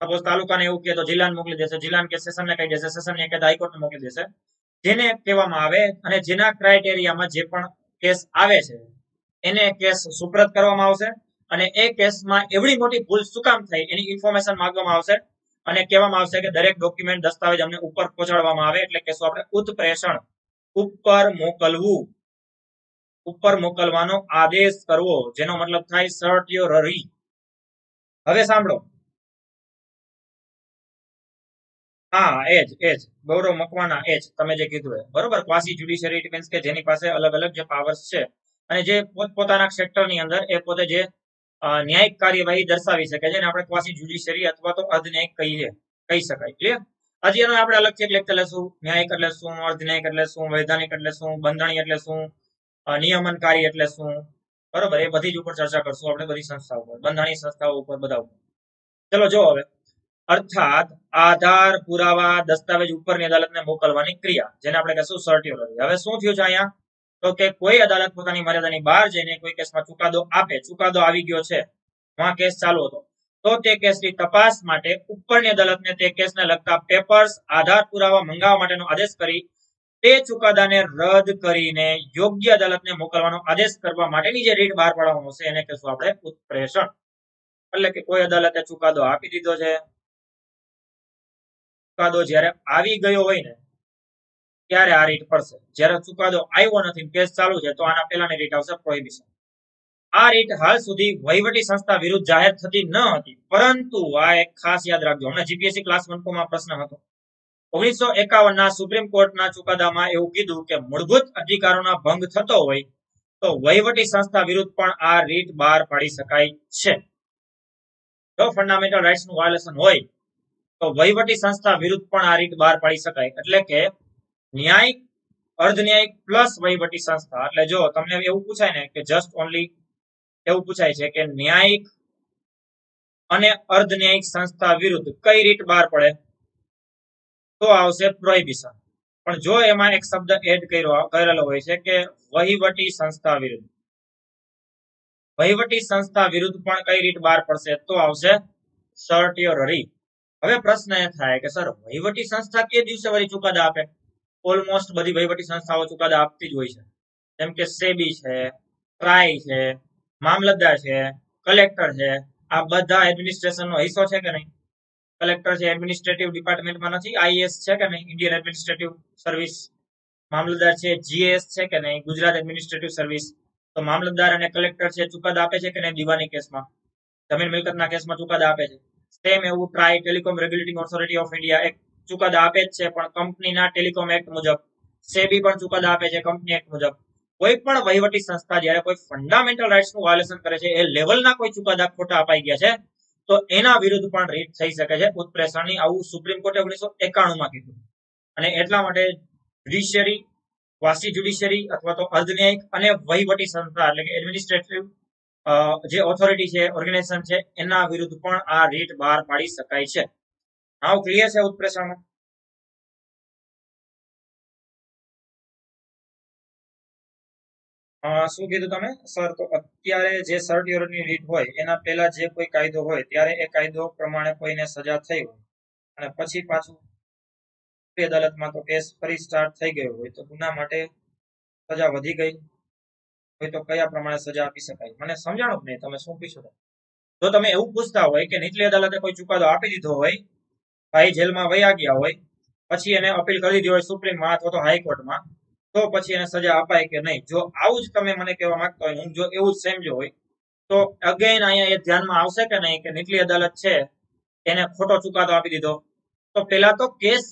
સપોઝ તાલુકાને એવું કે તો જિલ્લાને મોકલી દેશે, જિલ્લાને કે સેશનને કહી દેશે, સેશનને કે હાઈકોર્ટને મોકલી દેશે. જેને કહેવામાં આવે અને જેના ક્રાઇટેરિયામાં જે પણ કેસ આવે છે એને કેસ સુપ્રત કરવામાં આવશે. અને એ કેસમાં એવડી મોટી ભૂલ શું કામ થઈ એની ઇન્ફોર્મેશન માંગવામાં આવશે અને કહેવામાં આવશે કે દરેક ડોક્યુમેન્ટ, દસ્તાવેજ અમને ઉપર પહોંચાડવામાં આવે. એટલે કહેશું આપણે ઉત્પ્રેષણ, ઉપર મોકલવું, ઉપર મોકલવાનો આદેશ કરવો, જેનો મતલબ થાય સર્ટ્યોરરી. હવે સાંભળો, હા, એજ ગૌરવ મકવાના, એજ તમે જે કીધું એ બરોબર. ક્વાસી જ્યુડિશિયરી ઇટ મીન્સ કે જેની પાસે અલગ અલગ જે પાવર્સ છે અને જે પોતપોતાના સેક્ટરની અંદર એ પોતે જે ન્યાયિક કાર્યવાહી દર્શાવી શકે છે, આપણે ક્વાસી જ્યુડિશિયરી અથવા તો અર્ધન્યાયિક કહી શકાય. ક્લિયર? હજી એનો આપણે અલગથી એક લેક્ચર લેશું. ન્યાયિક એટલે શું, અર્ધન્યાયિક એટલે શું, વૈધાનિક એટલે શું, બંધારણીય એટલે શું, નિયમનકારી એટલે શું, બરોબર, એ બધી જ ઉપર ચર્ચા કરશું આપણે, બધી સંસ્થાઓ ઉપર, બંધારણીય સંસ્થાઓ ઉપર, બધા ઉપર. ચલો જો હવે, અર્થાત આધાર, પુરાવા, દસ્તાવેજ ઉપરની અદાલતને મોકલવાની ક્રિયા, જેને આપણે કહેશું સર્ટ્યોરરી. હવે શું થયું છે અહીંયા? તો કે કોઈ અદાલત પોતાની મર્યાદાની બહાર જઈને કોઈ કેસમાં ચુકાદો આપે, ચુકાદો આવી ગયો છે, માં કેસ ચાલુ હતો, તો તે કેસની તપાસ માટે ઉપરની અદાલતને તે કેસને લગતા પેપર્સ, આધાર, પુરાવા મંગાવવા માટેનો આદેશ કરી તે ચુકાદાને રદ કરીને યોગ્ય અદાલતને મોકલવાનો આદેશ કરવા માટેની જે રીત બહાર પાડવામાં આવશે એને કહેશું આપણે ઉત્પ્રેષણ. એટલે કે કોઈ અદાલતે ચુકાદો આપી દીધો છે, ચુકાદો જ્યારે આવી ગયો હોય ને ત્યારે આ રીટ પડશે. જ્યારે ચુકાદો આવ્યો નથી, કેસ ચાલુ છે, તો આના પહેલાની રીટ આવશે પ્રોહિબિશન. આ રીટ હાલ સુધી વહીવટી સંસ્થા વિરુદ્ધ જાહેર થતી ન હતી, પરંતુ આ એક ખાસ યાદ રાખજો, હમણાં જીપીએસસી ક્લાસ 1 માં પ્રશ્ન હતો. 1951 ના સુપ્રીમ કોર્ટના ચુકાદામાં એવું કીધું કે મૂળભૂત અધિકારોના ભંગ થતો હોય તો વહીવટી સંસ્થા વિરુદ્ધ પણ આ રીટ બહાર પાડી શકાય છે. જો ફંડામેન્ટલ રાઇટ્સ નું વાયોલેશન હોય તો વહીવટી સંસ્થા વિરુદ્ધ પણ આ રીટ બહાર પાડી શકાય. એટલે કે ન્યાયિક, અર્ધન્યાયિક પ્લસ વહીવટી સંસ્થા. એટલે જો તમને એવું પૂછાય ને કે જસ્ટ ઓનલી એવું પૂછાય છે કે ન્યાયિક અને અર્ધન્યાયિક સંસ્થા વિરુદ્ધ કઈ રીટ બહાર પડે, તો આવશે પ્રોહિબિશન. પણ જો એમાં એક શબ્દ એડ કરેલો હોય છે કે વહીવટી સંસ્થા વિરુદ્ધ, વહીવટી સંસ્થા વિરુદ્ધ પણ કઈ રીટ બહાર પડશે, તો આવશે સર્ટિયોરરી. હવે પ્રશ્ન એ થાય કે સર વહીવટી સંસ્થા કે દિવસે વળી ચુકાદા આપે? ઓલમોસ્ટ બધી વહીવટી સંસ્થાઓ ચુકાદા આપતી જ હોય છે, જેમ કે સેબી છે, ટ્રાઈ છે, મામલતદાર છે, કલેક્ટર છે. આ બધા એડમિનિસ્ટ્રેશનનો હિસ્સો છે કે નહીં? કલેક્ટર છે એડમિનિસ્ટ્રેટિવ ડિપાર્ટમેન્ટમાં નથી? આઈએએસ છે કે નહીં, ઇન્ડિયન એડમિનિસ્ટ્રેટિવ સર્વિસ? મામલતદાર છે જીએસ છે કે નહીં, ગુજરાત એડમિનિસ્ટ્રેટિવ સર્વિસ? તો મામલતદાર અને કલેક્ટર છે ચુકાદા આપે છે કે નહીં? દીવાની કેસમાં, જમીન મિલકતના કેસમાં ચુકાદા આપે છે. સેમ એવું try, telecom regulating authority of India, એક ચુકાદા આપે જ છે, પણ કંપનીના ટેલિકોમ એક્ટ મુજબ. સેબી પણ ચુકાદા આપે છે કંપની એક્ટ મુજબ. કોઈ પણ વહીવટી સંસ્થા જ્યારે કોઈ ફંડામેન્ટલ રાઇટ્સ નું વાયોલેશન કરે છે, એ લેવલના કોઈ ચુકાદા ખોટા અપાઈ ગયા છે, તો એના વિરુદ્ધ પણ રીટ થઈ શકે છે ઉત્પ્રેષણની. આવું સુપ્રીમ કોર્ટે 1991 માં કીધું. અને એટલા માટે જ્યુડિશિયરી, ક્વાસી જ્યુડિશિયરી અથવા તો અર્ધન્યાયિક અને વહીવટી સંસ્થા એટલે કે એડમિનિસ્ટ્રેટિવ જે ઓથોરિટી છે, ઓર્ગેનાઇઝેશન છે, એના વિરુદ્ધ પણ આ રીટ બહાર પાડી શકાય છે. નાવ ક્લિયર છે ઉત્પ્રેષણમાં? શું કીધું તમે સર? તો અત્યારે જે સર્ટિયોરની રીટ હોય એના પહેલા જે કોઈ કાયદો હોય ત્યારે એ કાયદો પ્રમાણે કોઈને સજા થઈ હોય અને પછી પાછું અદાલતમાં તો કેસ ફરી સ્ટાર્ટ થઈ ગયો હોય, તો ગુના માટે સજા વધી ગઈ હોય તો કયા પ્રમાણે સજા આપી શકાય? મને સમજાણું જ નહીં, તમે શું પૂછો? જો તમે એવું પૂછતા હોય કે નીચલી અદાલતે કોઈ ચુકાદો આપી દીધો હોય, ભાઈ જેલમાં વયા ગયા હોય, પછી એને અપીલ કરી દીધી હોય સુપ્રીમમાં અથવા તો હાઈકોર્ટમાં, તો પછી એને સજા અપાય કે નહીં, જો આવું જ તમે મને કહેવા માંગતા હોય, હું જો એવું જ સમજો હોય, તો અગેન અહીંયા એ ધ્યાનમાં આવશે કે નહીં કે નીચલી અદાલત છે એને ખોટો ચુકાદો આપી દીધો, તો પેલા તો કેસ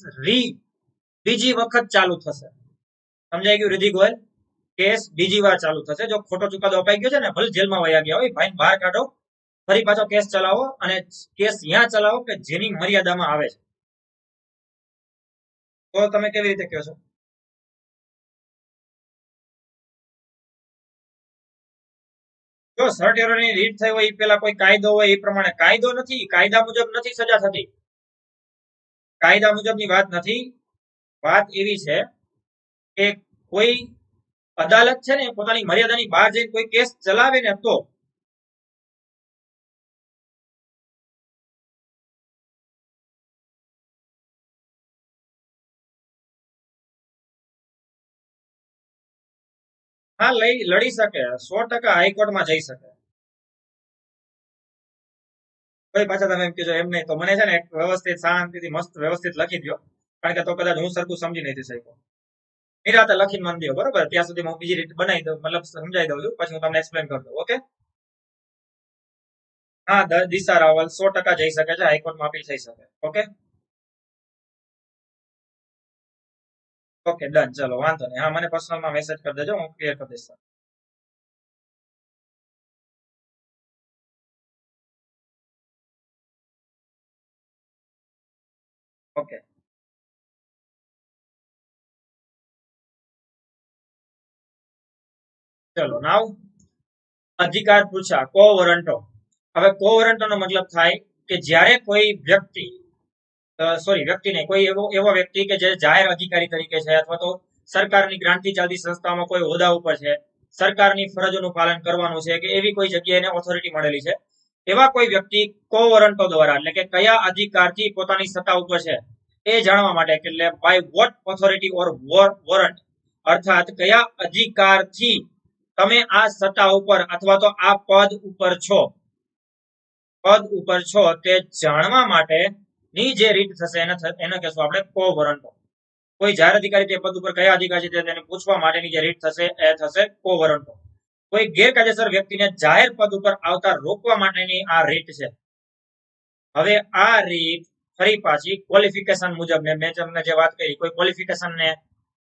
બીજી વખત ચાલુ થશે. સમજાઈ ગયું રિધિ ગોયલ? કેસ બીજી વાર ચાલુ થશે. જો ખોટો ચુકાદો અપાઈ ગયો છે ને, ભલે જેલમાં વયા ગયા હોય, ભાઈ બહાર કાઢો, ફરી પાછો કેસ ચલાવો અને કેસ ત્યાં ચલાવો કે જેની મર્યાદામાં આવે છે. તો તમે કેવી રીતે કહો છો? જો સર્ટિયોરની રીટ થઈ હોય એ પેલા કોઈ કાયદો હોય એ પ્રમાણે, કાયદો નથી, કાયદા મુજબ નથી સજા થતી, કાયદા મુજબની વાત નથી. વાત એવી છે કે કોઈ અદાલત છે ને પોતાની મર્યાદાની બહાર જઈને કોઈ કેસ ચલાવે ને, તો હા લડી શકે, 100% હાઈકોર્ટમાં જઈ શકે. કોઈ પાછા તમે એમ કહેજો એમ નહીં, તો મને છે ને એક વ્યવસ્થિત શાંતિથી મસ્ત વ્યવસ્થિત લખી દો, કારણ કે તો કદાચ હું સરખું સમજી નથી શક્યો. નિરાતે લખીને મને દો, બરોબર? ત્યાં સુધી હું બીજી રીતે બનાવી દઉં, મતલબ સમજાવી દઉં છું, પછી હું તમને એક્સપ્લેન કરી દઉં. ઓકે? હા, દિશા રાવલ 100% જઈ શકે છે, હાઈકોર્ટમાં અપીલ થઈ શકે. ઓકે ઓકે ડન, ચલો વાંધો નહીં. હા, મને પર્સનલમાં મેસેજ કરી દેજો, હું ક્લિયર કરી દઈશ. ઓકે ચલો નાવ અધિકાર પૂછા કો વરંટો. હવે કો વરંટોનો મતલબ થાય કે જ્યારે કોઈ વ્યક્તિ, સોરી વ્યક્તિ નહીં, કોઈ એવો વ્યક્તિ કે જે જાહેર અધિકારી તરીકે છે અથવા તો સરકારની ગ્રાન્ટથી ચાલતી સંસ્થામાં કોઈ હોદ્દા ઉપર છે, સરકારની ફરજોનું પાલન કરવાનું છે, કે એવી કોઈ જગ્યાએ એને ઓથોરિટી મળેલી છે, એવા કોઈ વ્યક્તિ કો વરંટો દ્વારા, એટલે કે કયા અધિકારથી પોતાની સત્તા ઉપર છે એ જાણવા માટે, એટલે by what authority or warrant, અર્થાત કયા અધિકારથી તમે આ સત્તા ઉપર અથવા તો આ પદ ઉપર છો તે જાણવા માટે ની જે રીટ થશે એને કહેશું આપણે કો વરંટો. કોઈ જાહેર અધિકારી તે પદ ઉપર કયા અધિકારી છે તેને પૂછવા માટેની જે રીટ થશે એ થશે કો વરંટો. કોઈ ગેરકાયદેસર વ્યક્તિને જાહેર પદ ઉપર આવતા રોકવા માટેની આ રીટ છે. હવે આ રીત ફરી પાછી ક્વોલિફિકેશન મુજબ મેં તમને જે વાત કરી, કોઈ ક્વોલિફિકેશન ને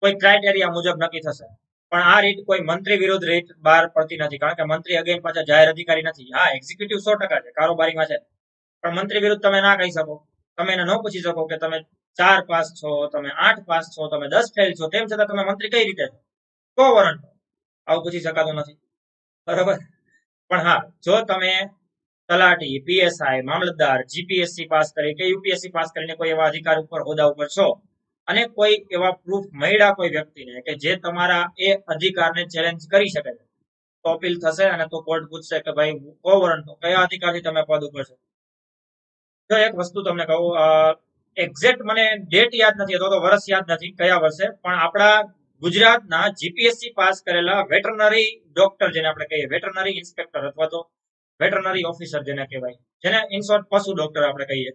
કોઈ ક્રાઇટેરિયા મુજબ નક્કી થશે. પણ આ રીત કોઈ મંત્રી વિરુદ્ધ રીત બહાર પડતી નથી, કારણ કે મંત્રી અગેન પાછા જાહેર અધિકારી નથી. હા, એક્ઝિક્યુટિવ 100% છે, કારોબારીમાં છે, પણ મંત્રી વિરુદ્ધ તમે ના કહી શકો. તમે એને ન પૂછી શકો કે તમે 4 પાસ છો, તમે 8 પાસ છો, તમે 10 ફેલ છો, તેમ છતાં તમે મંત્રી કઈ રીતે છો? કો વરંટો. આવું પૂછી શકાતું નથી, બરાબર. પણ હા, જો તમે તલાટી, પીએસઆઈ, મામલતદાર, જીપીએસસી પાસ કરી કે યુપીએસસી પાસ કરીને કોઈ એવા અધિકાર ઉપર, હોદ્દા ઉપર છો અને કોઈ એવા પ્રૂફ મળ્યા કોઈ વ્યક્તિને કે જે તમારા એ અધિકારને ચેલેન્જ કરી શકે છે, તો અપીલ થશે અને તો કોર્ટ પૂછશે કે ભાઈ કો વરંટો કયા અધિકારથી તમે પદ ઉપર છો. જો એક વસ્તુ તમને કહું, એક્ઝેક્ટ મને ડેટ યાદ નથી અથવા તો વર્ષ યાદ નથી કયા વર્ષે, પણ આપણા ગુજરાતના જીપીએસસી પાસ કરેલા વેટરનરી ડોક્ટર, જેને આપણે કહીએ વેટરનરી ઇન્સ્પેક્ટર અથવા તો વેટરનરી ઓફિસર જેને કહેવાય, જેને ઇન શોર્ટ પશુ ડોક્ટર આપણે કહીએ,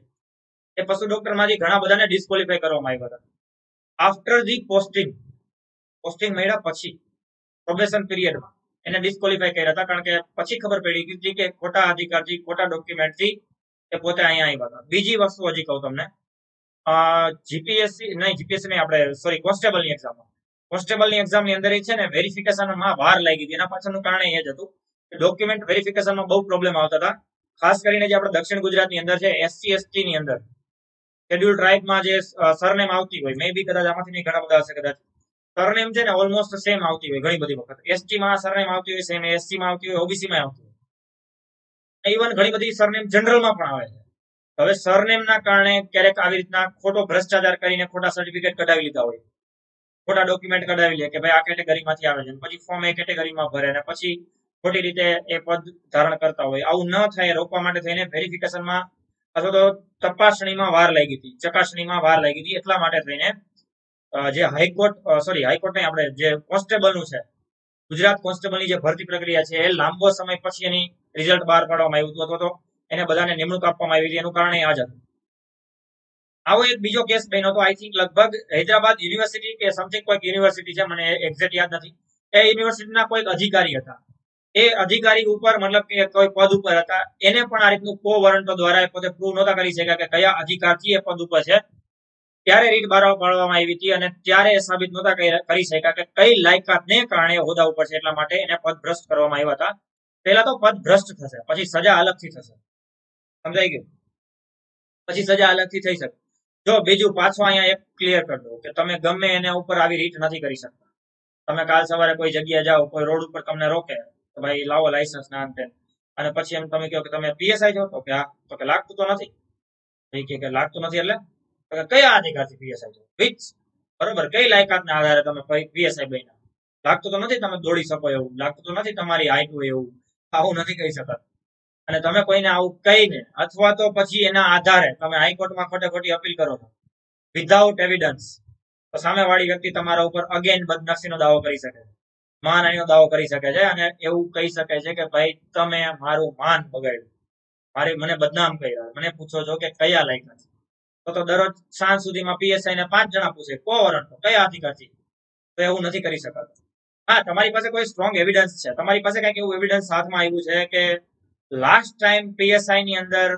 એ પશુ ડોક્ટર માંથી ઘણા બધાને ડિસ્કોલિફાય કરવામાં આવ્યા હતા. આફ્ટર ધી પોસ્ટિંગ મળ્યા પછી પ્રોબેશન પીરિયડમાં એને ડિસ્કોલિફાય કર્યા હતા, કારણ કે પછી ખબર પડી હતી કે ખોટા અધિકારથી, ખોટા ડોક્યુમેન્ટથી એ પોતે અહીંયા આવ્યા હતા. બીજી વસ્તુ હજી કહું તમને, જીપીએસસી નહીં આપણે સોરી કોન્સ્ટેબલની એક્ઝામની અંદર છે ને વેરિફિકેશનમાં વાર લાગી હતી. એના પાછળનું કારણ એ જ હતું કે ડોક્યુમેન્ટ વેરિફિકેશનમાં બહુ પ્રોબ્લેમ આવતા હતા. ખાસ કરીને જે આપણે દક્ષિણ ગુજરાતની અંદર છે, એસસી એસટી ની અંદર શેડ્યુલ ટ્રાઇબમાં જે સરનેમ આવતી હોય, મે બી કદાચ આમાંથી ઘણા બધા હશે, કદાચ સરનેમ છે ને ઓલમોસ્ટ સેમ આવતી હોય ઘણી બધી વખત. એસટી માં સરનેમ આવતી હોય સેમ, એસસી માં આવતી હોય, ઓબીસી માં આવતી હોય, ઇવન ઘણી બધી સરનેમ જનરલમાં પણ આવે છે. હવે સરનેમના કારણે ક્યારેક આવી રીતના ખોટો ભ્રષ્ટાચાર કરીને ખોટા સર્ટિફિકેટ કઢાવી લીધા હોય, ખોટા ડોક્યુમેન્ટ કઢાવી લે કે ભાઈ આ કેટેગરીમાંથી આવે છે, પછી ફોર્મ એ કેટેગરીમાં ભરે અને પછી ખોટી રીતે એ પદ ધારણ કરતા હોય. આવું ન થાય રોકવા માટે થઈને વેરિફિકેશનમાં અથવા તો તપાસણીમાં વાર લાગી હતી, ચકાસણીમાં વાર લાગી હતી. એટલા માટે થઈને જે હાઈકોર્ટ નહીં, આપણે જે કોન્સ્ટેબલનું છે, ગુજરાત કોન્સ્ટેબલની જે ભરતી પ્રક્રિયા છે, એ લાંબો સમય પછી એની રિઝલ્ટ બહાર પાડવામાં આવ્યું હતું અથવા તો એને બધાને નિમણૂક આપવામાં આવી હતી. એનું કારણ આ જ હતું. આવો એક બીજો કેસ બન્યો હતો, આઈ થિંક લગભગ હૈદરાબાદ યુનિવર્સિટી કે સમથિંગ કોઈક યુનિવર્સિટી છે, મને એક્ઝેક્ટ યાદ નથી. એ યુનિવર્સિટીના કોઈક અધિકારી હતા. એ અધિકારી ઉપર મતલબ કે કોઈ પદ ઉપર હતા, એને પણ આ રીતનું કો વરંટો દ્વારા પોતે પ્રૂવ નહોતા કરી શક્યા કે કયા અધિકારથી એ પદ ઉપર છે. ત્યારે રીટ બહાર પાડવામાં આવી હતી અને ત્યારે એ સાબિત નહોતા કરી શક્યા કે કઈ લાયકાતને કારણે હોદ્દા ઉપર છે, એટલા માટે એને પદ ભ્રષ્ટ કરવામાં આવ્યા હતા. પહેલા તો પદ ભ્રષ્ટ થશે, પછી સજા અલગથી થશે, સમજાઈ ગયું? પછી સજા અલગથી થઈ શકે. જો બીજું પાછો અહીંયા એક ક્લિયર કરી દો કે તમે ગમે એના ઉપર આવી રીટ નથી કરી શકતા. તમે કાલ સવારે કોઈ જગ્યાએ જાઓ, કોઈ રોડ ઉપર તમને રોકે તો ભાઈ લાવો લાયસન્સ ના અંતે, અને પછી એમ તમે કહો કે તમે પીએસઆઈ છો, તો કે હા, તો કે લાગતું તો નથી. કે લાગતું નથી એટલે કયા અધિકારથી પીએસઆઈ છો, વિચ બરોબર કઈ લાયકાતના આધારે તમે પીએસઆઈ બન્યા? લાગતું તો નથી તમે દોડી શકો એવું, લાગતું તો નથી તમારી હાઈટ હોય એવું. આવું નથી કહી શકાતું. અને તમે કોઈને આવું કહીને અથવા તો પછી એના આધારે તમે હાઈકોર્ટમાં ખોટે ખોટી અપીલ કરો છો વિધાઉટ એવિડન્સ, તો સામેવાળી વ્યક્તિ તમારા ઉપર અગેન બદનક્ષીનો દાવો કરી શકે છે, માનહાનિનો દાવો કરી શકે છે, અને એવું કહી શકે છે કે ભાઈ તમે મારું માન બગાડ્યું, મને બદનામ કર્યા, મને પૂછો છો કે કયા લાયક નથી. તો દરરોજ સાંજ સુધીમાં પીએસઆઈ ને 5 જણા પૂછે કો વરંટો કયા અધિકારથી, તો એવું નથી કરી શકાતું. હા, તમારી પાસે કોઈ સ્ટ્રોંગ એવિડન્સ છે, તમારી પાસે કઈક એવું એવિડન્સ હાથમાં આવ્યું છે કે લાસ્ટ ટાઈમ પીએસઆઈ ની અંદર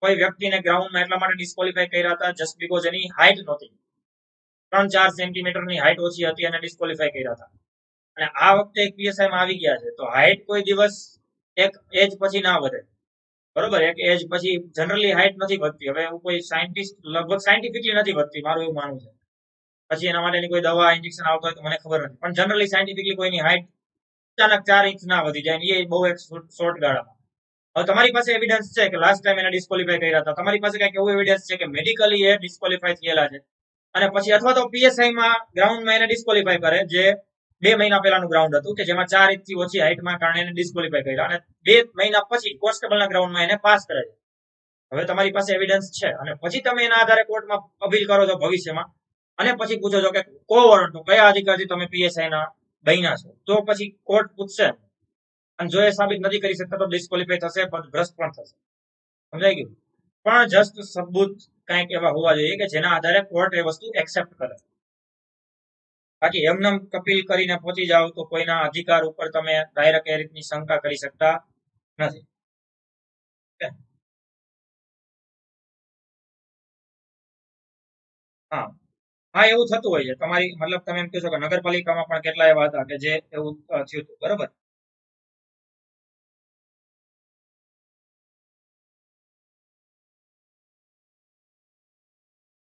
કોઈ વ્યક્તિને ગ્રાઉન્ડમાં એટલા માટે ડિસ્કોલિફાય કર્યા હતા જસ્ટ બીકોઝ એની હાઈટ નહોતી, 3-4 સેન્ટીમીટરની હાઈટ ઓછી હતી અને ડિસ્કોલિફાય કર્યા હતા. અને આ વખતે એક પીએસઆઈ માં આવી ગયા છે, તો હાઈટ કોઈ દિવસ એક એજ પછી ના વધે, બરોબર? એક એજ પછી જનરલી હાઈટ નથી વધતી. હવે હું કોઈ સાયન્ટિસ્ટ લગભગ સાયન્ટિફિકલી નથી વધતી, મારું એવું માનવું છે. પછી એના માટેની કોઈ દવા ઇન્જેક્શન આવતો હોય તો મને ખબર નથી, પણ જનરલી સાયન્ટિફિકલી કોઈની હાઈટ અચાનક 4 ઇંચ ના વધી જાય, એ બહુ એક શોર્ટ ગાળામાં. હવે તમારી પાસે એવિડન્સ છે કે લાસ્ટ ટાઈમ એને ડિસ્કોલિફાય કર્યા હતા, તમારી પાસે કઈક એવું એવિડન્સ છે કે મેડિકલી એ ડિસ્કોલિફાય થયેલા છે, અને પછી અથવા તો પીએસઆઈ માં ગ્રાઉન્ડમાં એને ડિસ્કોલિફાય કરે, જે 2 મહિના પહેલાનું ગ્રાઉન્ડ હતું કે જેમાં 4 ઇંચથી ઓછી હાઈટમાં કારણે એને ડિસ્કોલિફાય કર્યા, અને 2 મહિના પછી કોન્સ્ટેબલના ગ્રાઉન્ડમાં એને પાસ કરે છે. હવે તમારી પાસે એવિડન્સ છે અને પછી તમે એના આધારે કોર્ટમાં અપીલ કરો છો ભવિષ્યમાં, અને પછી પૂછો છો કે કો વરંટો કયા અધિકારથી તમે પીએસઆઈ ના બન્યા છો, તો પછી કોર્ટ પૂછશે, અને જો એ સાબિત નથી કરી શકતા તો ડિસ્કોલિફાય થશે, પણ ભ્રષ્ટ પણ થશે, સમજાઈ ગયું? પણ જસ્ટ સબૂત કંઈક એવા હોવા જોઈએ કે જેના આધારે કોર્ટ એ વસ્તુ એક્સેપ્ટ કરે. બાકી એમનેમ કપીલ કરીને પહોંચી જાવ તો કોઈના અધિકાર ઉપર તમે ડાયરેક્ટ એ રીતની શંકા કરી શકતા નથી. હા હા, એવું થતું હોય છે. તમારી મતલબ તમે એમ કહો છો કે નગરપાલિકામાં પણ કેટલા એવા હતા કે જે એવું થયું હતું, બરોબર?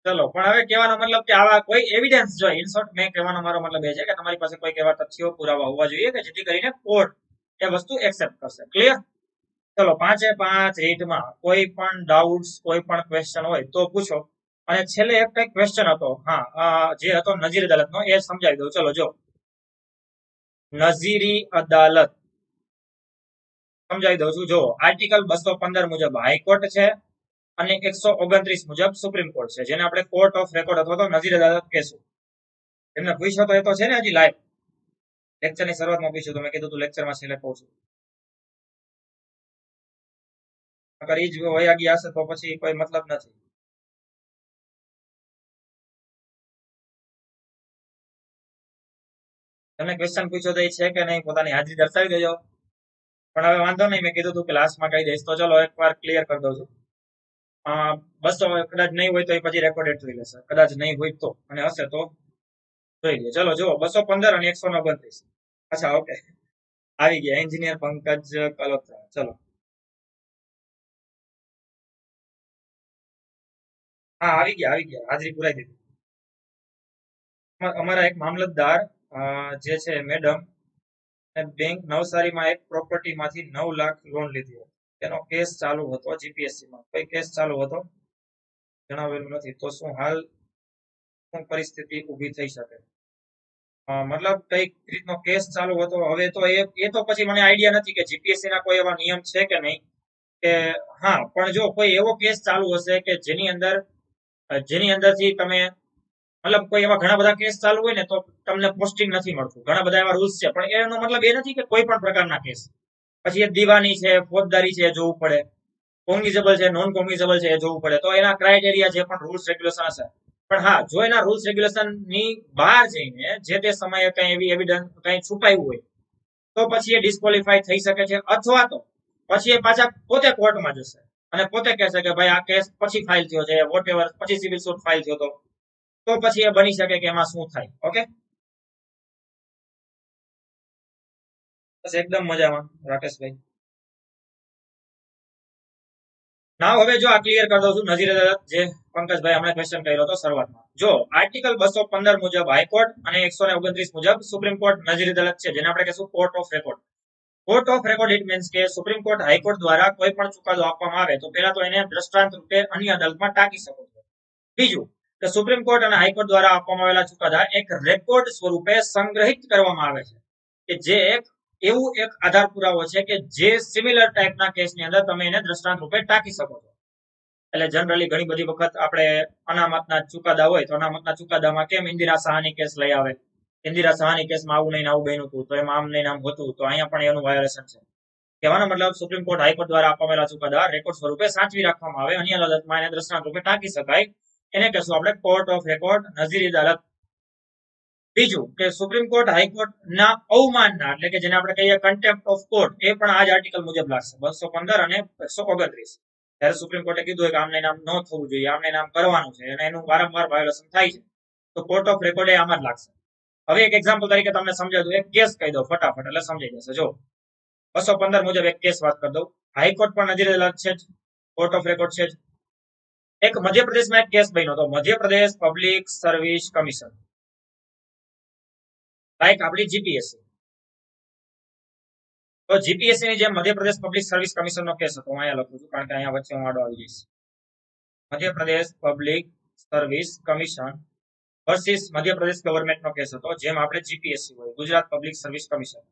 ચલો, પણ હવે કહેવાનો મતલબ કે આવા કોઈ એવિડન્સ જોઈએ. ઇન શોર્ટ મેં કહેવાનો મારો મતલબ એ છે કે તમારી પાસે કોઈ એવા તથ્યો પુરાવા હોવા જોઈએ કે જેથી કરીને કોર્ટ એ વસ્તુ એક્સેપ્ટ કરશે. ક્લિયર? ચલો, 5 રીટમાં કોઈ પણ ડાઉટ્સ, કોઈ પણ ક્વેશ્ચન હોય તો પૂછો. અને છેલ્લે એક કઈક ક્વેશ્ચન હતો, હા, જે હતો નજીર અદાલતનો, એ સમજાવી દઉં. ચલો, જો નજીરી અદાલત સમજાવી દઉં છું. જો આર્ટિકલ 215 મુજબ હાઈકોર્ટ છે અને 129 મુજબ સુપ્રીમ કોર્ટ છે, જેને આપણે કોર્ટ ઓફ રેકોર્ડ અથવા તો નજીર અદાલત કહેશું. એમને પૂછ્યો તો એ તો છે ને હજી લાઈવ લેક્ચરની શરૂઆતમાં પૂછ્યું તો મેં કીધું તું લેક્ચરમાં છેલ્લે કહું છું. અગર એ જ વયા ગયા હશે તો પછી કોઈ મતલબ નથી. તમે ક્વેશ્ચન પૂછ્યો તો એ છે કે નહીં, પોતાની હાજરી દર્શાવી દેજો. પણ હવે વાંધો નહીં, મેં કીધું તું કે લાસ્ટમાં કહી દઈશ, તો ચલો એકવાર ક્લિયર કરી દઉં છું. 200 કદાચ નહીં હોય તો એ પછી રેકોર્ડેડ થઈ જશે, કદાચ નહીં હોય તો, અને હશે તો જોઈ લે. ચલો, જુઓ 215 અને 129. અચ્છા, ઓકે, આવી ગયા એન્જિનિયર પંકજ કલોત્રા. ચલો, હા, આવી ગયા, હાજરી પુરાઈ દીધી. અમારા એક મામલતદાર જે છે મેડમ, બેંક નવસારીમાં એક પ્રોપર્ટીમાંથી 9 લાખ લોન લીધી હતી. તેનો કેસ ચાલુ હતો જીપીએસસીમાં. કોઈ કેસ ચાલુ હતો જણાવેલું નથી, તો શું હાલ શું પરિસ્થિતિ ઊભી થઈ શકે? મતલબ કઈક રીતનો કેસ ચાલુ હતો. હવે તો એ તો પછી મને આઈડિયા નથી કે જીપીએસસી ના કોઈ એવા નિયમ છે કે નહીં, કે હા, પણ જો કોઈ એવો કેસ ચાલુ હશે કે જેની અંદરથી તમે મતલબ કોઈ એવા ઘણા બધા કેસ ચાલુ હોય ને તો તમને પોસ્ટિંગ નથી મળતું. ઘણા બધા એવા રૂલ્સ છે, પણ એનો મતલબ એ નથી કે કોઈ પણ પ્રકારના કેસ. પછી એ દીવાની છે, ફોજદારી છે, એ જોવું પડે. કોગ્નિઝેબલ છે, નોન કોગ્નિઝેબલ છે, એ જોવું પડે. તો એના ક્રાઇટેરિયા જે પણ રૂલ્સ રેગ્યુલેશન હશે. પણ હા, જો એના રૂલ્સ રેગ્યુલેશન ની બહાર જઈને જે તે સમયે કઈ એવી એવિડન્સ કઈ છુપાયું હોય તો પછી એ ડિસ્કોલિફાઈ થઈ શકે છે. અથવા તો પછી એ પાછા પોતે કોર્ટમાં જશે અને પોતે કહેશે કે ભાઈ આ કેસ પછી ફાઇલ થયો છે, વોટ એવર, પછી સિવિલ સૂટ ફાઇલ થયો તો પછી એ બની શકે કે એમાં શું થાય. ઓકે, બસ એકદમ મજામાં રાકેશભાઈ. ના, હવે જો આ ક્લિયર કરી દઉં છું. નજીર અદાલત જે પંકજભાઈ હમણાં ક્વેશ્ચન કર્યો હતો શરૂઆતમાં, જો આર્ટિકલ 215 મુજબ હાઈકોર્ટ અને 129 મુજબ સુપ્રીમ કોર્ટ નજીર અદાલત છે, જેને આપણે કહીશું court of record. Court of record it means કે સુપ્રીમ કોર્ટ હાઈકોર્ટ દ્વારા કોઈ પણ ચુકાદો આપવામાં આવે તો પહેલા તો એને દ્રષ્ટાંત રૂપે અન્ય અદાલતમાં ટાંકી શકો છો. બીજું કે સુપ્રીમ કોર્ટ અને હાઈકોર્ટ દ્વારા આપવામાં આવેલા ચુકાદા એક રેકોર્ડ સ્વરૂપે સંગ્રહિત કરવામાં આવે છે, કે જે એક એવું એક આધાર પુરાવો છે કે જે સિમિલર ટાઈપના કેસની અંદર તમે એને દ્રષ્ટાંત રૂપે ટાંકી શકો છો. એટલે જનરલી ઘણી બધી વખત આપણે અનામતના ચુકાદા હોય તો અનામતના ચુકાદામાં કેમ ઇન્દિરા સહાની કેસ લઈ આવે, ઇન્દિરા સહાની કેસમાં આવું નહીં આવું બન્યું હતું તો એમાં આમ નહીં આમ હતું, તો અહીંયા પણ એનું વાયોલેશન છે. કહેવાનો મતલબ સુપ્રીમ કોર્ટ હાઈકોર્ટ દ્વારા આપવામાં ચુકાદા રેકોર્ડ સ્વરૂપે સાચવી રાખવામાં આવે, અન્ય અદાલતમાં એને દ્રષ્ટાંત રૂપે ટાંકી શકાય. એને કહેશું આપણે કોર્ટ ઓફ રેકોર્ડ નજીરી અદાલત. બીજું કે સુપ્રીમ કોર્ટ હાઈકોર્ટ ના અવમાનના એટલે કે જેને આપણે કહીએ કન્ટેમ્પ્ટ ઓફ કોર્ટ, એ પણ આ જ આર્ટિકલ મુજબ લાગશે 215 અને 129. ત્યારે સુપ્રીમ કોર્ટે કીધું હોય કે આમને નામ ન થવું જોઈએ, આમને નામ કરવાનું છે અને એનું વારંવાર વાયોલેશન થાય છે, તો કોર્ટ ઓફ રેકોર્ડ એ આમાં જ લાગશે. હવે એક એક્ઝામ્પલ તરીકે તમને સમજાવી દઉં, એક કેસ કહી દો ફટાફટ એટલે સમજાઈ જશે. જો 215 મુજબ એક કેસ વાત કરી દઉં. હાઈકોર્ટ પણ નજીર અદાલત છે જ, કોર્ટ ઓફ રેકોર્ડ છે જ. એક મધ્યપ્રદેશમાં એક કેસ બન્યો હતો, Madhya Pradesh public service commission, like આપણી જીપીએસસી. તો જીપીએસસી ની જેમ મધ્યપ્રદેશ પબ્લિક સર્વિસ કમિશનનો કેસ હતો. હું અહીંયા લખું છું કારણ કે અહીંયા વચ્ચે હું આડો આવી જઈશ. Madhya Pradesh public service commission versus Madhya Pradesh ગવર્મેન્ટનો કેસ હતો, જેમ આપણે જીપીએસસી હોય, ગુજરાત પબ્લિક સર્વિસ કમિશન.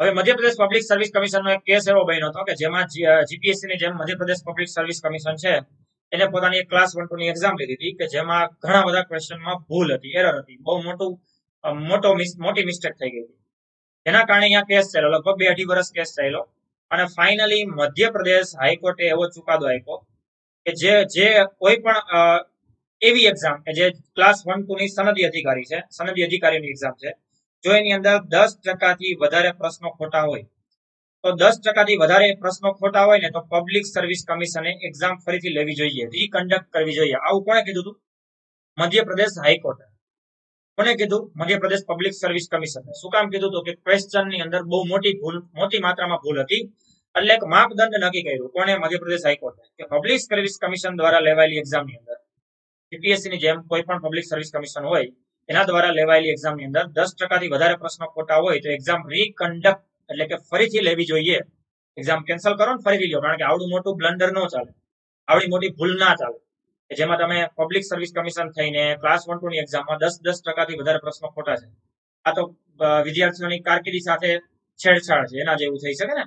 હવે મધ્યપ્રદેશ પબ્લિક સર્વિસ કમિશનનો એક કેસ એવો બન્યો હતો કે જેમાં જીપીએસસી ની જેમ મધ્યપ્રદેશ પબ્લિક સર્વિસ કમિશન છે એને પોતાની એક ક્લાસ 1-2 ની એક્ઝામ લીધી હતી કે જેમાં ઘણા બધા ક્વેશ્ચનમાં ભૂલ હતી, એરર હતી, બહુ મોટી મિસ્ટેક થઈ ગઈ હતી. જેના કારણે અહીંયા કેસ ચાલ્યો, લગભગ 2-2.5 વર્ષ કેસ ચાલ્યો અને ફાઇનલી મધ્યપ્રદેશ હાઈકોર્ટે એવો ચુકાદો આપ્યો કે જે કોઈ પણ એવી એક્ઝામ કે જે ક્લાસ 1-2 ની સનદી અધિકારીની એક્ઝામ છે, જો એની અંદર 10% વધારે પ્રશ્નો ખોટા હોય, તો 10% વધારે પ્રશ્નો ખોટા હોય ને તો પબ્લિક સર્વિસ કમિશને એક્ઝામ ફરીથી લેવી જોઈએ, રીકન્ડક્ટ કરવી જોઈએ. આવું કોણે કીધું હતું? મધ્યપ્રદેશ હાઈકોર્ટે. કોને કીધું? મધ્યપ્રદેશ પબ્લિક સર્વિસ કમિશને. શું કામ કીધું? તો કે ક્વેશ્ચન ની અંદર બહુ મોટી માત્રામાં ભૂલ હતી, એટલે એક માપદંડ નક્કી કર્યું. કોને? મધ્યપ્રદેશ હાઈકોર્ટે. કે પબ્લિક સર્વિસ કમિશન દ્વારા લેવાયેલી એક્ઝામની અંદર, જીપીએસસી ની જેમ કોઈ પણ પબ્લિક સર્વિસ કમિશન હોય એના દ્વારા લેવાયેલી એક્ઝામની અંદર 10%થી વધારે પ્રશ્નો ખોટા હોય તો એક્ઝામ રીકન્ડક્ટ એટલે કે ફરીથી લેવી જોઈએ. એક્ઝામ કેન્સલ કરો ને ફરીથી લો, કારણ કે આવડું મોટું બ્લન્ડર ન ચાલે, આવડી મોટી ભૂલ ના ચાલે કે જેમાં તમે પબ્લિક સર્વિસ કમિશન થઈને ક્લાસ 1-2 ની એક્ઝામમાં 10% વધારે પ્રશ્નો ખોટા છે. આ તો વિદ્યાર્થીઓની કારકિર્દી સાથે છેડછાડ છે, એના જેવું થઈ શકે ને.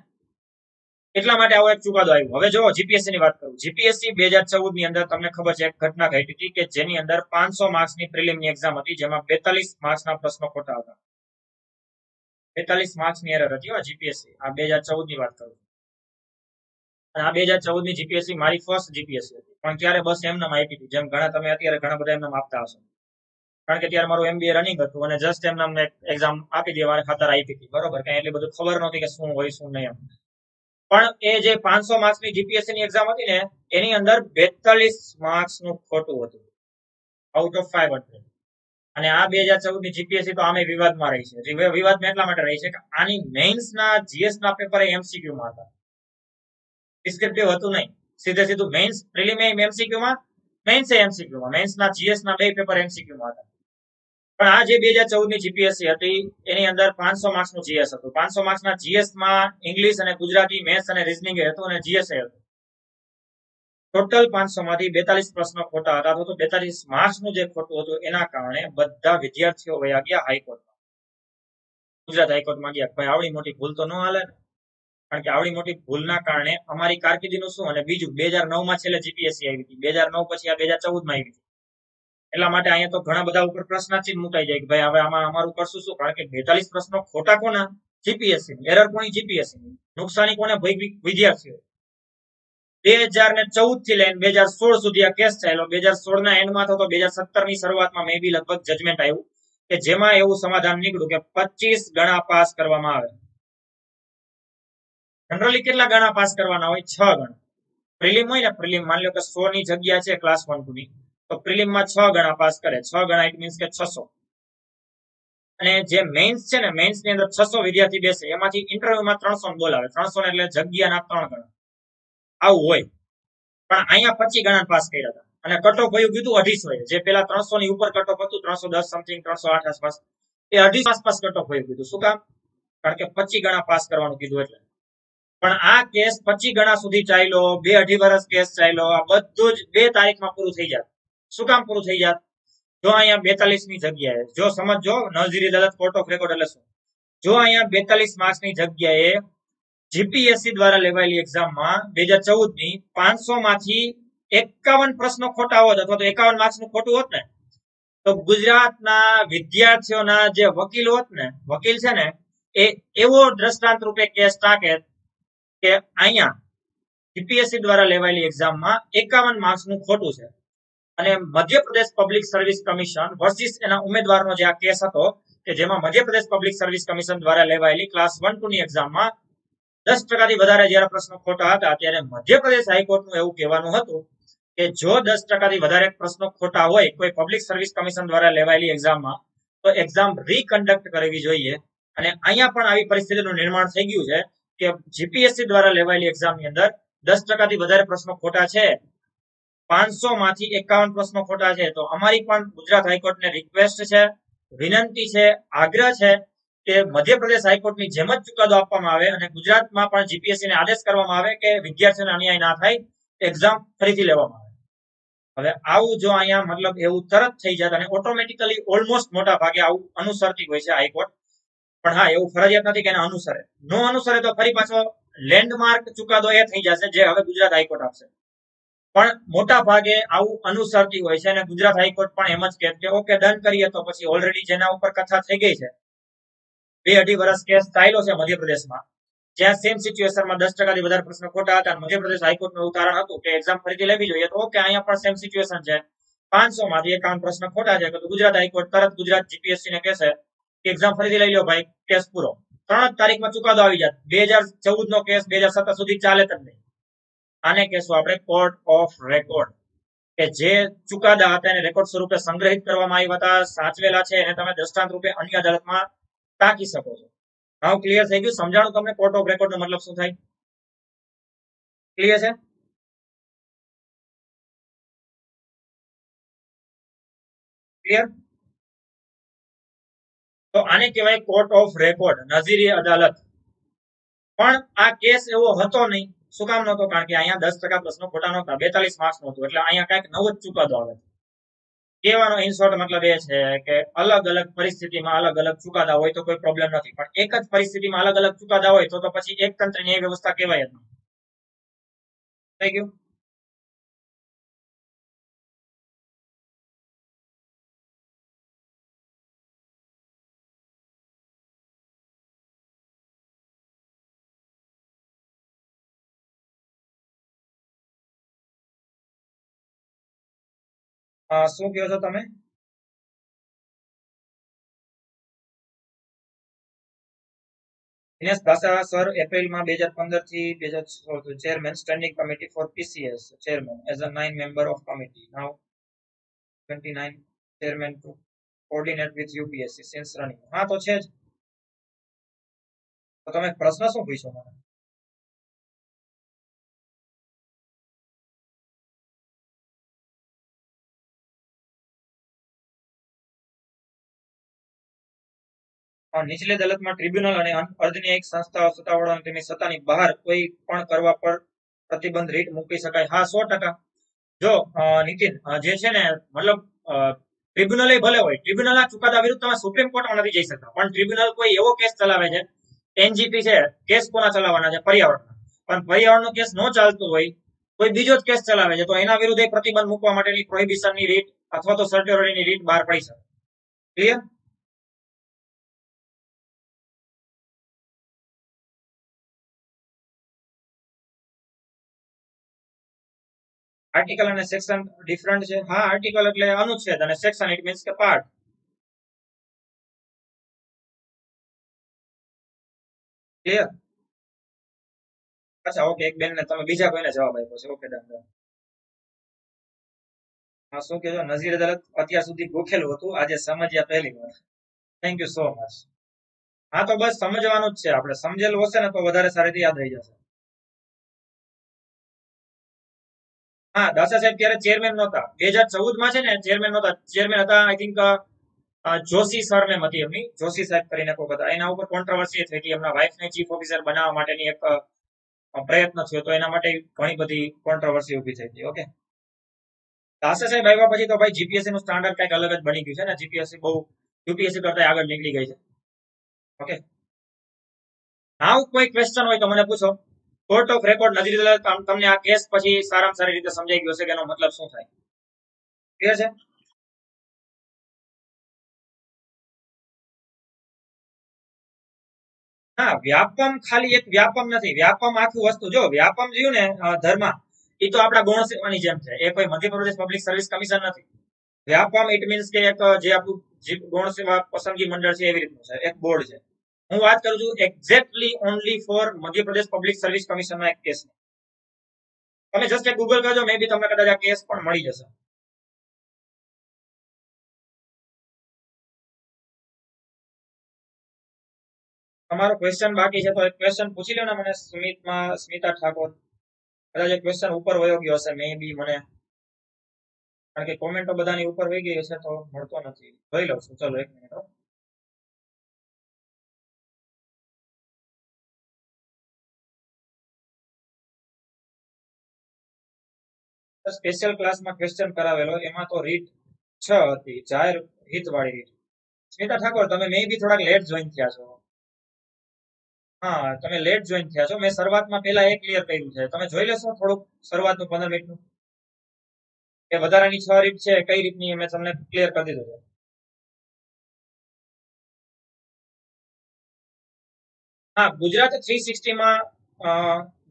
એટલા માટે આવો એક ચુકાદો આવ્યો. હવે જો જીપીએસસી ની વાત કરું, જીપીએસસી 2014 ની અંદર તમને ખબર છે એક ઘટના ઘટી હતી કે જેની અંદર 500 માર્ક્સની પ્રિલિમની એક્ઝામ હતી, જેમાં 42 માર્ક્સના પ્રશ્નો ખોટા હતા. 42 માર્ક્સની એરર હતી જીપીએસસી. આ 2014 ની વાત કરું. અને આ 2014 ની જીપીએસસી મારી ફર્સ્ટ જીપીએસસી હતી, પણ ત્યારે બસ એમનામ આપી હતી, જેમ તમે અત્યારે ઘણા બધા એમનામ આપતા હશો, કારણ કે ત્યારે મારું એમબીએ રનિંગ હતું અને જસ્ટ એમનામ એક્ઝામ આપી દેવાની ખાતર આપી હતી, બરોબર. કઈ એટલી બધું ખબર નહોતી કે શું હોય શું નહીં એમ. પણ એ જે 500 માર્ક્સની જીપીએસસી ની એક્ઝામ હતી ને, એની અંદર 42 માર્ક્સનું ખોટું હતું આઉટ ઓફ 500. અને આ 2014 ની જીપીએસસી તો આમે વિવાદમાં રહી છે. વિવાદમાં એટલા માટે રહી છે કે આની મેઇન્સના જીએસના પેપર એમસીક્યુમાં હતા, ડિસ્ક્રિપ્ટિવ હતું નહીં. સીધું મેઇન્સ પ્રિલિમ એમસીક્યુમાં, મેઇન્સ એમસીક્યુમાં, મેઇન્સના જીએસના બે પેપર એમસીક્યુમાં હતા. પણ આ જે 2014 ની જીપીએસસી હતી એની અંદર 500 માર્ક્સનું જીએસ હતું. 500 માર્ક્સના જીએસમાં ઇંગ્લિશ અને ગુજરાતી, મેથ્સ અને રીઝનિંગ હતું અને જીએસ હતું. ટોટલ 500 માંથી 42 પ્રશ્નો ખોટા હતા. તો 42 માર્ક્સનું જે ખોટું હતું એના કારણે બધા વિદ્યાર્થીઓ વયા ગયા હાઈકોર્ટમાં, ગુજરાત હાઈકોર્ટમાં ગયા. ભાઈ આવડી મોટી ભૂલ તો ન હાલે ને, કારણ કે આવડી મોટી ભૂલના કારણે અમારી કારકિર્દીનું શું. અને બીજું 2009 માં છેલ્લે જીપીએસસી આવી હતી, 2009 પછી આ 2014 માં આવી હતી. એટલા માટે અહીંયા તો ઘણા બધા ઉપર પ્રશ્નાચિહ્ન મુકાઈ જાય કે ભાઈ હવે આમાં અમારું કરશું શું, કારણ કે 42 પ્રશ્નો ખોટા કોના? જીપીએસસી. એરર કોની? જીપીએસસી. નુકસાની કોને? વિદ્યાર્થીઓ. 2014 થી લઈને 2016 સુધી આ કેસ ચાલ્યો. 2016 ના એન્ડમાં થતો 2017 ની શરૂઆતમાં મે બી લગભગ જજમેન્ટ આવ્યું કે જેમાં એવું સમાધાન નીકળ્યું કે 25 ગણા પાસ કરવામાં આવે. જનરલી કેટલા ગણા પાસ કરવાના હોય? 6 ગણા. પ્રિલિમ હોય ને, પ્રિલિમ માની લો કે 100 ની જગ્યા છે ક્લાસ 1-2 ની, તો પ્રિલિમમાં 6 ગણા પાસ કરે. 6 ગણા ઇટ મીન્સ કે 600. અને જે મેઇન્સ છે ને, મેઇન્સ ની અંદર 600 વિદ્યાર્થી બેસે, એમાંથી ઇન્ટરવ્યુમાં 300 બોલાવે. 300 એટલે જગ્યાના 3 ગણા. આવું હોય. પણ અહીંયા 25 ગણા પાસ કર્યા હતા. અને કટ ઓફ વયું કીધું 250. જે પેલા 300 ની ઉપર કટ ઓફ હતું, 310 સમથિંગ, 308 આસપાસ, એ 250 આસપાસ કટ ઓફ વયું કીધું. શું કામ? કારણ કે 25 ગણા પાસ કરવાનું કીધું એટલે. પણ આ કેસ 25 ગણા સુધી ચાલ્યો, 2-2.5 વર્ષ કેસ ચાલ્યો. આ બધું જ 2 તારીખમાં પૂરું થઈ જાય. શું કામ પૂરું થઈ જાય? જો અહીંયા 42 ની જગ્યાએ, જો સમજો નજીરી અદાલત કોર્ટ ઓફ રેકોર્ડ એટલે શું, જો અહીંયા 42 માર્ક્સની જગ્યાએ જીપીએસસી દ્વારા લેવાયેલી એક્ઝામમાં 2014 ની 500 માંથી 51 પ્રશ્નો ખોટા હોત અથવા તો 51 માર્ક્સનું ખોટું હોત ને, તો ગુજરાતના વિદ્યાર્થીઓના જે વકીલ હોત ને, વકીલ છે ને, એ એવો દ્રષ્ટાંત રૂપે કેસ ટાંકે કે અહીંયા જીપીએસસી દ્વારા લેવાયેલી એક્ઝામમાં 51 માર્ક્સનું ખોટું છે. અને Madhya Pradesh public service commission versus એના ઉમેદવારનો જે આ કેસ હતો કે જેમાં મધ્યપ્રદેશ પબ્લિક સર્વિસ કમિશન દ્વારા લેવાયેલી ક્લાસ 1-2 ની એક્ઝામમાં 10%થી વધારે જ્યારે પ્રશ્નો ખોટા હતા, ત્યારે મધ્યપ્રદેશ હાઈકોર્ટનું એવું કહેવાનું હતું કે જો 10%થી વધારે પ્રશ્નો ખોટા હોય કોઈ પબ્લિક સર્વિસ કમિશન દ્વારા લેવાયેલી એક્ઝામમાં, તો એક્ઝામ રીકન્ડક્ટ કરવી જોઈએ. અને અહીંયા પણ આવી પરિસ્થિતિનું નિર્માણ થઈ ગયું છે કે જીપીએસસી દ્વારા લેવાયેલી એક્ઝામની અંદર 10%થી વધારે પ્રશ્નો ખોટા છે, 500 માંથી 51 પ્રશ્નો ખોટા છે. તો અમારી પણ ગુજરાત હાઈકોર્ટને રિક્વેસ્ટ છે, વિનંતી છે, આગ્રહ છે કે મધ્યપ્રદેશ હાઈકોર્ટની જેમ જ ચુકાદો આપવામાં આવે અને ગુજરાતમાં પણ જીપીએસસી ને આદેશ કરવામાં આવે કે વિદ્યાર્થીઓને અન્યાય ના થાય, એક્ઝામ ફરીથી લેવામાં આવે. હવે આવું જો અહીંયા મતલબ એવું તરત થઈ જાય અને ઓટોમેટિકલી ઓલમોસ્ટ મોટા ભાગે આવું અનુસરતી હોય છે હાઈકોર્ટ. પણ હા, એવું ફરજિયાત નથી કે એને અનુસરે. નો અનુસરે તો ફરી પાછો લેન્ડમાર્ક ચુકાદો એ થઈ જશે જે હવે ગુજરાત હાઈકોર્ટ આપશે. પણ મોટા ભાગે આવું અનુસરતી હોય છે અને ગુજરાત હાઈકોર્ટ પણ એમ જ કહે કે ઓકે ડન કરીએ. તો પછી ઓલરેડી જેના ઉપર કથા થઈ ગઈ છે, 2-2.5 વર્ષ કેસ ચાલ્યો છે મધ્યપ્રદેશમાં, જ્યાં સેમ સિચ્યુએશનમાં 10% થી વધારે પ્રશ્નો ખોટા હતા, મધ્યપ્રદેશ હાઈકોર્ટનું એવું તારણ હતું કે એક્ઝામ ફરીથી લેવી જોઈએ, તો ઓકે અહીંયા પણ સેમ સિચ્યુએશન છે, 500 માંથી 51 પ્રશ્ન ખોટા છે, તો ગુજરાત હાઈકોર્ટ તરત ગુજરાત જીપીએસસી ને કહેશે કે એક્ઝામ ફરીથી લઈ લો ભાઈ, કેસ પૂરો, 3 જ તારીખમાં ચુકાદો આવી જાય. 2014 નો કેસ 2017 સુધી ચાલે જ નહીં. આને કહેશું આપણે કોર્ટ ઓફ રેકોર્ડ, કે જે ચુકાદા હતા એને રેકોર્ડ સ્વરૂપે સંગ્રહિત કરવામાં આવ્યા હતા, સાચવેલા છે, એને તમે દ્રષ્ટાંત રૂપે અન્ય અદાલતમાં ટાંકી શકો છો. હાવ ક્લિયર થઈ ગયું? સમજાણું તમને કોર્ટ ઓફ રેકોર્ડ નો મતલબ શું થાય? ક્લિયર છે? ક્લિયર? તો આને કહેવાય કોર્ટ ઓફ રેકોર્ડ, નજીરી અદાલત. પણ આ કેસ એવો હતો નહીં. શું કામ નહોતો? કારણ કે અહીંયા 10% પ્રશ્નો ખોટા નહોતા, 42 માર્ક્સ નહોતું, એટલે અહીંયા કઈક નવો જ ચુકાદો આવે. કહેવાનો ઇન શોર્ટ મતલબ એ છે કે અલગ અલગ પરિસ્થિતિમાં અલગ અલગ ચુકાદા હોય તો કોઈ પ્રોબ્લેમ નથી, પણ એક જ પરિસ્થિતિમાં અલગ અલગ ચુકાદા હોય તો પછી એક તંત્ર ન્યાય વ્યવસ્થા કહેવાય જ નહીં. થઈ ગયું? શું કહો છો તમે? દિનેશ દાસા સર એપ્રિલમાં 2015 થી 2016 chairman standing committee for PCS chairman as a 9 member of committee, now 29 chairman to coordinate with UPSC since running. હા તો છે જ. તો તમે પ્રશ્ન શું પૂછો મને? નીચલી અદાલતમાં ટ્રિબ્યુનલ અને અર્ધન્યાયિક સંસ્થાઓ સત્તાવાળાઓને તેમની સત્તાની બહાર કોઈ પણ કરવા પર પ્રતિબંધ રીટ મૂકી શકાય. હા 100%. જો નીતિન જે છે ને મતલબ ટ્રિબ્યુનલ ભલે હોય, ટ્રિબ્યુનલના ચુકાદા વિરુદ્ધ તમે સુપ્રીમ કોર્ટમાં નથી જઈ શકતા, પણ ટ્રિબ્યુનલ કોઈ એવો કેસ ચલાવે છે, એનજીટી છે, કેસ કોના ચલાવવાના છે? પર્યાવરણના. પણ પર્યાવરણનો કેસ ન ચાલતો હોય, કોઈ બીજો જ કેસ ચલાવે છે, તો એના વિરુદ્ધ પ્રતિબંધ મૂકવા માટેની પ્રોહિબિશનની રીટ અથવા તો સર્ટ્યોરિટીની રીટ બહાર પડી શકે. ક્લિયર? આર્ટિકલ અને સેક્શન ડિફરન્ટ છે. હા, આર્ટિકલ એટલે અનુચ્છેદ અને સેક્શન ઇટ મીન્સ કે પાર્ટ. ક્લિયર? અચ્છા, ઓકે. એક બેન ને તમે બીજા કોઈને જવાબ આપ્યો છે. Okay, done. હા, શું કહેજો? નજીર અદાલત અત્યાર સુધી ગોખેલું હતું, આજે સમજ્યા પહેલી વાર. Thank you so much. હા, તો બસ સમજવાનું જ છે. આપણે સમજેલું હશે ને તો વધારે સારી યાદ રહી જશે. હા, દાસા સાહેબ ત્યારે ચેરમેન નહોતા. 2014 માં છે ને ચેરમેન નહોતા. ચેરમેન હતા આઈ થિંક જોશી સર ને હતી એમની, જોશી સાહેબ કરીને કોઈ હતા. એના ઉપર કોન્ટ્રોવર્સી થઈ હતી, એમના વાઇફ ને ચીફ ઓફિસર બનાવવા માટેની એક પ્રયત્ન થયો તો એના માટે ઘણી બધી કોન્ટ્રોવર્સી ઉભી થઈ હતી. ઓકે, દાસા સાહેબ આવ્યા પછી તો ભાઈ જીપીએસસી નું સ્ટાન્ડર્ડ કઈક અલગ જ બની ગયું છે ને. જીપીએસસી બહુ યુપીએસસી કરતા આગળ નીકળી ગઈ છે. ઓકે, હા કોઈ ક્વેશ્ચન હોય તો મને પૂછો. કોર્ટ ઓફ રેકોર્ડ નજીર અદાલત, તમને આ કેસ પછી સારામાં સારી રીતે સમજાઈ ગયો છે કે એનો મતલબ શું થાય? ક્લિયર છે? હા, વ્યાપમ ખાલી એક વ્યાપમ નથી, વ્યાપમ આખું વસ્તુ. જો વ્યાપમ જોયું ને ધર્મ, એ તો આપણા ગૌણ સેવાની જેમ છે, એ કોઈ મધ્યપ્રદેશ પબ્લિક સર્વિસ કમિશન નથી. વ્યાપમ ઇટ મીન્સ કે એક જે આપણું ગૌણ સેવા પસંદગી મંડળ છે એવી રીતનું છે, એક બોર્ડ છે. હું વાત કરું છું exactly only for Madhya Pradesh public service કમિશનનો એક કેસ. તમે જસ્ટ એક ગૂગલ કરજો, મે બી તમને કદાચ આ કેસ પણ મળી જશે. તમારો ક્વેશ્ચન બાકી છે તો એક ક્વેશ્ચન પૂછી લો ને મને. સ્મિતા ઠાકોર, કદાચ એક ક્વેશ્ચન ઉપર વયો ગયો હશે મે બી, મને કારણ કે કોમેન્ટો બધાની ઉપર વહી ગઈ હશે તો મળતો નથી. જોઈ લઉં છું, ચલો 1 મિનિટ. સ્પેશિયલ ક્લાસમાં ક્વેશ્ચન કરાવેલો, એમાં તો રીત 6 હતી, જાહેર હિત વાળી રીત. સ્મિતા ઠાકોર, તમે મે બી થોડાક લેટ જોઈન થયા છો. હા, તમે લેટ જોઈન થયા છો. મેં શરૂઆતમાં પહેલા એ ક્લિયર કર્યું છે, તમે જોઈ લેશો થોડુંક શરૂઆતનું 15 મિનિટનું, કે વધારાની 6 રીત છે કઈ રીતની મેં તમને ક્લિયર કરી દીધું છે. હા, ગુજરાત 360 માં અ,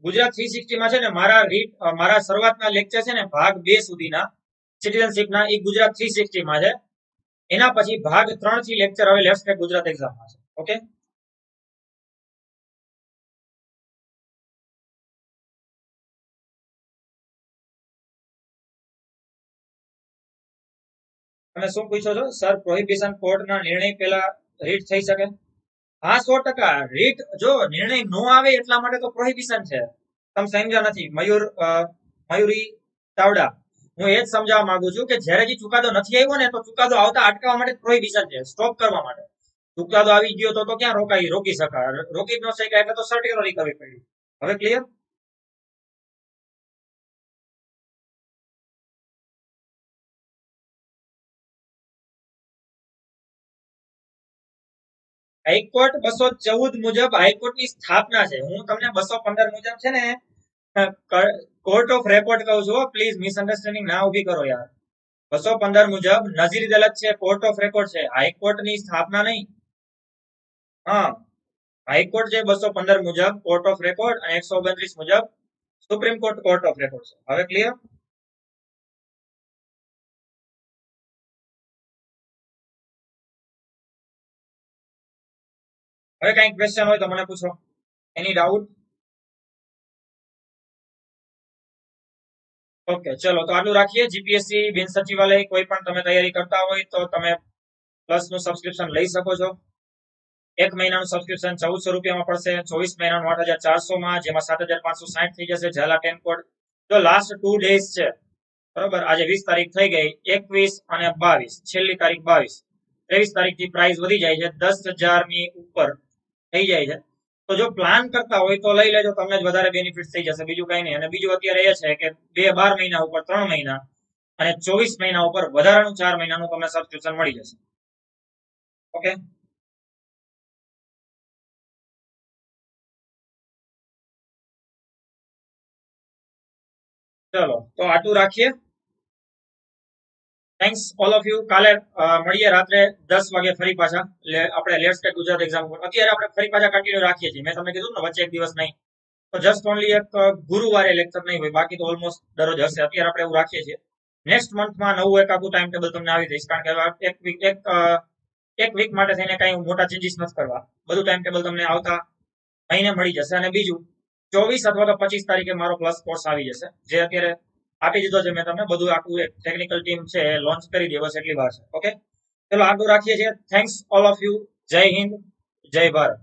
ગુજરાત 360 માં છે ને મારા શરૂઆતના લેક્ચર છે ને ભાગ 2 સુધીના સિટીઝનશીપના એ ગુજરાત 360 માં છે. એના પછી ભાગ 3 થી લેક્ચર હવે લેટ્સ ક્રેક ગુજરાત એક્ઝામમાં છે. ઓકે, તમે શું પૂછો છો સર? પ્રોહિબિશન કોર્ટના નિર્ણય પહેલા રીટ થઈ શકે? હા, 100%. રીટ જો નિર્ણય નો આવે એટલા માટે તો પ્રોહિબિશન છે. તમે સમજ્યા નથી મયુરી ચાવડા. હું એ જ સમજાવવા માંગુ છું કે જ્યારે જે ચુકાદો નથી આવ્યો ને તો ચુકાદો આવતા અટકાવવા માટે પ્રોહિબિશન છે, સ્ટોપ કરવા માટે. ચુકાદો આવી ગયો તો ક્યાં રોકી શકાય? રોકી જ ન શકાય એટલે તો સર્ટિફિકેટ કરવી પડી. હવે ક્લિયર? હાઈકોર્ટ 214 મુજબ હાઈકોર્ટની સ્થાપના છે. હું તમને 215 મુજબ છે ને કોર્ટ ઓફ રેકોર્ડ કહું છું. પ્લીઝ મિસઅન્ડરસ્ટેન્ડિંગ ના ઉભી કરો યાર. 215 મુજબ નજીર અદાલત છે, કોર્ટ ઓફ રેકોર્ડ છે, હાઈકોર્ટની સ્થાપના નહીં. હા, હાઈકોર્ટ છે 215 મુજબ કોર્ટ ઓફ રેકોર્ડ અને 129 મુજબ supreme court court of record છે. હવે ક્લિયર? હવે કઈ ક્વેશ્ચન હોય તો મને પૂછો. એની ડાઉટ? ઓકે, ચલો તો આટલું રાખીએ. જીપીએસસી બિન સચિવાલય કોઈ પણ તમે તૈયારી કરતા હોય તો તમે પ્લસ નું સબસ્ક્રિપ્શન લઈ શકો છો. 1 મહિનાનું સબસ્ક્રિપ્શન 1400 રૂપિયામાં પડશે, 24 મહિનાનું 8400 માં, જેમાં 7560 થઈ જશે. ઝાલા 10 કોડ. જો લાસ્ટ 2 ડેઝ છે, બરોબર, આજે 20 તારીખ થઈ ગઈ, 21 અને 22, છેલ્લી તારીખ 22, 23 તારીખથી પ્રાઇસ વધી જાય છે, 10,000 ની ઉપર થઈ જાય છે. તો જો પ્લાન કરતા હોય તો લઈ લેજો, તમને જ વધારે બેનિફિટ થઈ જશે, બીજું કઈ નહીં. અને બીજું અત્યારે એ છે કે 12 મહિના ઉપર 3 મહિના અને 24 મહિના ઉપર વધારાનું 4 મહિનાનું તમને સબસ્ક્રિપ્શન મળી જશે. ઓકે, ચલો તો આટલું રાખીએ. Thanks all of you. કાલે મળીએ રાત્રે 10 વાગે ફરી પાછા. આપણે લેટ્સ ટેક ગુજરાત એક્ઝામ ઉપર અત્યારે આપણે ફરી પાછા કન્ટિન્યુ રાખીએ છીએ. મેં તમને કીધું ને વચ્ચે એક દિવસ નહીં, તો જસ્ટ ઓનલી એક ગુરુવારે લેક્ચર નહીં હોય, બાકી તો ઓલમોસ્ટ દરરોજ હશે. અત્યારે આપણે એવું રાખીએ છીએ. નેક્સ્ટ મંથમાં નવું એક આખું ટાઈમ ટેબલ તમને આવી જઈશ, કારણ કે એક વીક માટે થઈને કઈ મોટા ચેન્જીસ નથી કરવા. બધું ટાઈમ ટેબલ તમને આવતા મહિને મળી જશે. અને બીજું 24 અથવા તો 25 તારીખે મારો પ્લસ કોર્સ આવી જશે, જે અત્યારે આપી દીધો છે મેં તમને. બધું આખું એક ટેકનિકલ ટીમ છે લોન્ચ કરી દે, બસ એટલી વાર છે. ઓકે, ચલો આગળ રાખીએ છીએ. Thanks all of you. જય હિન્દ, જય ભારત.